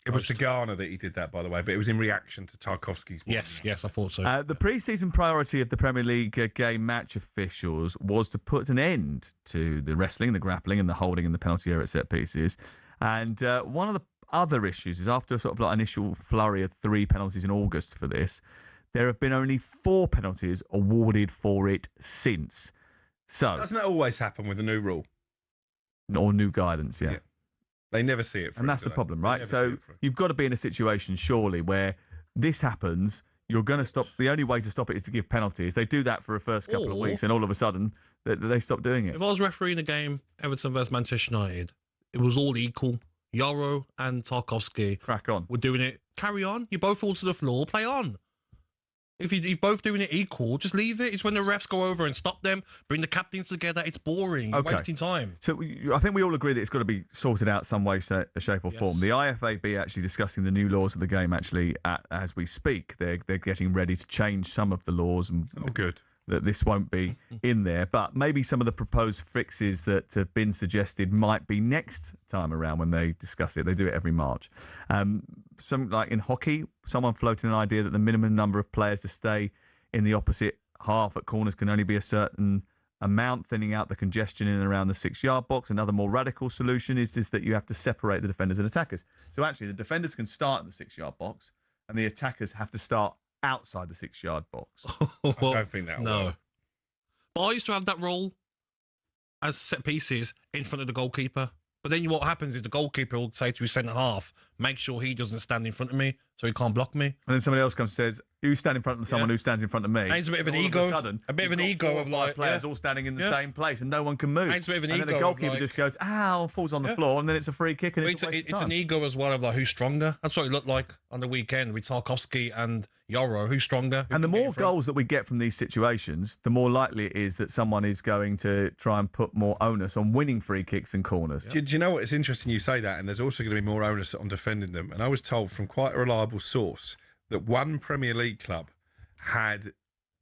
It was to Ghana that he did that, by the way, but it was in reaction to Tarkowski's. Yes, I thought so. The pre-season priority of the Premier League game match officials was to put an end to the wrestling, the grappling, and the holding and the penalty area at set pieces. And one of the other issues is, after sort of like initial flurry of 3 penalties in August for this, there have been only 4 penalties awarded for it since. So doesn't that always happen with a new rule or new guidance? Yeah. They never see it, and that's the problem, right? So you've got to be in a situation, surely, where this happens. You're going to stop. The only way to stop it is to give penalties. They do that for the first couple of weeks, and all of a sudden they stop doing it. If I was refereeing a game, Everton versus Manchester United, it was all equal. Yoro and Tarkowski crack on. We're doing it. Carry on. You both fall to the floor. Play on. If you're both doing it equal, just leave it. It's when the refs go over and stop them, bring the captains together. It's boring. You're wasting time. So I think we all agree that it's got to be sorted out some way, shape or form. The IFAB actually discussing the new laws of the game as we speak. They're getting ready to change some of the laws. And good. That this won't be in there. But maybe some of the proposed fixes that have been suggested might be next time around when they discuss it. They do it every March. Some, like in hockey, someone floated an idea that the minimum number of players to stay in the opposite half at corners can only be a certain amount, thinning out the congestion in and around the 6-yard box. Another more radical solution is that you have to separate the defenders and attackers. So actually, the defenders can start in the 6-yard box and the attackers have to start outside the 6-yard box. I don't think that will. But I used to have that role as set pieces in front of the goalkeeper. But then what happens is the goalkeeper will say to his centre half, make sure he doesn't stand in front of me so he can't block me. And then somebody else comes and says, you stand in front of someone who stands in front of me. And it's a bit of an ego. All of a sudden, a bit of an ego of like players all standing in the same place and no one can move. And it's a bit of an and ego. Then the goalkeeper just goes, ow, falls on the floor, and then it's a free kick. And it's an ego as well of like who's stronger. That's what it looked like on the weekend with Tarkowski and Yoro. Who's stronger? And the more goals that we get from these situations, the more likely it is that someone is going to try and put more onus on winning free kicks and corners. Do you know what? It's interesting you say that, and there's also going to be more onus on defending them. And I was told from quite a reliable source that one Premier League club had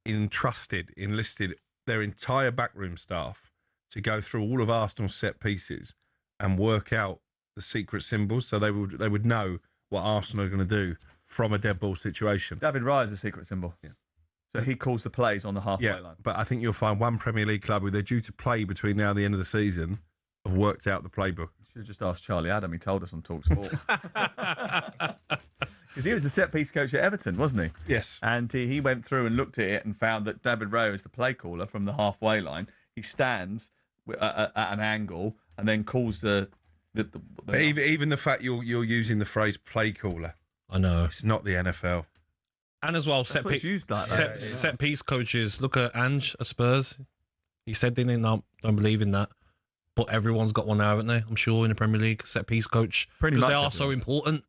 enlisted their entire backroom staff to go through all of Arsenal's set pieces and work out the secret symbols, so they would know what Arsenal are going to do from a dead ball situation. David Raya is a secret symbol. Yeah. So he calls the plays on the halfway line. But I think you'll find one Premier League club who they're due to play between now and the end of the season have worked out the playbook. You should have just asked Charlie Adam. He told us on talkSPORT. Because he was the set-piece coach at Everton, wasn't he? Yes. And he went through and looked at it and found that David Raya is the play caller from the halfway line. He stands at an angle and then calls the even the fact you're using the phrase play caller. I know. It's not the NFL. And as well, set piece coaches. Look at Ange at Spurs. He said they don't believe in that. But everyone's got one now, haven't they? I'm sure in the Premier League, set piece coach. Pretty much. Because they are so important.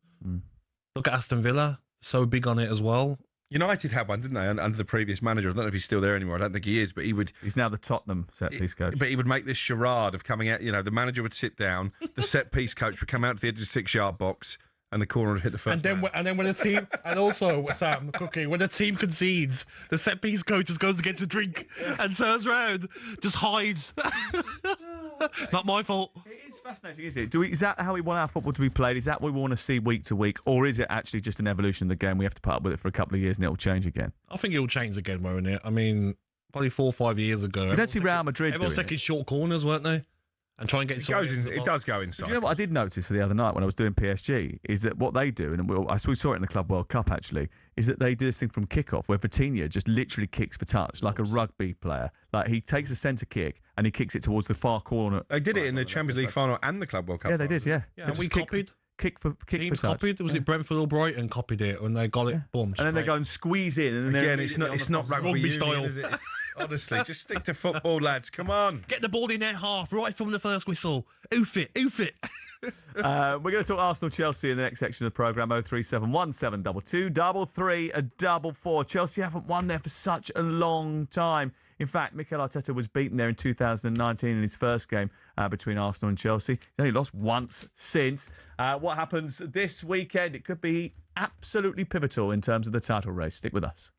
Look at Aston Villa, so big on it as well. United had one, didn't they, under the previous manager? I don't know if he's still there anymore. I don't think he is, but he's now the Tottenham set-piece coach. But he would make this charade of coming out, the manager would sit down, the set-piece coach would come out to the edge of the 6-yard box, and the corner would hit the first man. And then when the team, and also, Sam, Cookie, when the team concedes, the set-piece coach just goes to get a drink and turns around, just hides. Not my fault. It is fascinating, isn't it? Is that how we want our football to be played? Is that what we want to see week to week? Or is it actually just an evolution of the game? We have to put up with it for a couple of years and it'll change again? I think it'll change again, won't it? I mean, probably 4 or 5 years ago. We don't see Real Madrid everyone's taking short corners, weren't they? And try and get it does go inside. Do you know what I did notice the other night when I was doing PSG is that what they do, and we saw it in the Club World Cup actually, is that they do this thing from kickoff where Vitinha just literally kicks for touch like a rugby player. Like he takes a centre kick and he kicks it towards the far corner. They did it in the Champions League final and the Club World Cup. Yeah, they did. Yeah, and we copied. Kick for Teams touch. copied. Was it Brentford or Brighton copied it when they got it? Boom. And then they go and squeeze in. And then again, it's not rugby style. Is it? Honestly, just stick to football, lads. Come on. Get the ball in their half right from the first whistle. Oof it. We're going to talk Arsenal-Chelsea in the next section of the programme. 0371 722 3344. Chelsea haven't won there for such a long time. In fact, Mikel Arteta was beaten there in 2019 in his first game between Arsenal and Chelsea. He's only lost once since. What happens this weekend? It could be absolutely pivotal in terms of the title race. Stick with us.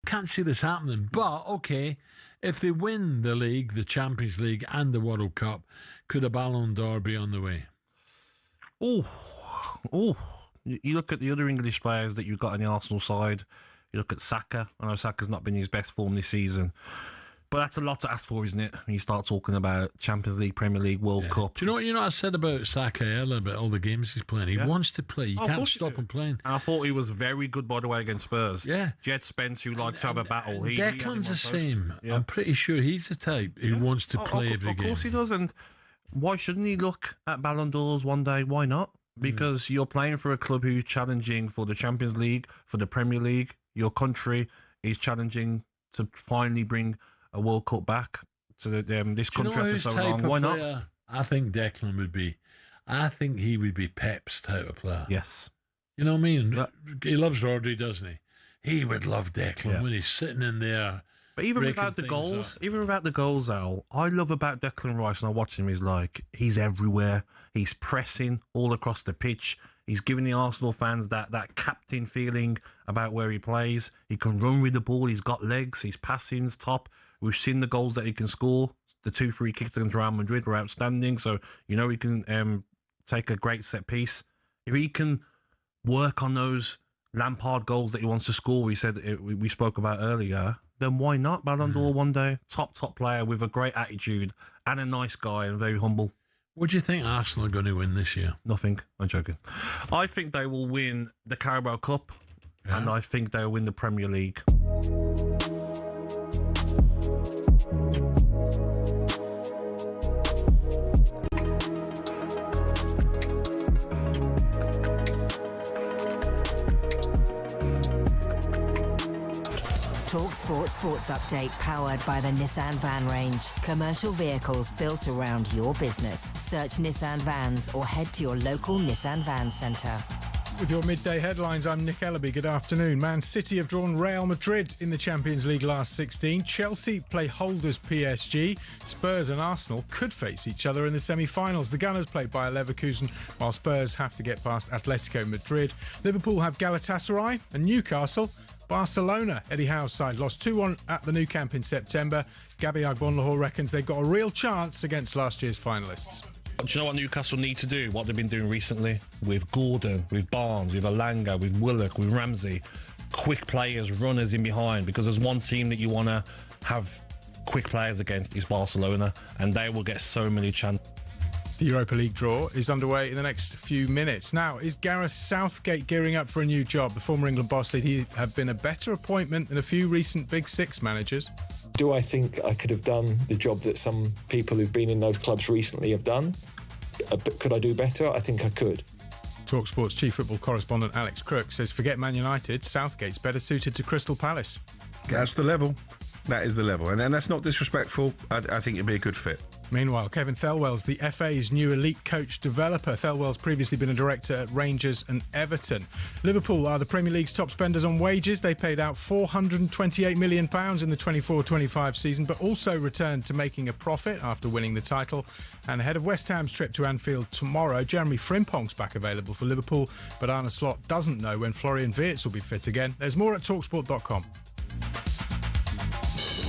Can't see this happening, but okay, if they win the league, the Champions League and the World Cup, could a Ballon d'Or be on the way? Oh, you look at the other English players that you've got on the Arsenal side. You look at Saka. I know Saka's not been in his best form this season, but that's a lot to ask for, isn't it? When you start talking about Champions League, Premier League, World Cup. Do you know what I said about Saka earlier about all the games he's playing? He wants to play. You can't stop him playing. And I thought he was very good, by the way, against Spurs. Yeah. Jed Spence, who likes to have a battle. Declan's the same. Yeah. I'm pretty sure he's the type who wants to play every game. Of course he does. And why shouldn't he look at Ballon d'Ors one day? Why not? Because you're playing for a club who's challenging for the Champions League, for the Premier League. Your country is challenging to finally bring a World Cup back to this country after so long. Why not? I think Declan would be. I think he would be Pep's type of player. Yes. You know what I mean? Yeah. He loves Rodri, doesn't he? He would love Declan when he's sitting in there. But even without the goals, Al, I love about Declan Rice, and I watch him, is like, he's everywhere. He's pressing all across the pitch. He's giving the Arsenal fans that captain feeling about where he plays. He can run with the ball. He's got legs. His passing's top. We've seen the goals that he can score. The 2 free kicks against Real Madrid were outstanding. So, you know, he can take a great set piece. If he can work on those Lampard goals that he wants to score, we spoke about earlier, then why not Ballon d'Or one day? Top player with a great attitude and a nice guy and very humble. What do you think Arsenal are going to win this year? Nothing. I'm joking. I think they will win the Carabao Cup and I think they'll win the Premier League. talkSPORT Sports Update powered by the Nissan Van Range. Commercial vehicles built around your business. Search Nissan Vans or head to your local Nissan Van Centre. With your midday headlines, I'm Nick Ellaby. Good afternoon. Man City have drawn Real Madrid in the Champions League last 16. Chelsea play holders PSG. Spurs and Arsenal could face each other in the semi-finals. The Gunners play Bayer Leverkusen, while Spurs have to get past Atletico Madrid. Liverpool have Galatasaray and Newcastle. Barcelona, Eddie Howe's side, lost 2-1 at the Nou Camp in September. Gabby Agbonlahor reckons they've got a real chance against last year's finalists. Do you know what Newcastle need to do? What they've been doing recently with Gordon, with Barnes, with Alanga, with Willock, with Ramsey. Quick players, runners in behind, because there's one team that you want to have quick players against is Barcelona, and they will get so many chances. The Europa League draw is underway in the next few minutes. Now, is Gareth Southgate gearing up for a new job? The former England boss said he'd have been a better appointment than a few recent Big Six managers. Do I think I could have done the job that some people who've been in those clubs recently have done? But could I do better? I think I could. talkSPORT's chief football correspondent Alex Crook says forget Man United, Southgate's better suited to Crystal Palace. That's the level. That is the level. And that's not disrespectful. I think it'd be a good fit. Meanwhile, Kevin Thelwell's the FA's new elite coach developer. Thelwell's previously been a director at Rangers and Everton. Liverpool are the Premier League's top spenders on wages. They paid out £428 million in the 24-25 season, but also returned to making a profit after winning the title. And ahead of West Ham's trip to Anfield tomorrow, Jeremy Frimpong's back available for Liverpool, but Arne Slot doesn't know when Florian Wirtz will be fit again. There's more at talksport.com.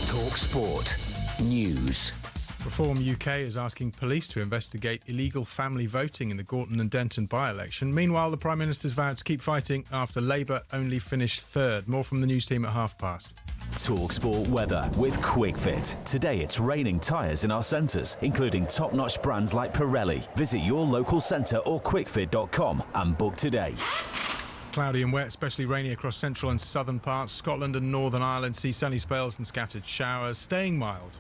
talkSPORT News. Reform UK is asking police to investigate illegal family voting in the Gorton and Denton by-election. Meanwhile, the Prime Minister's vowed to keep fighting after Labour only finished third. More from the news team at 5:30. talkSPORT weather with QuickFit. Today it's raining tyres in our centres, including top-notch brands like Pirelli. Visit your local centre or quickfit.com and book today. Cloudy and wet, especially rainy across central and southern parts. Scotland and Northern Ireland see sunny spells and scattered showers, staying mild.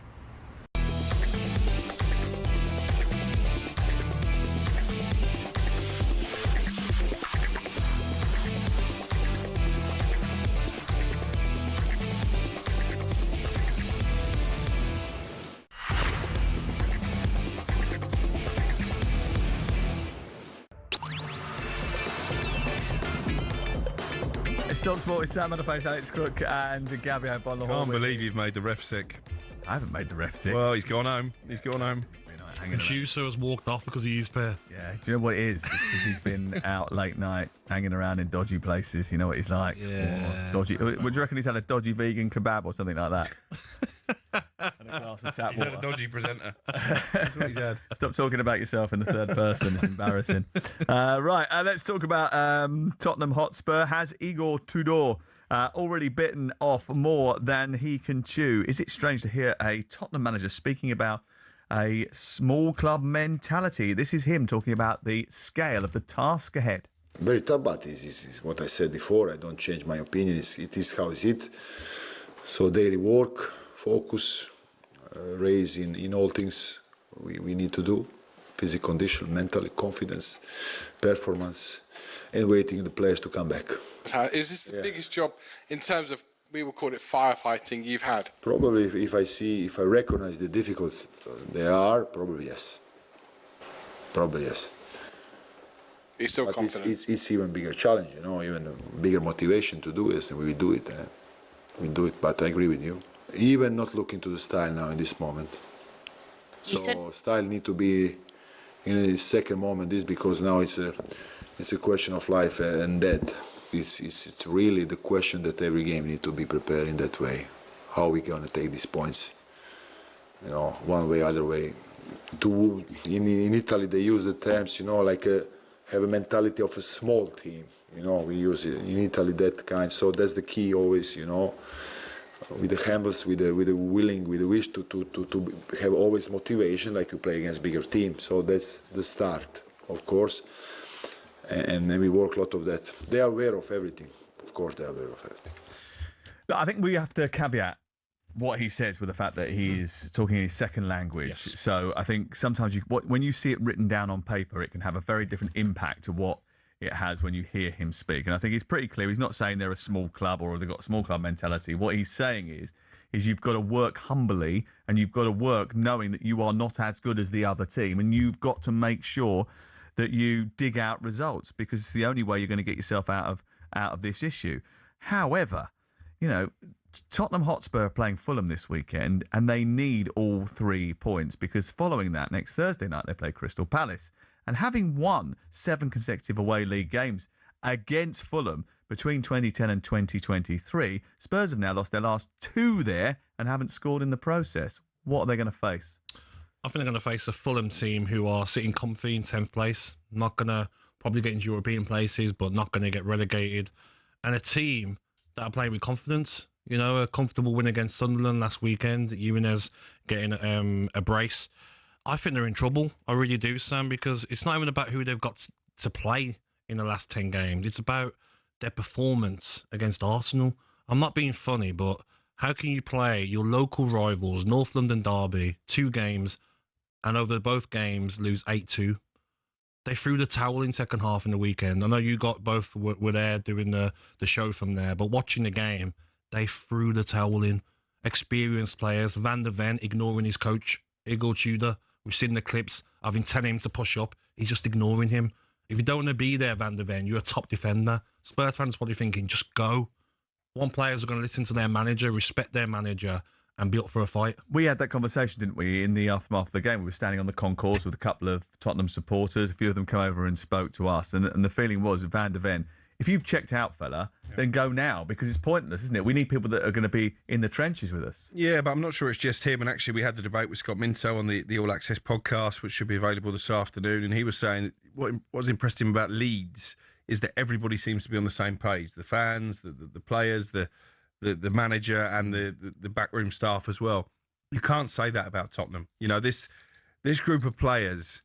talkSPORT with Sam Matterface Alex Crook and Gabby Agbonlahor. Can't believe you've made the ref sick. I haven't made the ref sick. Well, he's gone home. He's gone home. The producer has walked off because he used pair. Yeah, do you know what it is? It's because he's been out late night, hanging around in dodgy places. You know what he's like? Yeah. Dodgy. Would you reckon he's had a dodgy vegan kebab or something like that? And a glass of tap He's water. had a dodgy presenter. That's what he's had. Stop talking about yourself in the third person. It's embarrassing. Right, let's talk about Tottenham Hotspur. Has Igor Tudor already bitten off more than he can chew? Is it strange to hear a Tottenham manager speaking about a small club mentality? This is him talking about the scale of the task ahead. Very tough, but this is what I said before. I don't change my opinion. It is how is it. So daily work, focus, raise in all things we need to do. Physical condition, mentally, confidence, performance, and waiting the players to come back. Is this the biggest job in terms of, we would call it firefighting, you've had? Probably if I recognize the difficulties there are, probably yes. Probably yes. You're still confident? It's even bigger challenge, even a bigger motivation to do this, and we do it. We do it, but I agree with you. Even not looking to the style now in this moment. So style need to be in the second moment, this because now it's a question of life and death. It's really the question that every game need to be prepared in that way. How are we going to take these points? One way, other way. In Italy they use the terms, like have a mentality of a small team. We use it in Italy, that kind. So that's the key always, with the handles, with the willing, with the wish to have always motivation, like you play against bigger teams. So that's the start, of course. And then we work a lot of that. They are aware of everything. Of course, they are aware of everything. I think we have to caveat what he says with the fact that he's talking in his second language. Yes. So I think sometimes when you see it written down on paper, it can have a very different impact to what it has when you hear him speak. And I think he's pretty clear. He's not saying they're a small club or they've got a small club mentality. What he's saying is you've got to work humbly and you've got to work knowing that you are not as good as the other team. And you've got to make sure that you dig out results, because it's the only way you're going to get yourself out of this issue. However, Tottenham Hotspur are playing Fulham this weekend, and they need all 3 points, because following that, next Thursday night, they play Crystal Palace. And having won 7 consecutive away league games against Fulham between 2010 and 2023, Spurs have now lost their last 2 there and haven't scored in the process. What are they going to face? I think they're going to face a Fulham team who are sitting comfy in 10th place, not going to probably get into European places, but not going to get relegated. And a team that are playing with confidence. A comfortable win against Sunderland last weekend. Jimenez getting a brace. I think they're in trouble. I really do, Sam, because it's not even about who they've got to play in the last 10 games. It's about their performance against Arsenal. I'm not being funny, but how can you play your local rivals, North London Derby, 2 games, and over both games lose 8-2? They threw the towel in second half in the weekend. I know you both were there doing the show from there, but watching the game, they threw the towel in. Experienced players, Van der Ven ignoring his coach, Igor Tudor. We've seen the clips of him telling him to push up. He's just ignoring him. If you don't want to be there, Van der Ven, you're a top defender. Spurs fans probably thinking, just go. One players are going to listen to their manager, respect their manager, and be up for a fight. We had that conversation, didn't we, in the aftermath of the game? We were standing on the concourse with a couple of Tottenham supporters. A few of them came over and spoke to us. And the feeling was, Van der Ven, if you've checked out, fella, then go now, because it's pointless, isn't it? We need people that are going to be in the trenches with us. Yeah, but I'm not sure it's just him. And actually, we had the debate with Scott Minto on the All Access podcast, which should be available this afternoon. And he was saying what was impressed him about Leeds is that everybody seems to be on the same page. The fans, the players, the manager, and the backroom staff as well. You can't say that about Tottenham. This group of players,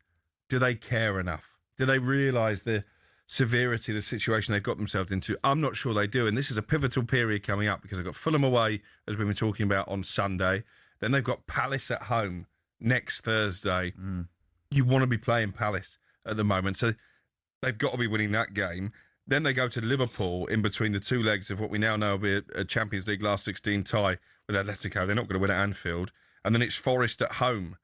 do they care enough? Do they realise the severity of the situation they've got themselves into? I'm not sure they do. And this is a pivotal period coming up, because they've got Fulham away, as we've been talking about, on Sunday. Then they've got Palace at home next Thursday. You want to be playing Palace at the moment. So they've got to be winning that game. Then they go to Liverpool in between the 2 legs of what we now know will be a Champions League last 16 tie with Atletico. They're not going to win at Anfield. And then it's Forest at home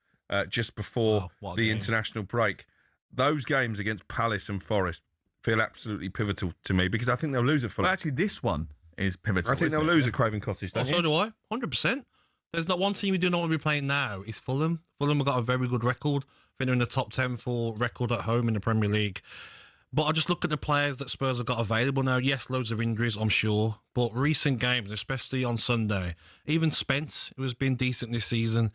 just before the international break. Those games against Palace and Forest feel absolutely pivotal to me, because I think they'll lose at Fulham. Well, actually, this one is pivotal. I think they'll lose at Craven Cottage, don't you? So do I, 100%. There's not one team we do not want to be playing now. It's Fulham. Fulham have got a very good record. I think they're in the top 10 for record at home in the Premier League. But I just look at the players that Spurs have got available now. Yes, loads of injuries, I'm sure. But recent games, especially on Sunday, even Spence, who has been decent this season,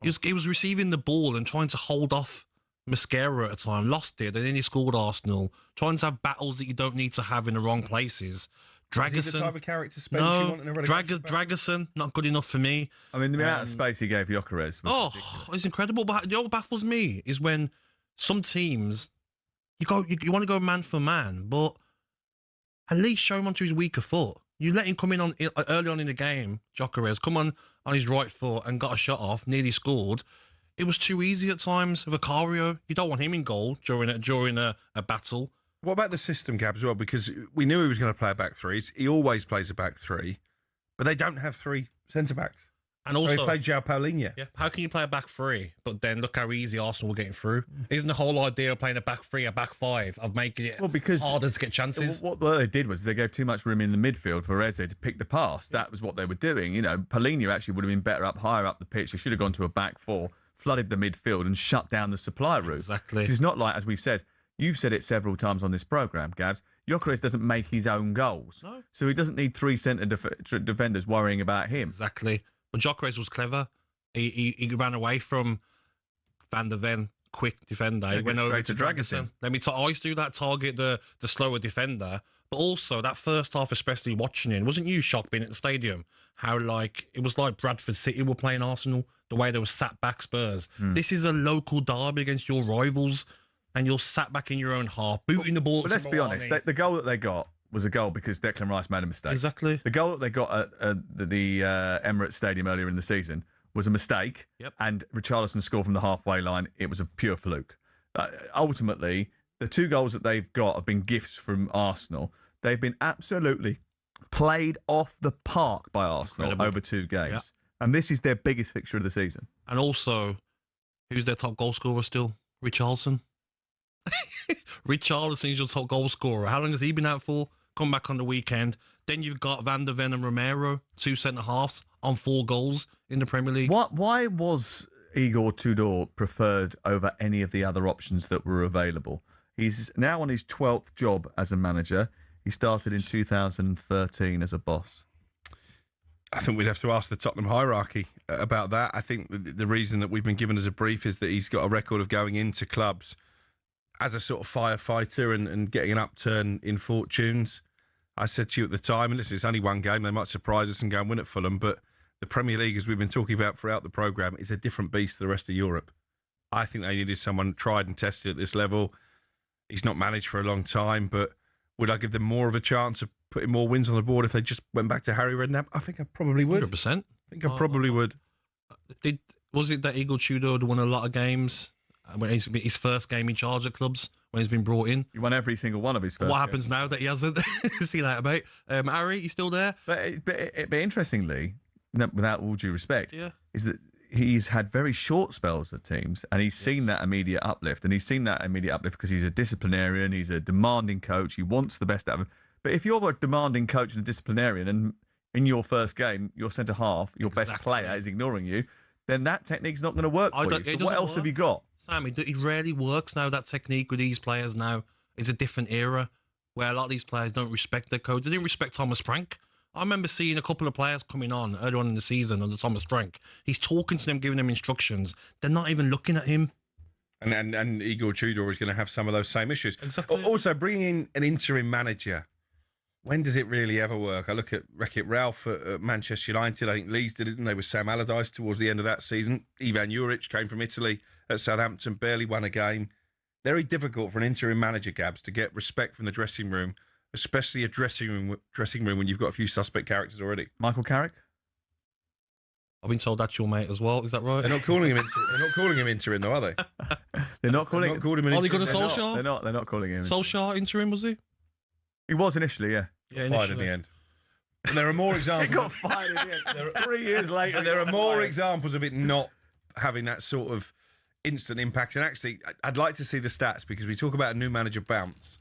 he was receiving the ball and trying to hold off Mascara at a time, lost it, and then he scored Arsenal, trying to have battles that you don't need to have in the wrong places. Dragerson, is he the type of character Spence you want in a relegation battle? Dragerson, not good enough for me. I mean, the amount of space he gave Gyökeres was ridiculous. It's incredible. But what baffles me is when some teams, you want to go man for man, but at least show him onto his weaker foot. You let him come in early on in the game, Gyökeres, come on his right foot and got a shot off, nearly scored. It was too easy at times. Vicario, you don't want him in goal during a battle. What about the system, Gab, as well? Because we knew he was going to play a back three. He always plays a back three, but they don't have 3 centre-backs. And also, so he played João Paulinho. Yeah, how can you play a back 3, but then look how easy Arsenal were getting through? Isn't the whole idea of playing a back 3, a back 5, of making it harder to get chances? What they did was they gave too much room in the midfield for Eze to pick the pass. That was what they were doing. Paulinho actually would have been better higher up the pitch. He should have gone to a back 4, flooded the midfield and shut down the supply route. Exactly. It's not like, as we've said, you've said it several times on this programme, Gabs, Gyökeres doesn't make his own goals. No. So he doesn't need 3 centre defenders worrying about him. Exactly. But Gyökeres was clever. He ran away from Van der Ven, quick defender. He went over to Dragerson. I used to do that, target the slower defender. But also, that first half, especially watching it, wasn't you shocked being at the stadium? How, it was like Bradford City were playing Arsenal, the way they were sat back Spurs. This is a local derby against your rivals, and you're sat back in your own half, booting the ball. But let's be honest, the goal that they got was a goal because Declan Rice made a mistake. Exactly. The goal that they got at the Emirates Stadium earlier in the season was a mistake, and Richarlison scored from the halfway line. It was a pure fluke. Ultimately, the 2 goals that they've got have been gifts from Arsenal. They've been absolutely played off the park by Arsenal over 2 games. Yep. And this is their biggest fixture of the season. And also, who's their top goal scorer still? Richarlison. Richarlison's your top goal scorer. How long has he been out for? Come back on the weekend. Then you've got Van der Ven and Romero, 2 centre-halves on 4 goals in the Premier League. Why was Igor Tudor preferred over any of the other options that were available? He's now on his 12th job as a manager. He started in 2013 as a boss. I think we'd have to ask the Tottenham hierarchy about that. I think the reason that we've been given as a brief is that he's got a record of going into clubs as a sort of firefighter and getting an upturn in fortunes. I said to you at the time, and listen, it's only one game, they might surprise us and go and win at Fulham, but the Premier League, as we've been talking about throughout the programme, is a different beast to the rest of Europe. I think they needed someone tried and tested at this level. He's not managed for a long time, but would I give them more of a chance of putting more wins on the board if they just went back to Harry Redknapp? I think I probably would. 100%. I think I probably would. Was it that Igor Tudor had won a lot of games? When his first game in charge of clubs, when he's been brought in. He won every single one of his first What games. happens now that he hasn't? See you later, mate. Harry, you still there? But interestingly, without all due respect, Yeah. is that he's had very short spells at teams, and he's seen that immediate uplift. And he's seen that immediate uplift because he's a disciplinarian, he's a demanding coach, he wants the best out of him. But if you're a demanding coach and a disciplinarian, and in your first game, your centre half, your best player is ignoring you, then that technique's not going to work for you. So what else have you got? Sam, it rarely works now, that technique with these players now. It's a different era where a lot of these players don't respect their coach. They didn't respect Thomas Frank. I remember seeing a couple of players coming on early on in the season under Thomas Frank. He's talking to them, giving them instructions. They're not even looking at him. And Igor Tudor is going to have some of those same issues. Exactly. Also, bringing in an interim manager, when does it really ever work? I look at Wreck-It Ralph at Manchester United. I think Leeds did it, and they were Sam Allardyce towards the end of that season. Ivan Juric came from Italy at Southampton, barely won a game. Very difficult for an interim manager, Gabs, to get respect from the dressing room, especially a dressing room when you've got a few suspect characters already. Michael Carrick? I've been told that's your mate as well. Is that right? They're not calling him interim, though, are they? They're not calling him interim. Oh, they got a Solskjaer? They're not calling him. Solskjaer interim, was he? He was initially, yeah. Yeah, Fired in the end. And there are more examples. He got fired in the end. 3 years later. And there are more examples of it not having that sort of instant impact. And actually, I'd like to see the stats because we talk about a new manager bounce.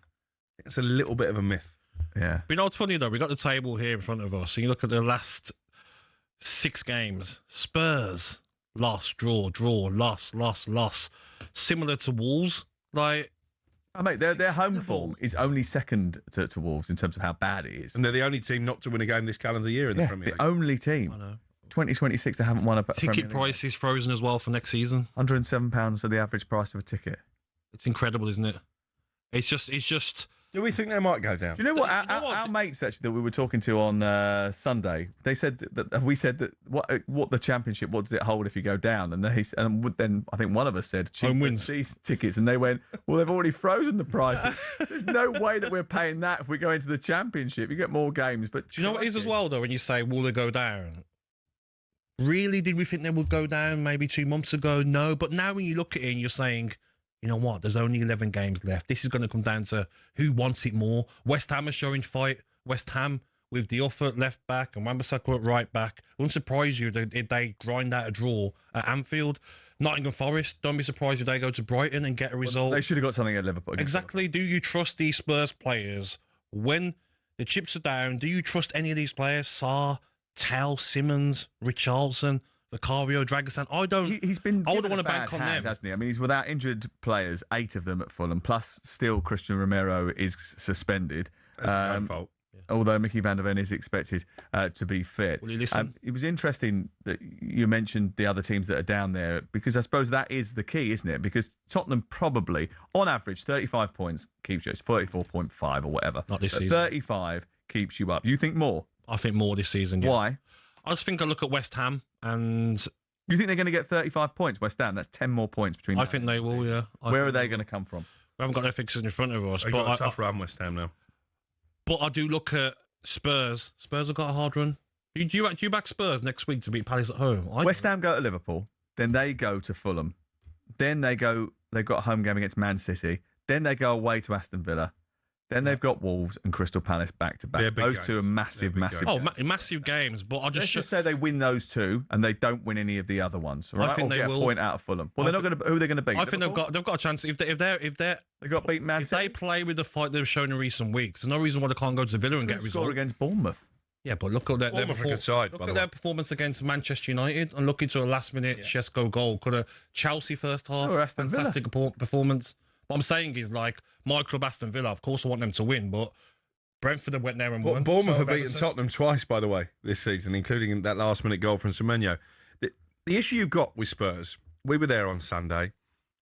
It's a little bit of a myth. Yeah. But you know what's funny, though? We got the table here in front of us, and you look at the last 6 games. Spurs, loss, draw, loss. Similar to Wolves. Like, oh, mate, their home form is only second to Wolves in terms of how bad it is. And they're the only team not to win a game this calendar year in the Premier League. The only team. I know. 2026, they haven't won a Ticket price is frozen as well for next season. £107 are the average price of a ticket. It's incredible, isn't it? It's just. Do we think they might go down? Do you know what? Our mates actually that we were talking to on Sunday, they said that we said that what the Championship, what does it hold if you go down? And then I think one of us said home wins tickets, and they went, well, they've already frozen the price. There's no way that we're paying that if we go into the Championship. You get more games, but do you know what it is as well though? When you say will they go down? Really, did we think they would go down maybe 2 months ago? No, but now when you look at it and you're saying, you know what? There's only 11 games left. This is going to come down to who wants it more. West Ham are showing fight. West Ham with Diouf at left back and Wan-Bissaka at right back. Wouldn't surprise you if they grind out a draw at Anfield. Nottingham Forest, don't be surprised if they go to Brighton and get a result. Well, they should have got something at Liverpool. Exactly. Do you trust these Spurs players when the chips are down? Do you trust any of these players? Sarr, Tell, Simmons, Richarlison, Vicario, Dragosan. I don't. He's been. I wouldn't want to bank on them, hasn't he? I mean, he's without injured players, 8 of them at Fulham. Plus, still Christian Romero is suspended. That's his own fault. Although Mickey van der Ven is expected to be fit. Will you listen? It was interesting that you mentioned the other teams that are down there because I suppose that is the key, isn't it? Because Tottenham probably, on average, 35 points keeps you. It's 34.5 or whatever. Not this season. 35 keeps you up. You think more? I think more this season. Yeah. Why? I just think I look at West Ham and. You think they're going to get 35 points, West Ham? That's 10 more points between. I think they will. Yeah. Where are they going to come from? We haven't got their fixtures in front of us. They've got a tough run, West Ham now. But I do look at Spurs. Spurs have got a hard run. Do you back Spurs next week to beat Palace at home? West Ham go to Liverpool, then they go to Fulham, then they've got a home game against Man City, then they go away to Aston Villa, Then they've got Wolves and Crystal Palace back to back. Those two are massive. Massive games. But Let's just say they win those two and they don't win any of the other ones. Right? I think they will. A point out of Fulham. Well, they're not going to. Who are they going to beat? I think they've got a chance if they got beat Man City. If they play with the fight they've shown in recent weeks, there's no reason why they can't go to Villa and get a result. Score against Bournemouth. Yeah, but look at their performance against Manchester United and look into a last-minute Shesko goal. Could have Chelsea first half, fantastic performance. What I'm saying is, like, my club Aston Villa, of course I want them to win, but Brentford have went there and won. Bournemouth have beaten Tottenham twice, by the way, this season, including that last-minute goal from Semenyo. The issue you've got with Spurs, we were there on Sunday.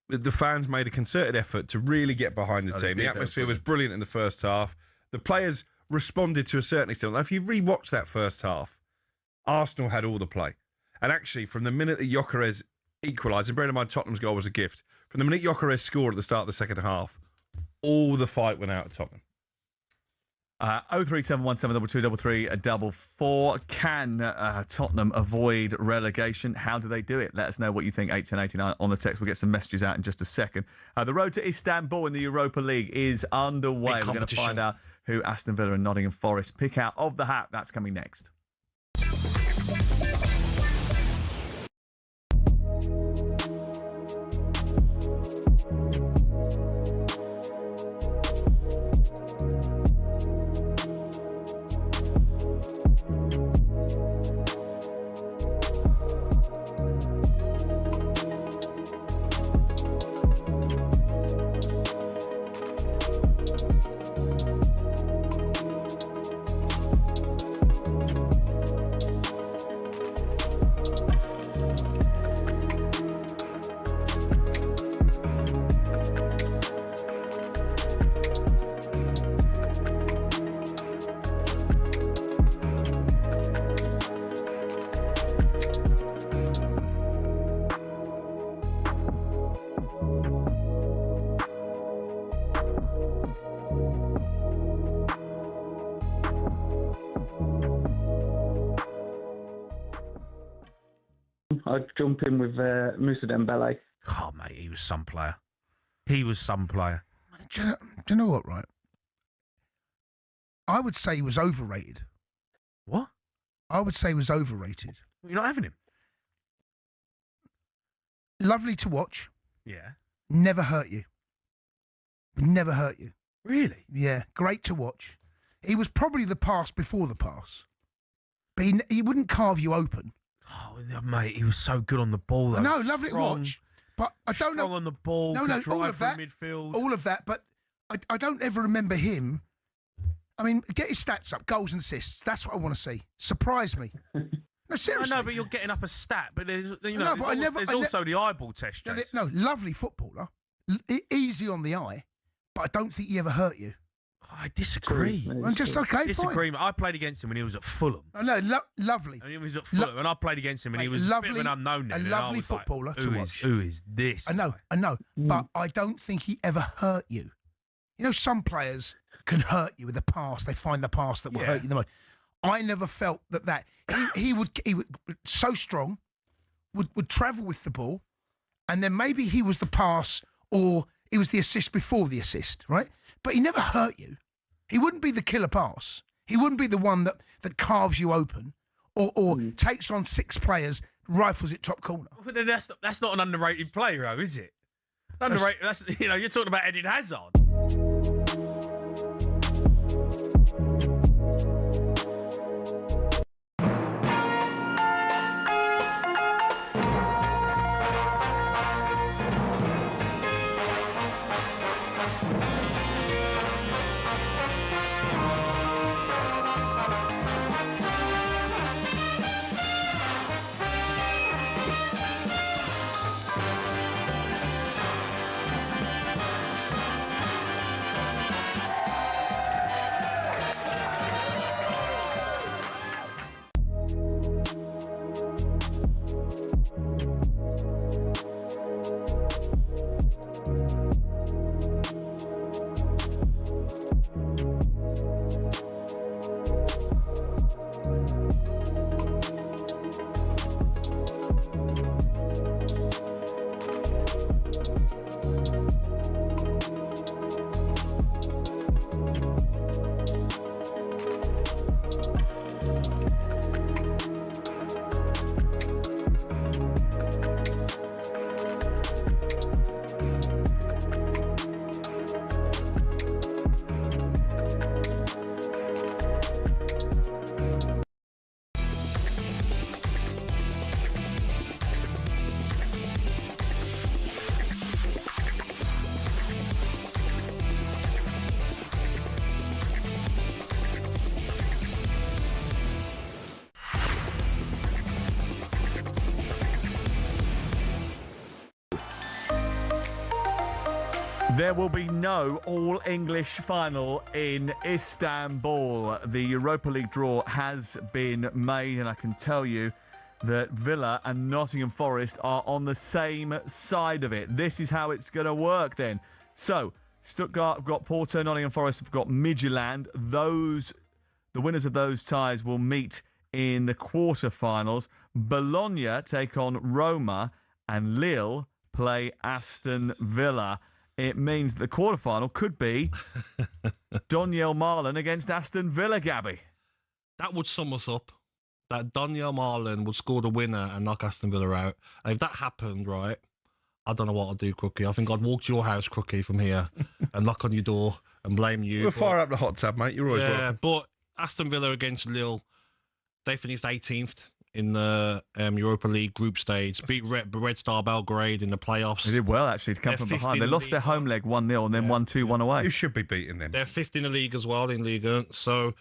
The fans made a concerted effort to really get behind the team. The atmosphere was brilliant in the first half. The players responded to a certain extent. Now, if you rewatch that first half, Arsenal had all the play. And actually, from the minute that Gyökeres equalised, and bear in mind Tottenham's goal was a gift, from the minute Gyökeres scored at the start of the second half, all the fight went out of Tottenham. 03717223344. Can Tottenham avoid relegation? How do they do it? Let us know what you think. 81089 on the text. We'll get some messages out in just a second. The road to Istanbul in the Europa League is underway. We're going to find out who Aston Villa and Nottingham Forest pick out of the hat. That's coming next. I'd jump in with Moussa Dembele. Oh, mate, he was some player. He was some player. Do you know what, right? I would say he was overrated. What? I would say he was overrated. You're not having him? Lovely to watch. Yeah. Never hurt you. Never hurt you. Really? Yeah, great to watch. He was probably the pass before the pass. But he wouldn't carve you open. Oh, mate, he was so good on the ball, though. No, lovely to watch. But I don't know. Strong on the ball, could drive from midfield. All of that, but I don't ever remember him. I mean, get his stats up, goals and assists. That's what I want to see. Surprise me. No, seriously. I know, but you're getting up a stat. But there's also the eyeball test, Jace. No, lovely footballer. Easy on the eye, but I don't think he ever hurt you. I disagree. I'm just okay. Disagree. Fine. I played against him when he was at Fulham. No, lovely. And he was at Fulham, and I played against him, and he was a bit of an unknown. Then, a lovely footballer to watch. Who is this? I know, but I don't think he ever hurt you. You know, some players can hurt you with a pass. They find the pass that will hurt you the most. I never felt that he would so strong, would travel with the ball, and then maybe he was the pass or he was the assist before the assist, right? But he never hurt you. He wouldn't be the killer pass. He wouldn't be the one that carves you open or takes on six players, rifles it top corner. Well, then that's not an underrated player, though, is it? Underrated. That's you're talking about Eden Hazard. There will be no all-English final in Istanbul. The Europa League draw has been made, and I can tell you that Villa and Nottingham Forest are on the same side of it. This is how it's going to work then. So, Stuttgart have got Porto, Nottingham Forest have got Midtjylland. The winners of those ties will meet in the quarterfinals. Bologna take on Roma, and Lille play Aston Villa. It means the quarterfinal could be Donyell Marlin against Aston Villa, Gabby. That would sum us up. That Donyell Marlin would score the winner and knock Aston Villa out. And if that happened, right, I don't know what I'd do, Crookie. I think I'd walk to your house, Crookie, from here and knock on your door and blame you. We'll fire up the hot tub, mate. You're always welcome. But Aston Villa against Lille, they finished 18th in the Europa League group stage. Beat Red Star Belgrade in the playoffs. They did well, actually, to come from behind. They lost their home leg 1-0 and then 1-2-1 away. You should be beating them. They're 5th in the league as well, in Liga. So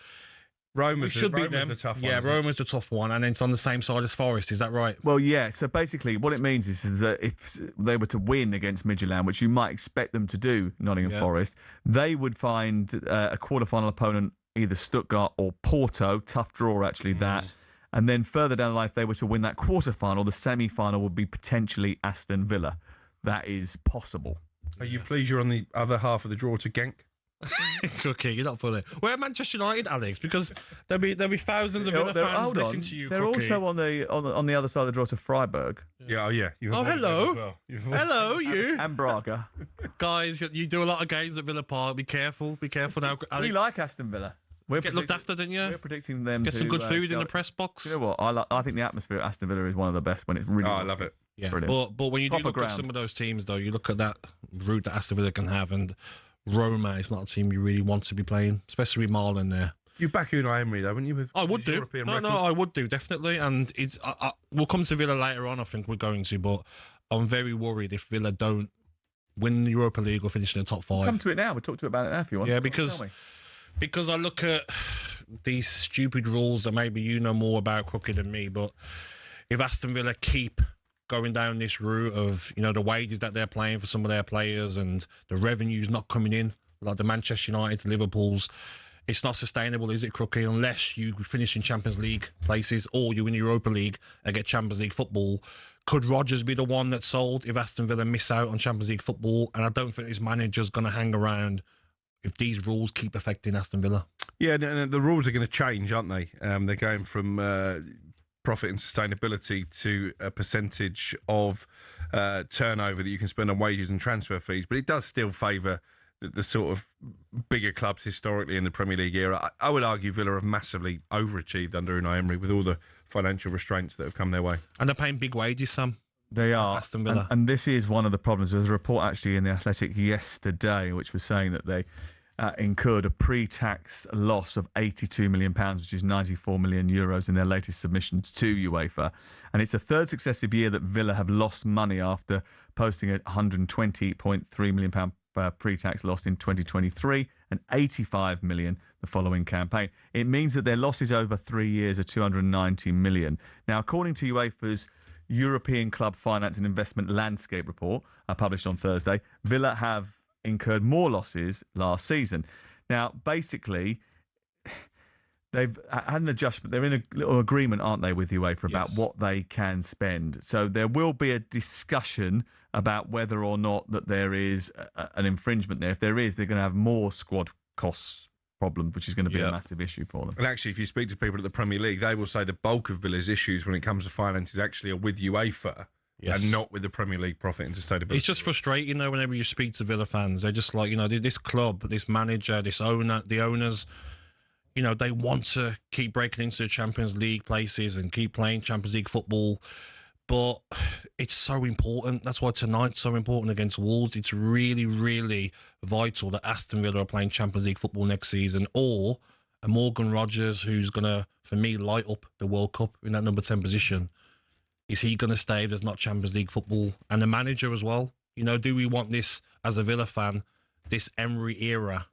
Roma's should beat them. The tough one. Yeah, Roma's the tough one, and it's on the same side as Forest. Is that right? Well, yeah. So basically, what it means is that if they were to win against Midtjylland, which you might expect them to do, Nottingham Forest, they would find a quarterfinal opponent, either Stuttgart or Porto. Tough draw, actually, that. And then further down the line, if they were to win that quarterfinal, the semi-final would be potentially Aston Villa. That is possible. Are you pleased you're on the other half of the draw to Genk? Okay, you're not funny. Where Manchester United, Alex? Because there'll be thousands of Villa fans listening to you. They're also on the other side of the draw to Freiburg. Yeah, oh yeah. Hello, well. hello, you and Braga. Guys, you do a lot of games at Villa Park. Be careful now. Alex. We like Aston Villa. We get looked after, didn't you? We're predicting them get to some good food in the press box. You know what? I think the atmosphere at Aston Villa is one of the best when it's really. Oh, I love it. Yeah, brilliant. But when you do look at some of those teams, though, you look at that route that Aston Villa can have, and Roma is not a team you really want to be playing, especially with Marlin there. You back Unai Emery, though, wouldn't you? I would do. No, I would do, definitely. And it's we'll come to Villa later on, I think we're going to, but I'm very worried if Villa don't win the Europa League or finish in the top 5. Come to it now. We'll talk to it about it now if you want. Yeah, because I look at these stupid rules that maybe you know more about, Crookie, than me, but if Aston Villa keep going down this route of, the wages that they're playing for some of their players and the revenue's not coming in, like the Manchester United, Liverpool's, it's not sustainable, is it, Crookie, unless you finish in Champions League places or you win the Europa League and get Champions League football. Could Rodgers be the one that's sold if Aston Villa miss out on Champions League football? And I don't think his manager's going to hang around if these rules keep affecting Aston Villa. Yeah, the rules are going to change, aren't they? They're going from profit and sustainability to a percentage of turnover that you can spend on wages and transfer fees. But it does still favour the sort of bigger clubs historically in the Premier League era. I would argue Villa have massively overachieved under Unai Emery with all the financial restraints that have come their way. And they're paying big wages, Sam. They are. Aston Villa. And this is one of the problems. There's a report actually in The Athletic yesterday which was saying that they incurred a pre-tax loss of £82 million, which is €94 million in their latest submissions to UEFA. And it's a third successive year that Villa have lost money after posting a £120.3 million pre-tax loss in 2023 and £85 million the following campaign. It means that their losses over 3 years are £290 million. Now, according to UEFA's European Club Finance and Investment Landscape report, published on Thursday, Villa have incurred more losses last season. Now, basically, they've had an adjustment. They're in a little agreement, aren't they, with UEFA about what they can spend. So there will be a discussion about whether or not that there is an infringement there. If there is, they're going to have more squad costs problem, which is going to be a massive issue for them. And actually, if you speak to people at the Premier League, they will say the bulk of Villa's issues when it comes to finances actually are with UEFA. Yes. And not with the Premier League profit and sustainability. It's just frustrating, though, whenever you speak to Villa fans. They're just like, this club, this manager, this owner, the owners, they want to keep breaking into the Champions League places and keep playing Champions League football. But it's so important. That's why tonight's so important against Wolves. It's really, really vital that Aston Villa are playing Champions League football next season, or a Morgan Rodgers who's going to, for me, light up the World Cup in that number 10 position. Is he going to stay if there's not Champions League football? And the manager as well. Do we want this, as a Villa fan, this Emery era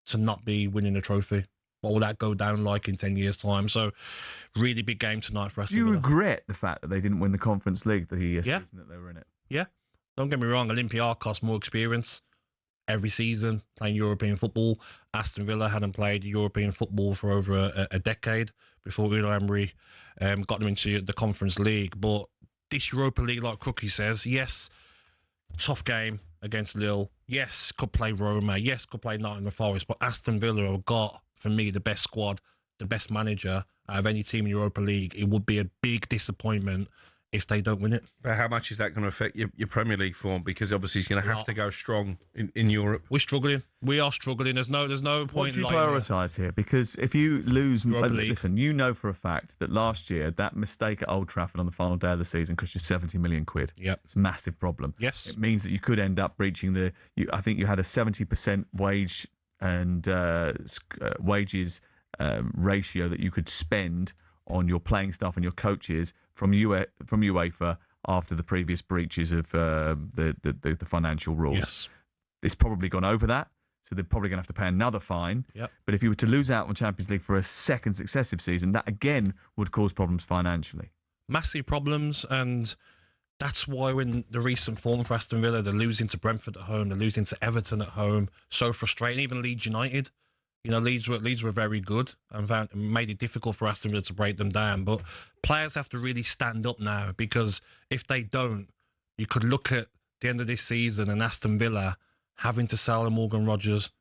to not be winning a trophy? What will that go down like in 10 years' time? So, really big game tonight for Aston Villa. Do you regret the fact that they didn't win the Conference League the season that they were in it? Yeah. Don't get me wrong, Olympiacos, more experience. every season playing European football. Aston Villa hadn't played European football for over a decade before Unai Emery got them into the Conference League. But this Europa League, like Crookie says, yes, tough game against Lille. Yes, could play Roma. Yes, could play Nottingham Forest. But Aston Villa have got, for me, the best squad, the best manager out of any team in Europa League. It would be a big disappointment if they don't win it. But how much is that going to affect your Premier League form? Because obviously he's going to have to go strong in Europe. We're struggling. We are struggling. There's no point. What do you prioritise here? Because if you lose, listen, you know for a fact that last year that mistake at Old Trafford on the final day of the season cost you 70 million quid. Yep. It's a massive problem. Yes. It means that you could end up breaching I think you had a 70% wage and wages ratio that you could spend on your playing staff and your coaches from UEFA after the previous breaches of the financial rules. Yes. It's probably gone over that, so they're probably going to have to pay another fine. Yep. But if you were to lose out on Champions League for a second successive season, that again would cause problems financially. Massive problems, and that's why when the recent form for Aston Villa, they're losing to Brentford at home, they're losing to Everton at home, so frustrating. Even Leeds United. You know, Leeds were very good and made it difficult for Aston Villa to break them down. But players have to really stand up now, because if they don't, you could look at the end of this season and Aston Villa having to sell Morgan Rodgers.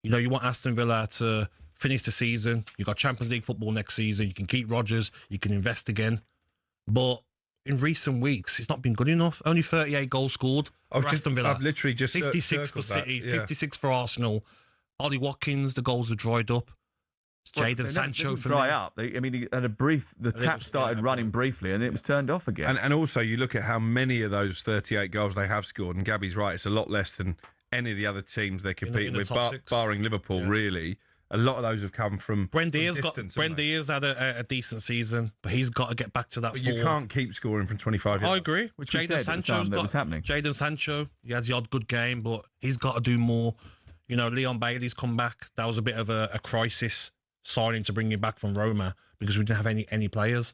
You know, you want Aston Villa to finish the season. You've got Champions League football next season. You can keep Rodgers. You can invest again. But in recent weeks, it's not been good enough. Only 38 goals scored for Aston Villa. I've literally just 56 for City, 56 for Arsenal. Ollie Watkins, the goals have dried up. Jadon Sancho for dry me. up. He had a brief. The tap started running briefly, and it was turned off again. And also, you look at how many of those 38 goals they have scored, and Gabby's right, it's a lot less than any of the other teams they're competing with, barring Liverpool. Really, a lot of those have come from distance. Brent Diaz had a decent season, but he's got to get back to that. But you can't keep scoring from 25 yards. I agree. Which Jadon Sancho's was happening. Jadon Sancho, he has the odd good game, but he's got to do more. You know, Leon Bailey's come back. That was a bit of a crisis signing to bring him back from Roma, because we didn't have any players.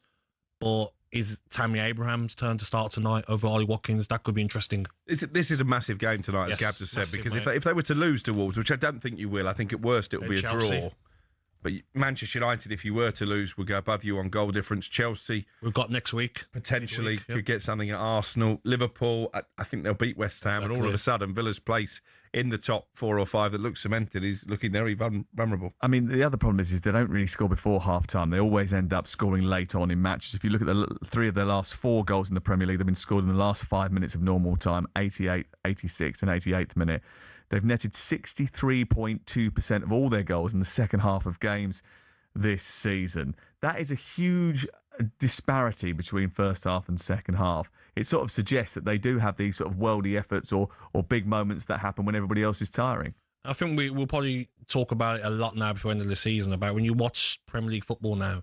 But is Tammy Abraham's turn to start tonight over Ollie Watkins? That could be interesting. This is a massive game tonight, as Gabs has said, because if they were to lose to Wolves, which I don't think you will, I think at worst it will be a draw. But Manchester United, if you were to lose, would go above you on goal difference. Chelsea, we've got next week, potentially could get something at Arsenal. Liverpool, I think they'll beat West Ham, and all of a sudden Villa's place in the top 4 or 5 that looks cemented is looking very vulnerable. I mean, the other problem is they don't really score before half-time. They always end up scoring late on in matches. If you look at the 3 of their last 4 goals in the Premier League, they've been scored in the last 5 minutes of normal time, 88, 86 and 88th minute. They've netted 63.2% of all their goals in the second half of games this season. That is a huge disparity between first half and second half. It sort of suggests that they do have these sort of worldy efforts or big moments that happen when everybody else is tiring. I think we'll probably talk about it a lot now before the end of the season, about when you watch Premier League football now,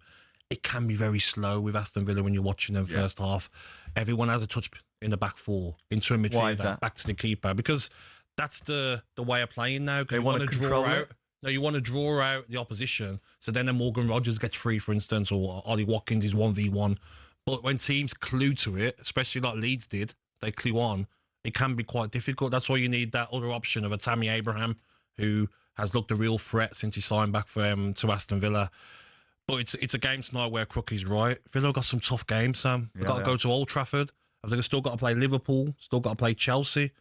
it can be very slow with Aston Villa when you're watching them first half. Everyone has a touch in the back 4, into a midfielder, back to the keeper, because that's the way of playing now. Because you want to draw out. No, you want to draw out the opposition. So then Morgan Rodgers gets free, for instance, or Ollie Watkins is 1v1. But when teams clue to it, especially like Leeds did, they clue on, it can be quite difficult. That's why you need that other option of a Tammy Abraham, who has looked a real threat since he signed back to Aston Villa. But it's a game tonight where Crookie's right. Villa got some tough games, Sam. They've got to go to Old Trafford. They've still got to play Liverpool, still got to play Chelsea.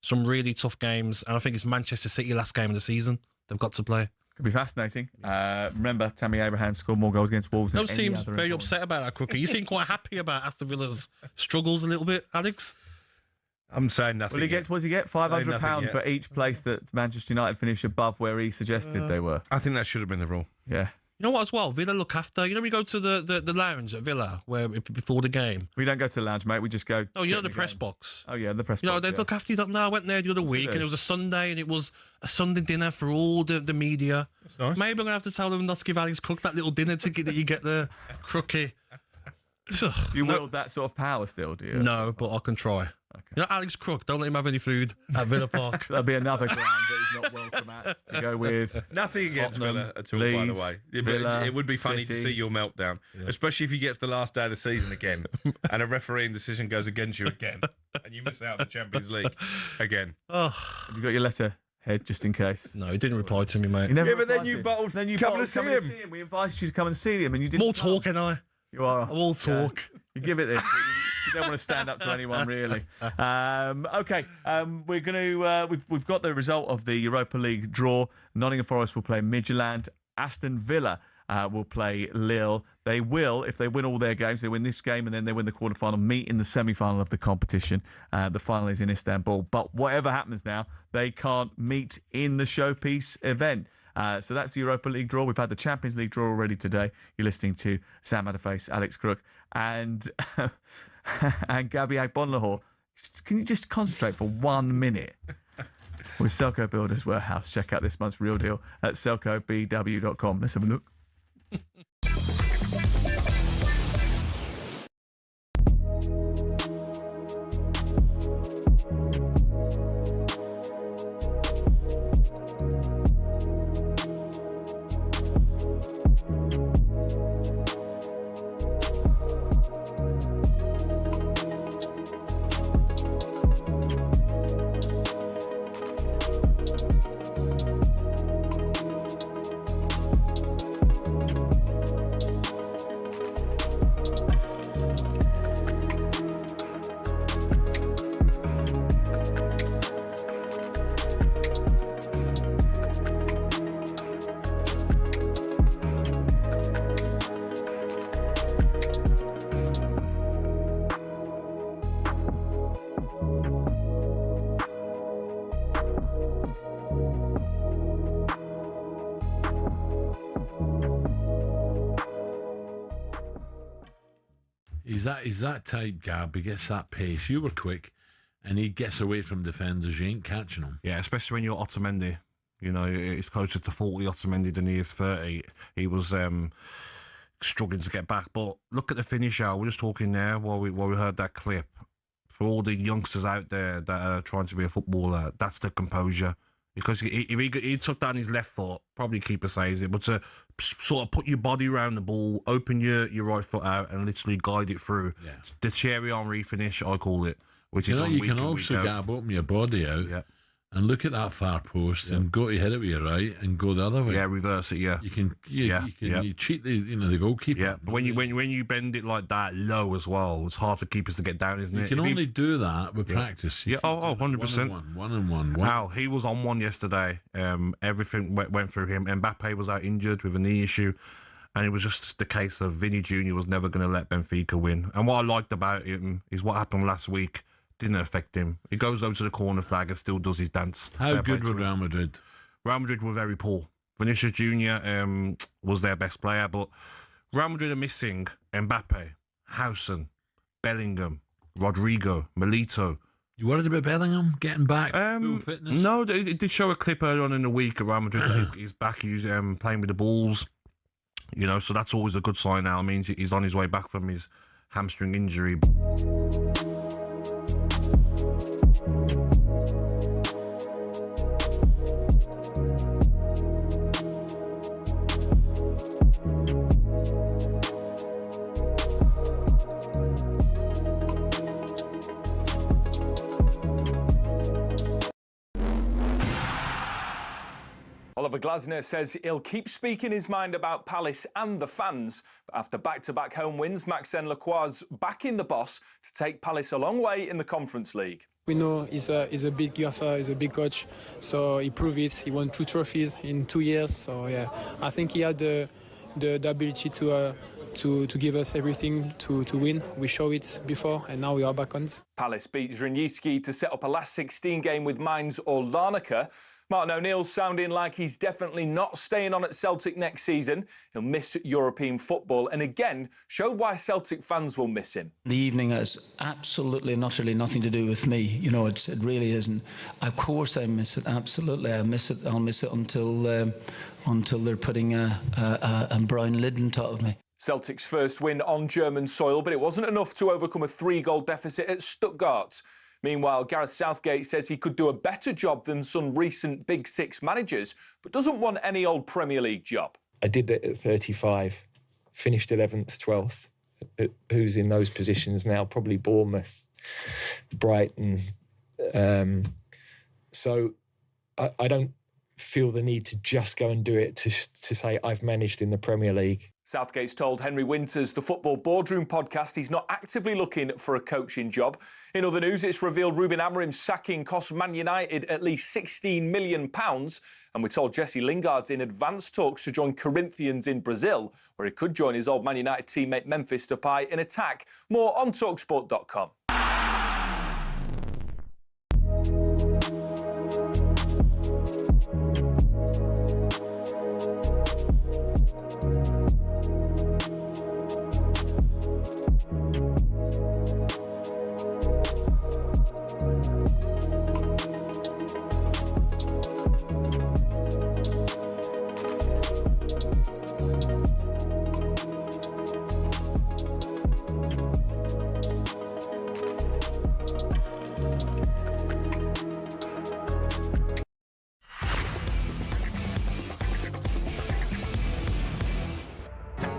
Some really tough games. And I think it's Manchester City last game of the season they've got to play. Could be fascinating. Remember, Tammy Abraham scored more goals against Wolves than any seems other very upset about that, Crookie. You seem quite happy about Aston Villa's struggles a little bit, Alex. I'm saying nothing. Well, what does he get? £500 for each place that Manchester United finish above where he suggested they were. I think that should have been the rule. Yeah. You know what, as well? Villa look after. You know, we go to the lounge at Villa before the game. We don't go to the lounge, mate. We just go. Oh, you know the press box. Oh yeah, the press box. You know, they look after you. No, I went there the other week, and it was a Sunday, and it was a Sunday dinner for all the media. That's nice. Maybe I'm gonna have to tell them not to give Alex Crook that little dinner ticket that you get there, Crookie. Do you wield that sort of power still? Do you? No, but I can try. Okay. You know, Alex Crook, don't let him have any food at Villa Park. That'll be another ground that he's not welcome at. To go with nothing against Villa at all, Leeds, by the way. It would be funny to see your meltdown, especially if you get to the last day of the season again and a refereeing decision goes against you again and you miss out on the Champions League again. Have you got your letter head just in case? No, he didn't reply to me, mate. He never but then replied you to bottled Then you coming bottled to see coming to him. see him. We invited you to come and see him, and you didn't. More come. talking, I. You are. All talk. You give it this. You don't want to stand up to anyone, really. Okay, we're going to. We've got the result of the Europa League draw. Nottingham Forest will play Midtjylland. Aston Villa will play Lille. They will, if they win all their games, they win this game and then they win the quarterfinal, meet in the semi-final of the competition. The final is in Istanbul. But whatever happens now, they can't meet in the showpiece event. So that's the Europa League draw. We've had the Champions League draw already today. You're listening to Sam Matterface, Alex Crook, and and Gabby Agbonlahor. Can you just concentrate for 1 minute? With Selco Builders Warehouse. Check out this month's real deal at selcobw.com. Let's have a look. He's that type, Gab. He gets that pace. You were quick, and he gets away from defenders. You ain't catching him. Yeah, especially when you're Otamendi. You know, it's closer to 40 Otamendi than he is 30. He was struggling to get back. But look at the finish out. We're just talking there while we heard that clip. For all the youngsters out there that are trying to be a footballer, that's the composure. Because if he took down his left foot, probably keeper saves it, but to sort of put your body around the ball, open your right foot out and literally guide it through. Yeah. The Thierry Henry finish, I call it. Which you can also, Gab, open your body out and look at that far post and go to hit it with your right and go the other way. Yeah, reverse it, You can you cheat the goalkeeper. Yeah, but when you bend it like that low as well, it's hard for keepers to get down, isn't it? You can only do that with practice. Yeah, 100%. One and one. Wow, he was on one yesterday. Everything went through him. Mbappe was out injured with a knee issue. And it was just the case of Vinny Jr. was never going to let Benfica win. And what I liked about him is what happened last week didn't affect him. He goes over to the corner flag and still does his dance. How good were Real Madrid? Real Madrid were very poor. Vinicius Jr. Was their best player, but Real Madrid are missing Mbappe, Housen, Bellingham, Rodrigo, Milito. You worried about Bellingham getting back full fitness? No, it did show a clip earlier on in the week of Real Madrid. He's back. He's playing with the Bulls. You know, so that's always a good sign now. It means he's on his way back from his hamstring injury. Oliver Glasner says he'll keep speaking his mind about Palace and the fans. But after back-to-back home wins, Maxime Lacroix's backing the boss to take Palace a long way in the Conference League. We know he's a big gaffer, he's a big coach, so he proved it. He won 2 trophies in 2 years, so yeah, I think he had the ability to give us everything to win. We showed it before, and now we are back on it. Palace beat Zrinjski to set up a last 16 game with Mainz or Larnaca. Martin O'Neill's sounding like he's definitely not staying on at Celtic next season. He'll miss European football and again showed why Celtic fans will miss him. The evening has absolutely and utterly nothing to do with me. You know, it really isn't. Of course I miss it, absolutely. I miss it. I'll miss it until they're putting a brown lid on top of me. Celtic's first win on German soil, but it wasn't enough to overcome a 3-goal deficit at Stuttgart. Meanwhile, Gareth Southgate says he could do a better job than some recent Big Six managers, but doesn't want any old Premier League job. I did that at 35, finished 11th, 12th. Who's in those positions now? Probably Bournemouth, Brighton. So I don't feel the need to just go and do it to say I've managed in the Premier League. Southgate's told Henry Winters, the Football Boardroom podcast, he's not actively looking for a coaching job. In other news, it's revealed Ruben Amorim's sacking cost Man United at least £16 million. And we're told Jesse Lingard's in advanced talks to join Corinthians in Brazil, where he could join his old Man United teammate Memphis Depay in attack. More on talksport.com.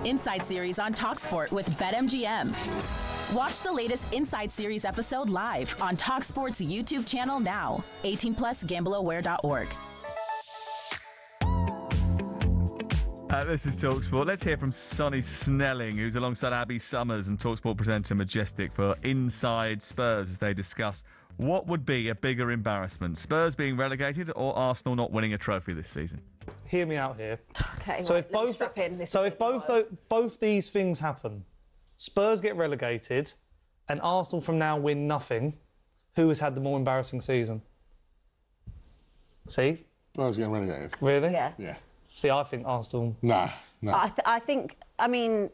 Inside Series on talkSPORT with BetMGM. Watch the latest Inside Series episode live on talkSPORT's YouTube channel now. 18+, gambleaware.org. This is talkSPORT. Let's hear from Sonny Snelling, who's alongside Abby Summers and talkSPORT presenter Majestic for Inside Spurs as they discuss what would be a bigger embarrassment, Spurs being relegated or Arsenal not winning a trophy this season. Hear me out here. Okay, so right, if both these things happen, Spurs get relegated and Arsenal from now win nothing, who has had the more embarrassing season? See? Spurs getting relegated. Really? Yeah. Yeah. See, I think Arsenal... No. I think, I mean,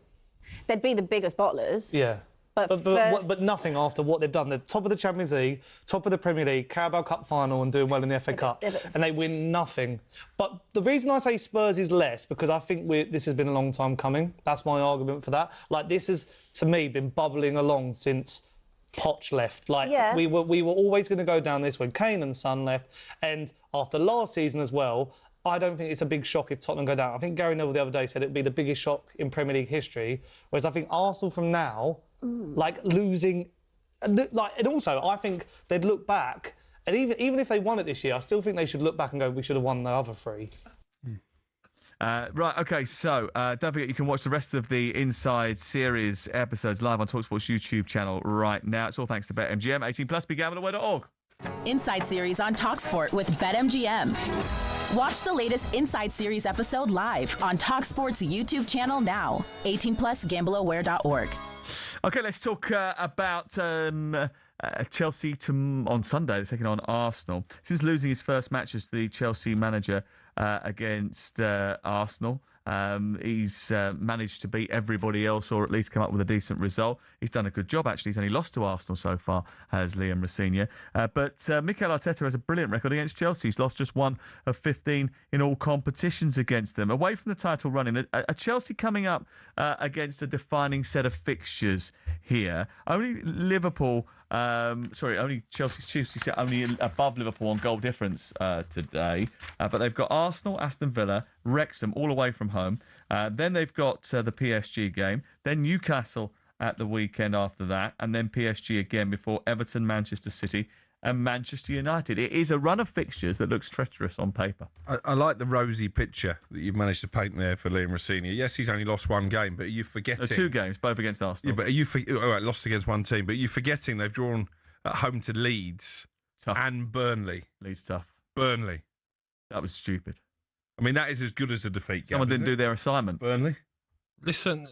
they'd be the biggest bottlers. Yeah. But nothing after what they've done. They're top of the Champions League, top of the Premier League, Carabao Cup final and doing well in the FA Cup. And they win nothing. But the reason I say Spurs is less, because I think this has been a long time coming. That's my argument for that. Like, this has, to me, been bubbling along since Poch left. Like, we were always going to go down this when Kane and Son left. And after last season as well, I don't think it's a big shock if Tottenham go down. I think Gary Neville the other day said it'd be the biggest shock in Premier League history. Whereas I think Arsenal from now... like losing, like, and also I think they'd look back, and even if they won it this year, I still think they should look back and go, we should have won the other three. Right, okay, so don't forget you can watch the rest of the Inside Series episodes live on talkSPORT's YouTube channel right now. It's all thanks to BetMGM. 18+, begambleaware.org. Inside Series on talkSPORT with BetMGM. Watch the latest Inside Series episode live on talkSPORT's YouTube channel now. 18+, gambleaware.org. Okay, let's talk about Chelsea on Sunday. They're taking on Arsenal. Since losing his first match as the Chelsea manager against Arsenal, he's managed to beat everybody else, or at least come up with a decent result. He's done a good job, actually. He's only lost to Arsenal so far, has Liam Rosenior. But Mikel Arteta has a brilliant record against Chelsea. He's lost just 1 of 15 in all competitions against them. Away from the title running, a Chelsea coming up against a defining set of fixtures here. Only Chelsea only above Liverpool on goal difference today. But they've got Arsenal, Aston Villa, Wrexham all away from home. Then they've got the PSG game. Then Newcastle at the weekend after that. And then PSG again before Everton, Manchester City and Manchester United. It is a run of fixtures that looks treacherous on paper. I like the rosy picture that you've managed to paint there for Liam Rosenior. Yes, he's only lost one game, but are you forgetting... 2 games, both against Arsenal. Yeah, but lost against one team, but are you forgetting they've drawn at home to Leeds and Burnley. Leeds tough. Burnley. That was stupid. I mean, that is as good as a defeat. Someone didn't do their assignment. Burnley? Listen,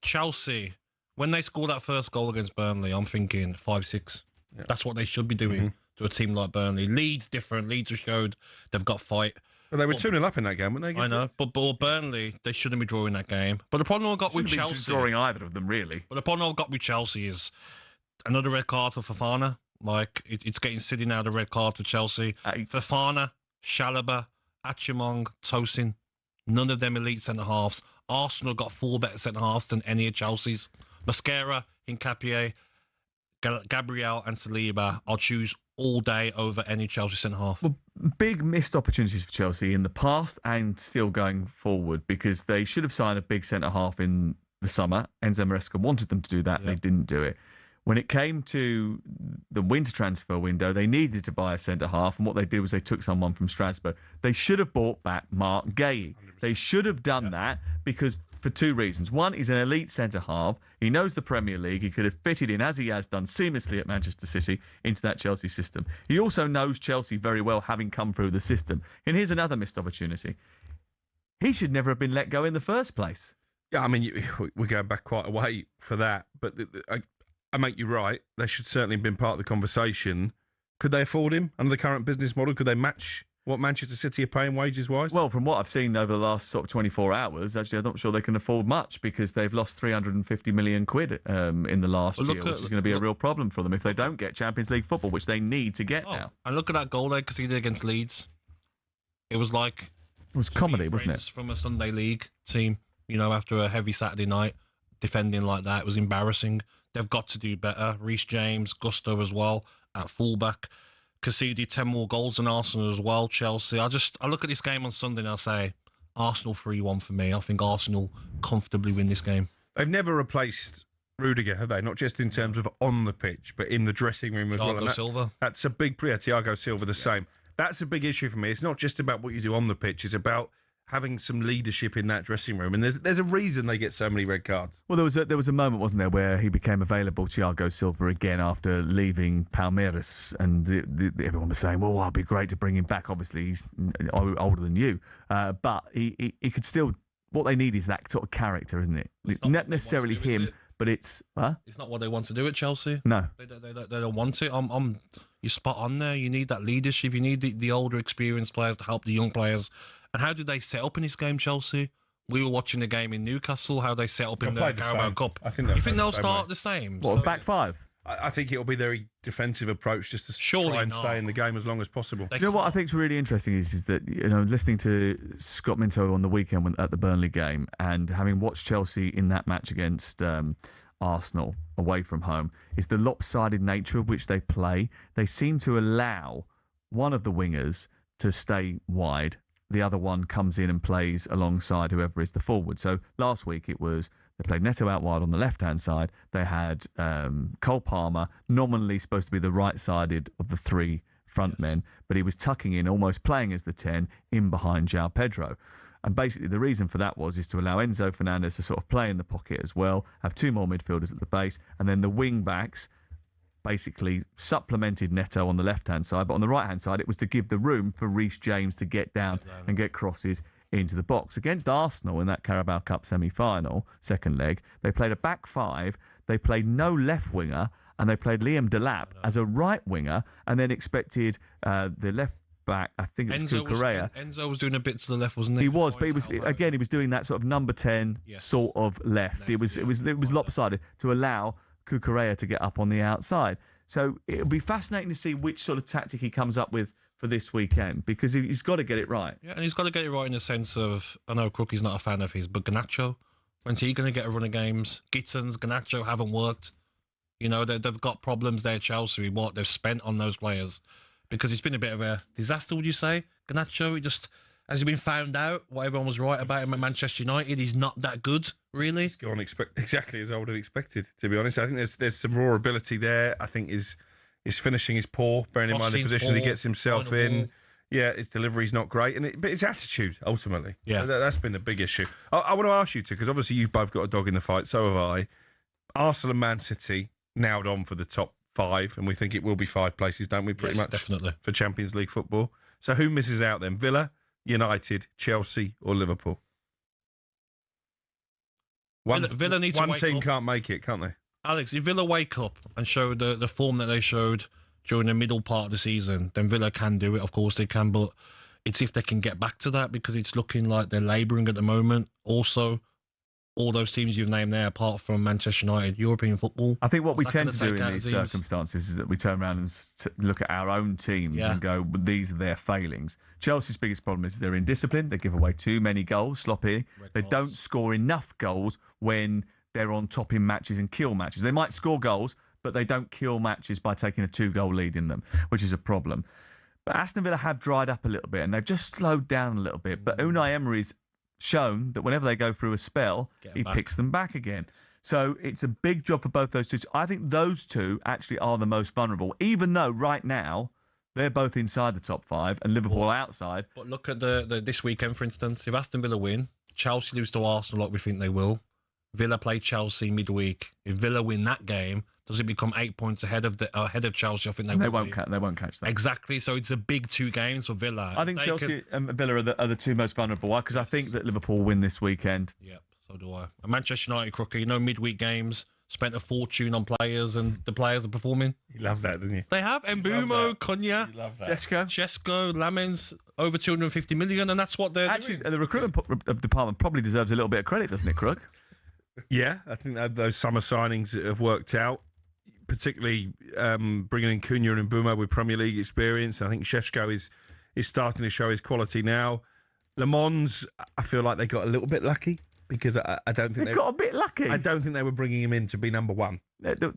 Chelsea, when they scored that first goal against Burnley, I'm thinking 5-6. Yeah. That's what they should be doing to a team like Burnley. Leeds different. Leeds have showed they've got fight. Well, they were 2-0 up in that game, weren't they? I know, but Burnley, they shouldn't be drawing that game. But the problem I've got with Chelsea... Shouldn't be drawing either of them, really. But the problem I've got with Chelsea is another red card for Fofana. Like, it's getting silly now, the red card for Chelsea. Fofana, Chalobah, Achimong, Tosin, none of them elite centre-halves. Arsenal got 4 better centre-halves than any of Chelsea's. Mascara, Hincapié, Gabriel and Saliba, I'll choose all day over any Chelsea centre-half. Well, big missed opportunities for Chelsea in the past and still going forward, because they should have signed a big centre-half in the summer. Enzo Maresca wanted them to do that. They didn't do it. When it came to the winter transfer window, they needed to buy a centre-half, and what they did was they took someone from Strasbourg. They should have bought back Mark Gay. They should have done that because for two reasons. One, he's an elite centre-half. He knows the Premier League. He could have fitted in, as he has done seamlessly at Manchester City, into that Chelsea system. He also knows Chelsea very well, having come through the system. And here's another missed opportunity. He should never have been let go in the first place. Yeah, I mean, we're going back quite a way for that, but I make you right. They should certainly have been part of the conversation. Could they afford him under the current business model? Could they match what Manchester City are paying wages-wise? Well, from what I've seen over the last sort of 24 hours, actually, I'm not sure they can afford much because they've lost 350 million quid in the last year, which is going to be a real problem for them if they don't get Champions League football, which they need to get now. And look at that goal they conceded against Leeds. It was like... It was comedy, wasn't it? From a Sunday League team, after a heavy Saturday night, defending like that. It was embarrassing. They've got to do better. Reece James, Gusto as well, at fullback. Conceded 10 more goals than Arsenal as well, Chelsea. I look at this game on Sunday and I say, Arsenal 3-1 for me. I think Arsenal comfortably win this game. They've never replaced Rudiger, have they? Not just in terms of on the pitch, but in the dressing room as well. Thiago Silva. That's a big... Yeah, Thiago Silva, the same. That's a big issue for me. It's not just about what you do on the pitch. It's about having some leadership in that dressing room. And there's a reason they get so many red cards. Well, there was a moment, wasn't there, where he became available, Thiago Silva, again after leaving Palmeiras, and everyone was saying, well, it'd be great to bring him back. Obviously, he's older than you. But he could still... What they need is that sort of character, isn't it? It's not necessarily him, but it's... Huh? It's not what they want to do at Chelsea. No. They don't want it. You're spot on there. You need that leadership. You need the older, experienced players to help the young players. And how did they set up in this game, Chelsea? We were watching the game in Newcastle, how they set up in the Carabao Cup. I think you think they'll start the same? What, back five? I think it'll be their defensive approach just to try and stay in the game as long as possible. Do you know what I think is really interesting is that, listening to Scott Minto on the weekend at the Burnley game and having watched Chelsea in that match against Arsenal away from home, is the lopsided nature of which they play. They seem to allow one of the wingers to stay wide. The other one comes in and plays alongside whoever is the forward. So last week they played Neto out wide on the left-hand side. They had Cole Palmer, nominally supposed to be the right-sided of the three front men, but he was tucking in, almost playing as the 10, in behind João Pedro. And basically the reason for that is to allow Enzo Fernandez to sort of play in the pocket as well, have two more midfielders at the base, and then the wing-backs basically supplemented Neto on the left-hand side, but on the right-hand side, it was to give the room for Reece James to get down and get crosses into the box. Against Arsenal in that Carabao Cup semi-final, second leg, they played a back five, they played no left winger, and they played Liam Delap as a right winger, and then expected the left back, I think it was Cucurella. Enzo was doing a bit to the left, wasn't he? He was, but he was doing that sort of number 10 sort of left. It was lopsided to allow Cucurella to get up on the outside. So it'll be fascinating to see which sort of tactic he comes up with for this weekend, because he's got to get it right. Yeah, and he's got to get it right in the sense of, I know Crook is not a fan of his, but Garnacho, when's he going to get a run of games? Gittins, Garnacho haven't worked. They've got problems there, Chelsea, what they've spent on those players, because it's been a bit of a disaster, would you say? Garnacho, has he been found out? What everyone was right about him at Manchester United, he's not that good, really. He's gone exactly as I would have expected, to be honest. I think there's some raw ability there. I think his finishing is poor, bearing in mind the position he gets himself in. Yeah, his delivery's not great, but his attitude, ultimately. Yeah. That's been the big issue. I want to ask you, because obviously you've both got a dog in the fight, so have I. Arsenal and Man City nailed on for the top 5, and we think it will be 5 places, don't we, pretty much? Definitely. For Champions League football. So who misses out then? Villa, United, Chelsea or Liverpool? Villa needs to one wake team up. can't make it, can't they? Alex, if Villa wake up and show the form that they showed during the middle part of the season, then Villa can do it. Of course they can, but it's if they can get back to that, because it's looking like they're labouring at the moment. Also, all those teams you've named there, apart from Manchester United, European football. I think what we tend to do in these circumstances is that we turn around and look at our own teams and go, well, these are their failings. Chelsea's biggest problem is they're indisciplined. They give away too many goals, sloppy. They don't score enough goals when they're on top in matches and kill matches. They might score goals, but they don't kill matches by taking a 2-goal lead in them, which is a problem. But Aston Villa have dried up a little bit and they've just slowed down a little bit. But Unai Emery's shown that whenever they go through a spell, he picks them back again. So it's a big job for both those two. I think those two actually are the most vulnerable, even though right now they're both inside the top 5 and Liverpool outside. But look at the this weekend, for instance. If Aston Villa win, Chelsea lose to Arsenal like we think they will. Villa play Chelsea midweek. If Villa win that game, does it become 8 points ahead of Chelsea? I think they won't catch that. Exactly. So it's a big 2 games for Villa. I think Chelsea and Villa are the two most vulnerable, because I think that Liverpool will win this weekend. Yep, so do I. And Manchester United, Crooker, midweek games, spent a fortune on players, and the players are performing. You love that, didn't you? They have. Mbumo, Konya, Šeško, Lamens, over 250 million, and that's what they're doing. The recruitment department probably deserves a little bit of credit, doesn't it, Crook? Yeah, I think that those summer signings have worked out, particularly bringing in Cunha and Mbumo with Premier League experience. I think Šeško is starting to show his quality now. Le Mans, I feel like they got a little bit lucky, because I don't think they got a bit lucky. I don't think they were bringing him in to be number 1.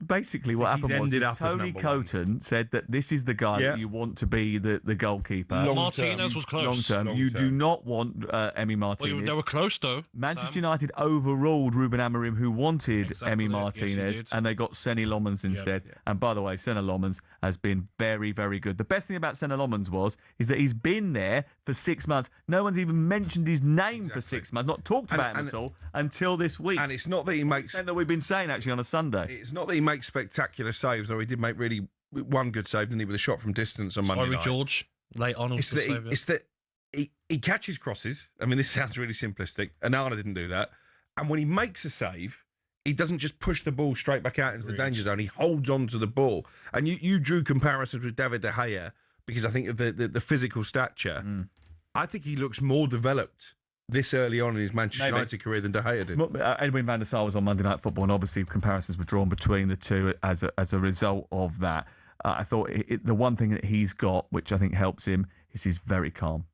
Basically, what happened was Tony Coton said that this is the guy that you want to be the goalkeeper. Martinez was close. Long term. You do not want Emi Martinez. Well, they were close, though. Manchester United overruled Ruben Amorim, who wanted Emi Martinez, and they got Senny Lomans instead. Yeah. And by the way, Senny Lomans has been very, very good. The best thing about Senny Lomans is that he's been there for 6 months. No one's even mentioned his name for 6 months, not talked about him at all until this week. And it's not that he makes... that we've been saying, actually, on a Sunday. It's not that he makes spectacular saves, though he did make really one good save, didn't he, with a shot from distance on Monday night. George, late on. It's that he catches crosses. I mean, this sounds really simplistic. Onana didn't do that. And when he makes a save, he doesn't just push the ball straight back out into the danger zone. He holds on to the ball. And you drew comparisons with David De Gea because I think of the physical stature. I think he looks more developed this early on in his Manchester United career than De Gea did. Edwin van der Sar was on Monday Night Football, and obviously comparisons were drawn between the two as a result of that. I thought the one thing that he's got, which I think helps him, is he's very calm.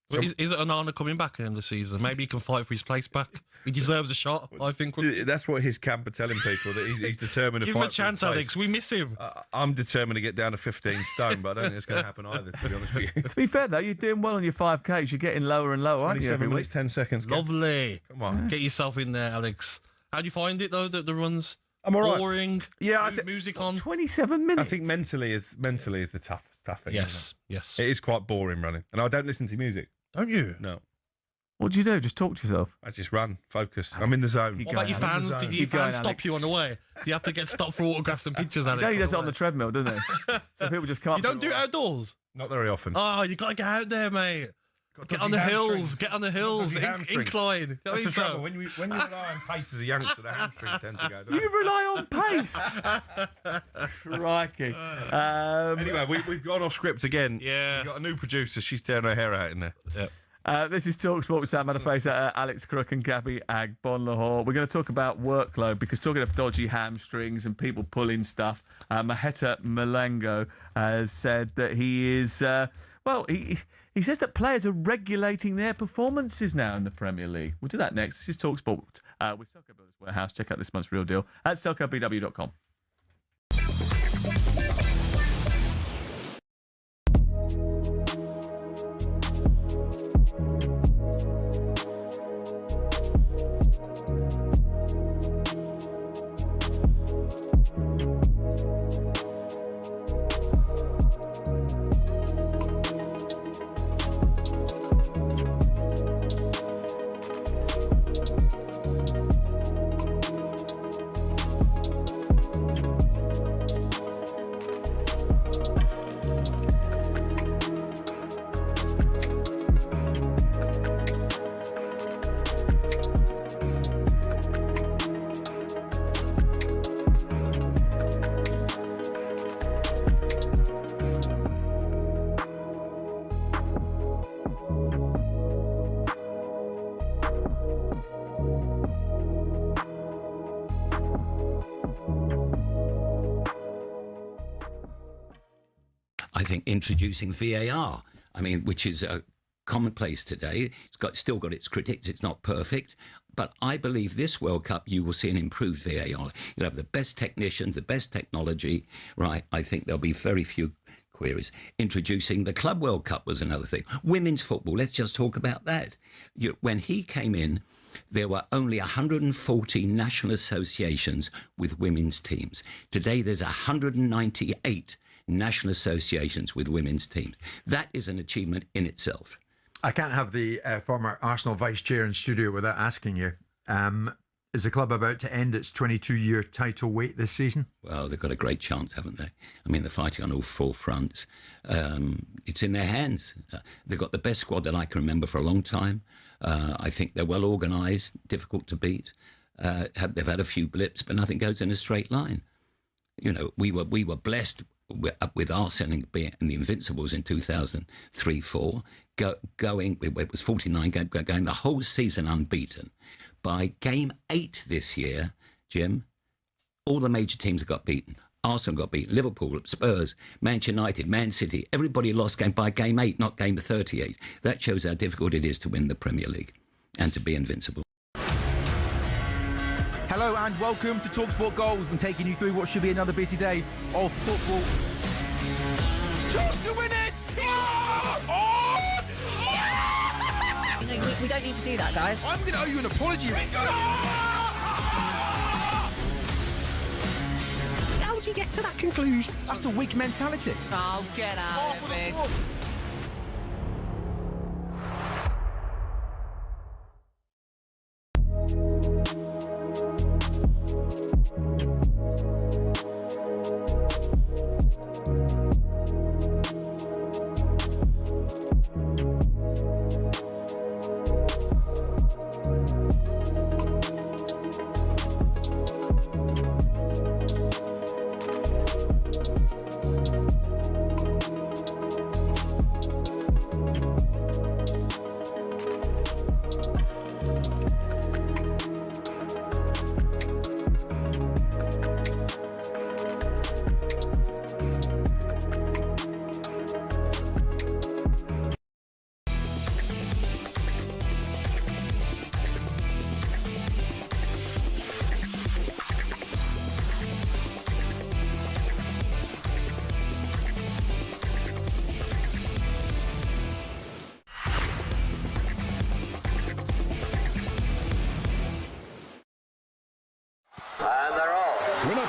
But is it Onana coming back in the season? Maybe he can fight for his place back. He deserves a shot, I think. That's what his camp are telling people, that he's determined to Give fight him a chance, Alex. We miss him. I'm determined to get down to 15 stone, but I don't think it's going to happen either, to be honest with you. To be fair, though, you're doing well on your 5Ks. You're getting lower and lower, aren't you? 27 minutes, 10 seconds. Lovely. Come on. Get yourself in there, Alex. How do you find it, though, the runs? I'm all right. Boring. Yeah, music on. 27 minutes. I think mentally is the tough thing. Yes, yes. It is quite boring running. And I don't listen to music. Don't you? No. What do you do? Just talk to yourself? I just run, focus. I'm in the zone. What about your fans? Did your fans stop you on the way? Do you have to get stopped for autographs and pictures, Alex? No, he does it on the treadmill, doesn't he? So people just come up. You don't do it outdoors? Not very often. Oh, you got to get out there, mate. Get on the hills. Get on the hills. Incline. That's the trouble. When you rely on pace as a youngster, the hamstrings tend to go down. You rely on pace. Crikey. Anyway, we've gone off script again. Yeah. We've got a new producer. She's tearing her hair out in there. Yep. This is talkSPORT with Sam Matterface, Alex Crook and Gabby Agbonlahor. We're going to talk about workload, because talking of dodgy hamstrings and people pulling stuff, Maheta Malango has said that he is... he says that players are regulating their performances now in the Premier League. We'll do that next. This is talkSPORT with Selco Builders Warehouse. Check out this month's Real Deal at selcobw.com. I think introducing VAR, which is commonplace today. It's still got its critics. It's not perfect. But I believe this World Cup, you will see an improved VAR. You'll have the best technicians, the best technology, right? I think there'll be very few queries. Introducing the Club World Cup was another thing. Women's football, let's just talk about that. When he came in, there were only 140 national associations with women's teams. Today, there's 198 national associations with women's teams. That is an achievement in itself. I can't have the former Arsenal vice chair in studio without asking you. Is the club about to end its 22-year title wait this season? Well, they've got a great chance, haven't they? I mean, they're fighting on all four fronts. It's in their hands. They've got the best squad that I can remember for a long time. I think they're well organised, difficult to beat. They've had a few blips, but nothing goes in a straight line. You know, we were blessed with Arsenal and the Invincibles in 2003-04, going, it was 49 games, going the whole season unbeaten. By game 8 this year, Jim, all the major teams have got beaten. Arsenal got beaten, Liverpool, Spurs, Manchester United, Man City. Everybody lost by game 8, not game 38. That shows how difficult it is to win the Premier League and to be invincible. Hello and welcome to talkSPORT Goals. I'm taking you through what should be another busy day of football. Chance to win it! We don't need to do that, guys. I'm going to owe you an apology. How would you get to that conclusion? That's a weak mentality. Oh, get out of it.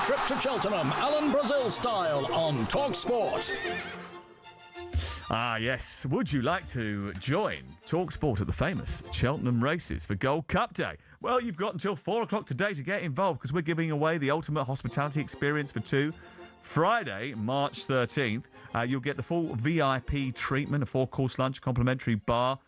Trip to Cheltenham, Alan Brazil style on talkSPORT. Ah, yes. Would you like to join talkSPORT at the famous Cheltenham races for Gold Cup Day? Well, you've got until 4 o'clock today to get involved because we're giving away the ultimate hospitality experience for two. Friday, March 13th, you'll get the full VIP treatment, a 4-course lunch, complimentary bar,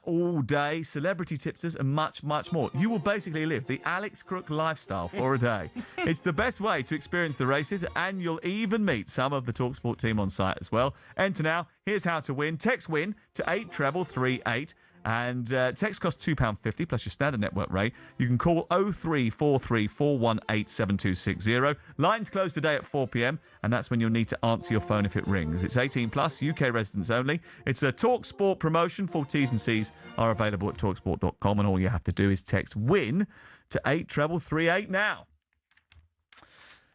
all day, celebrity tipsters, and much, much more. You will basically live the Alex Crook lifestyle for a day. It's the best way to experience the races, and you'll even meet some of the talkSPORT team on site as well. Enter now. Here's how to win. Text WIN to 83338. And text costs £2.50 plus your standard network rate. You can call 0343 418 7260. Lines close today at 4 p.m, and that's when you'll need to answer your phone if it rings. It's 18 plus, UK residents only. It's a talkSPORT promotion. Full T's and C's are available at talksport.com, and all you have to do is text WIN to 83338 now.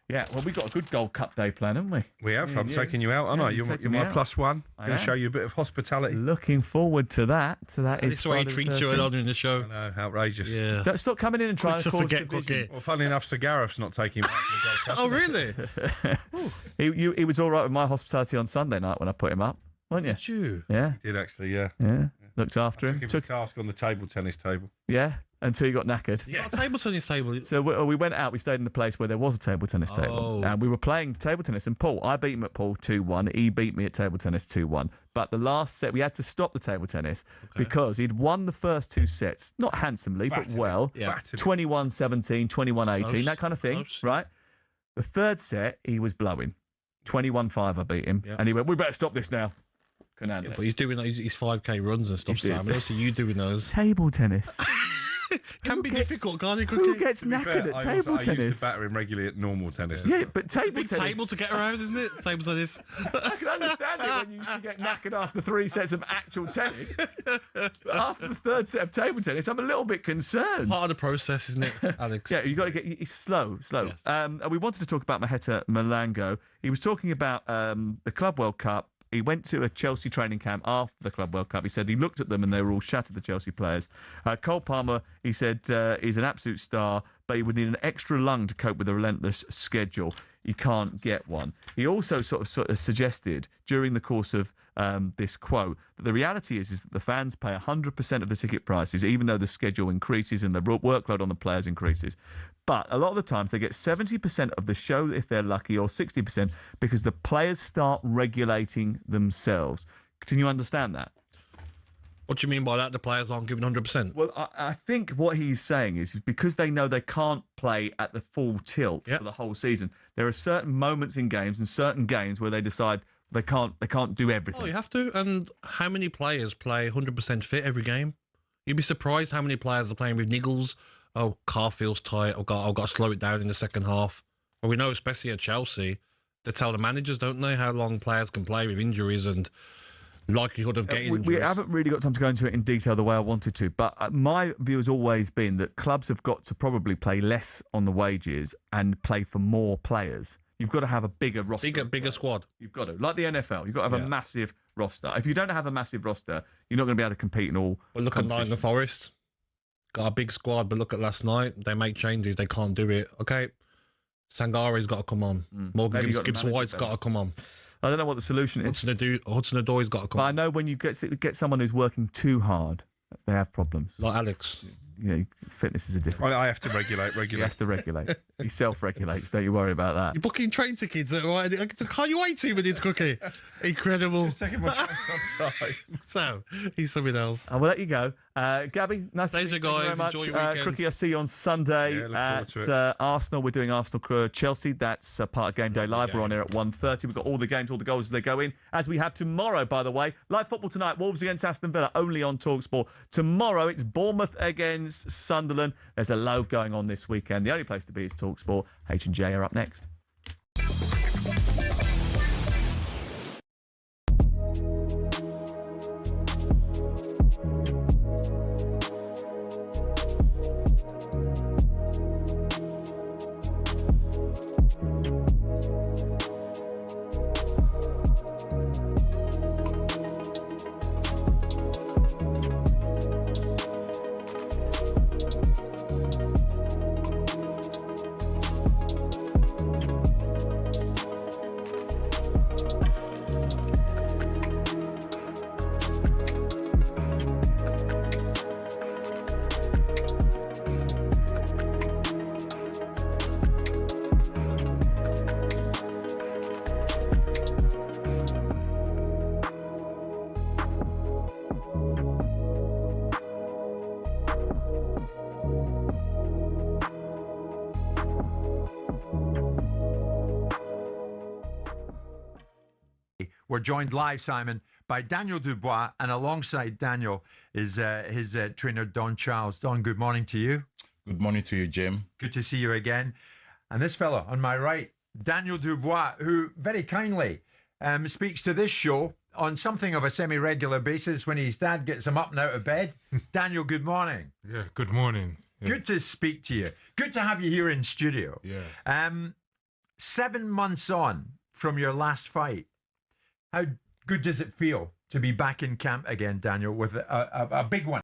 Yeah, well, we've got a good Gold Cup Day plan, haven't we? We have. I'm taking you out, aren't I? You're my plus one. I'm going to show you a bit of hospitality. Looking forward to that. So that is the way he treats you earlier in the show. I know, outrageous. Yeah. Don't stop coming in and trying to cause division. Well, funnily enough, Sir Gareth's not taking me out to the Gold Cup. Oh, really? He was all right with my hospitality on Sunday night when I put him up, weren't you? Did you? Yeah. He did, actually, yeah. Looked after him. Took a task on the table tennis table. Yeah. Until you got knackered. Yeah, table tennis table. So we went out. We stayed in a place where there was a table tennis table, and we were playing table tennis. And Paul, I beat him at pool 2-1. He beat me at table tennis 2-1. But the last set, we had to stop the table tennis because he'd won the first 2 sets, not handsomely, but well. 21-17, 21-18, that kind of thing, right? The third set, he was blowing. 21-5, I beat him, and he went, "We better stop this now." Couldn't handle it. But he's doing his 5K runs and stuff, Sam. And also you doing those. Table tennis. Can be difficult, can't it? Who gets knackered at table tennis? I used to batter him regularly at normal tennis. Yeah, but table tennis. Table to get around, isn't it? Table tennis. I can understand it when you used to get knackered after 3 sets of actual tennis. But after the 3rd set of table tennis, I'm a little bit concerned. Part of the process, isn't it, Alex? Yeah, you got to get it's slow. Yes. We wanted to talk about Maheta Malango. He was talking about the Club World Cup. He went to a Chelsea training camp after the Club World Cup. He said he looked at them and they were all shattered, the Chelsea players. Cole Palmer, he said, is an absolute star, but he would need an extra lung to cope with a relentless schedule. He can't get one. He also sort of suggested during the course of this quote that the reality is that the fans pay 100% of the ticket prices, even though the schedule increases and the workload on the players increases. But a lot of the times they get 70% of the show if they're lucky, or 60% because the players start regulating themselves. Can you understand that? What do you mean by that? The players aren't giving 100%? Well, I think what he's saying is because they know they can't play at the full tilt for the whole season, there are certain moments in games and certain games where they decide they can't do everything. Oh, you have to. And how many players play 100% fit every game? You'd be surprised how many players are playing with niggles. Oh, car feels tight. I've got to slow it down in the second half. Well, we know, especially at Chelsea, they tell the managers, don't they, how long players can play with injuries and likelihood of getting injuries. We haven't really got time to go into it in detail the way I wanted to, but my view has always been that clubs have got to probably play less on the wages and play for more players. You've got to have a bigger roster. Bigger squad. You've got to. Like the NFL, you've got to have a massive roster. If you don't have a massive roster, you're not going to be able to compete in all Well, look at Nottingham Forest. Got a big squad, but look at last night. They make changes. They can't do it. Okay. Sangari's got to come on. Morgan Gibbs-White's got to come on. I don't know what the solution is. Hudson-Odoi's got to come on. But I know when you get someone who's working too hard, they have problems. Like Alex. Yeah, fitness is a different. I have to regulate. He has to regulate. He self-regulates. Don't you worry about that. You're booking train tickets. Can't you wait 2 minutes, Cookie? Incredible. Just taking my chance on time. So, he's something else. I will let you go. Gabby, nice to see you. Guys. Thank you very much. Enjoy your weekend. Crookie, I'll see you on Sunday at Arsenal. We're doing Arsenal Chelsea. That's part of Game Day Live. We're on here at 1:30. We've got all the games, all the goals as they go in, as we have tomorrow, by the way. Live football tonight. Wolves against Aston Villa, only on talkSPORT. Tomorrow, it's Bournemouth against Sunderland. There's a load going on this weekend. The only place to be is talkSPORT. H&J are up next. We're joined live, Simon, by Daniel Dubois, and alongside Daniel is his trainer, Don Charles. Don, good morning to you. Good morning to you, Jim. Good to see you again. And this fella on my right, Daniel Dubois, who very kindly speaks to this show on something of a semi-regular basis when his dad gets him up and out of bed. Daniel, good morning. Yeah, good morning. Yeah. Good to speak to you. Good to have you here in studio. Yeah. 7 months on from your last fight, how good does it feel to be back in camp again, Daniel, with a big one?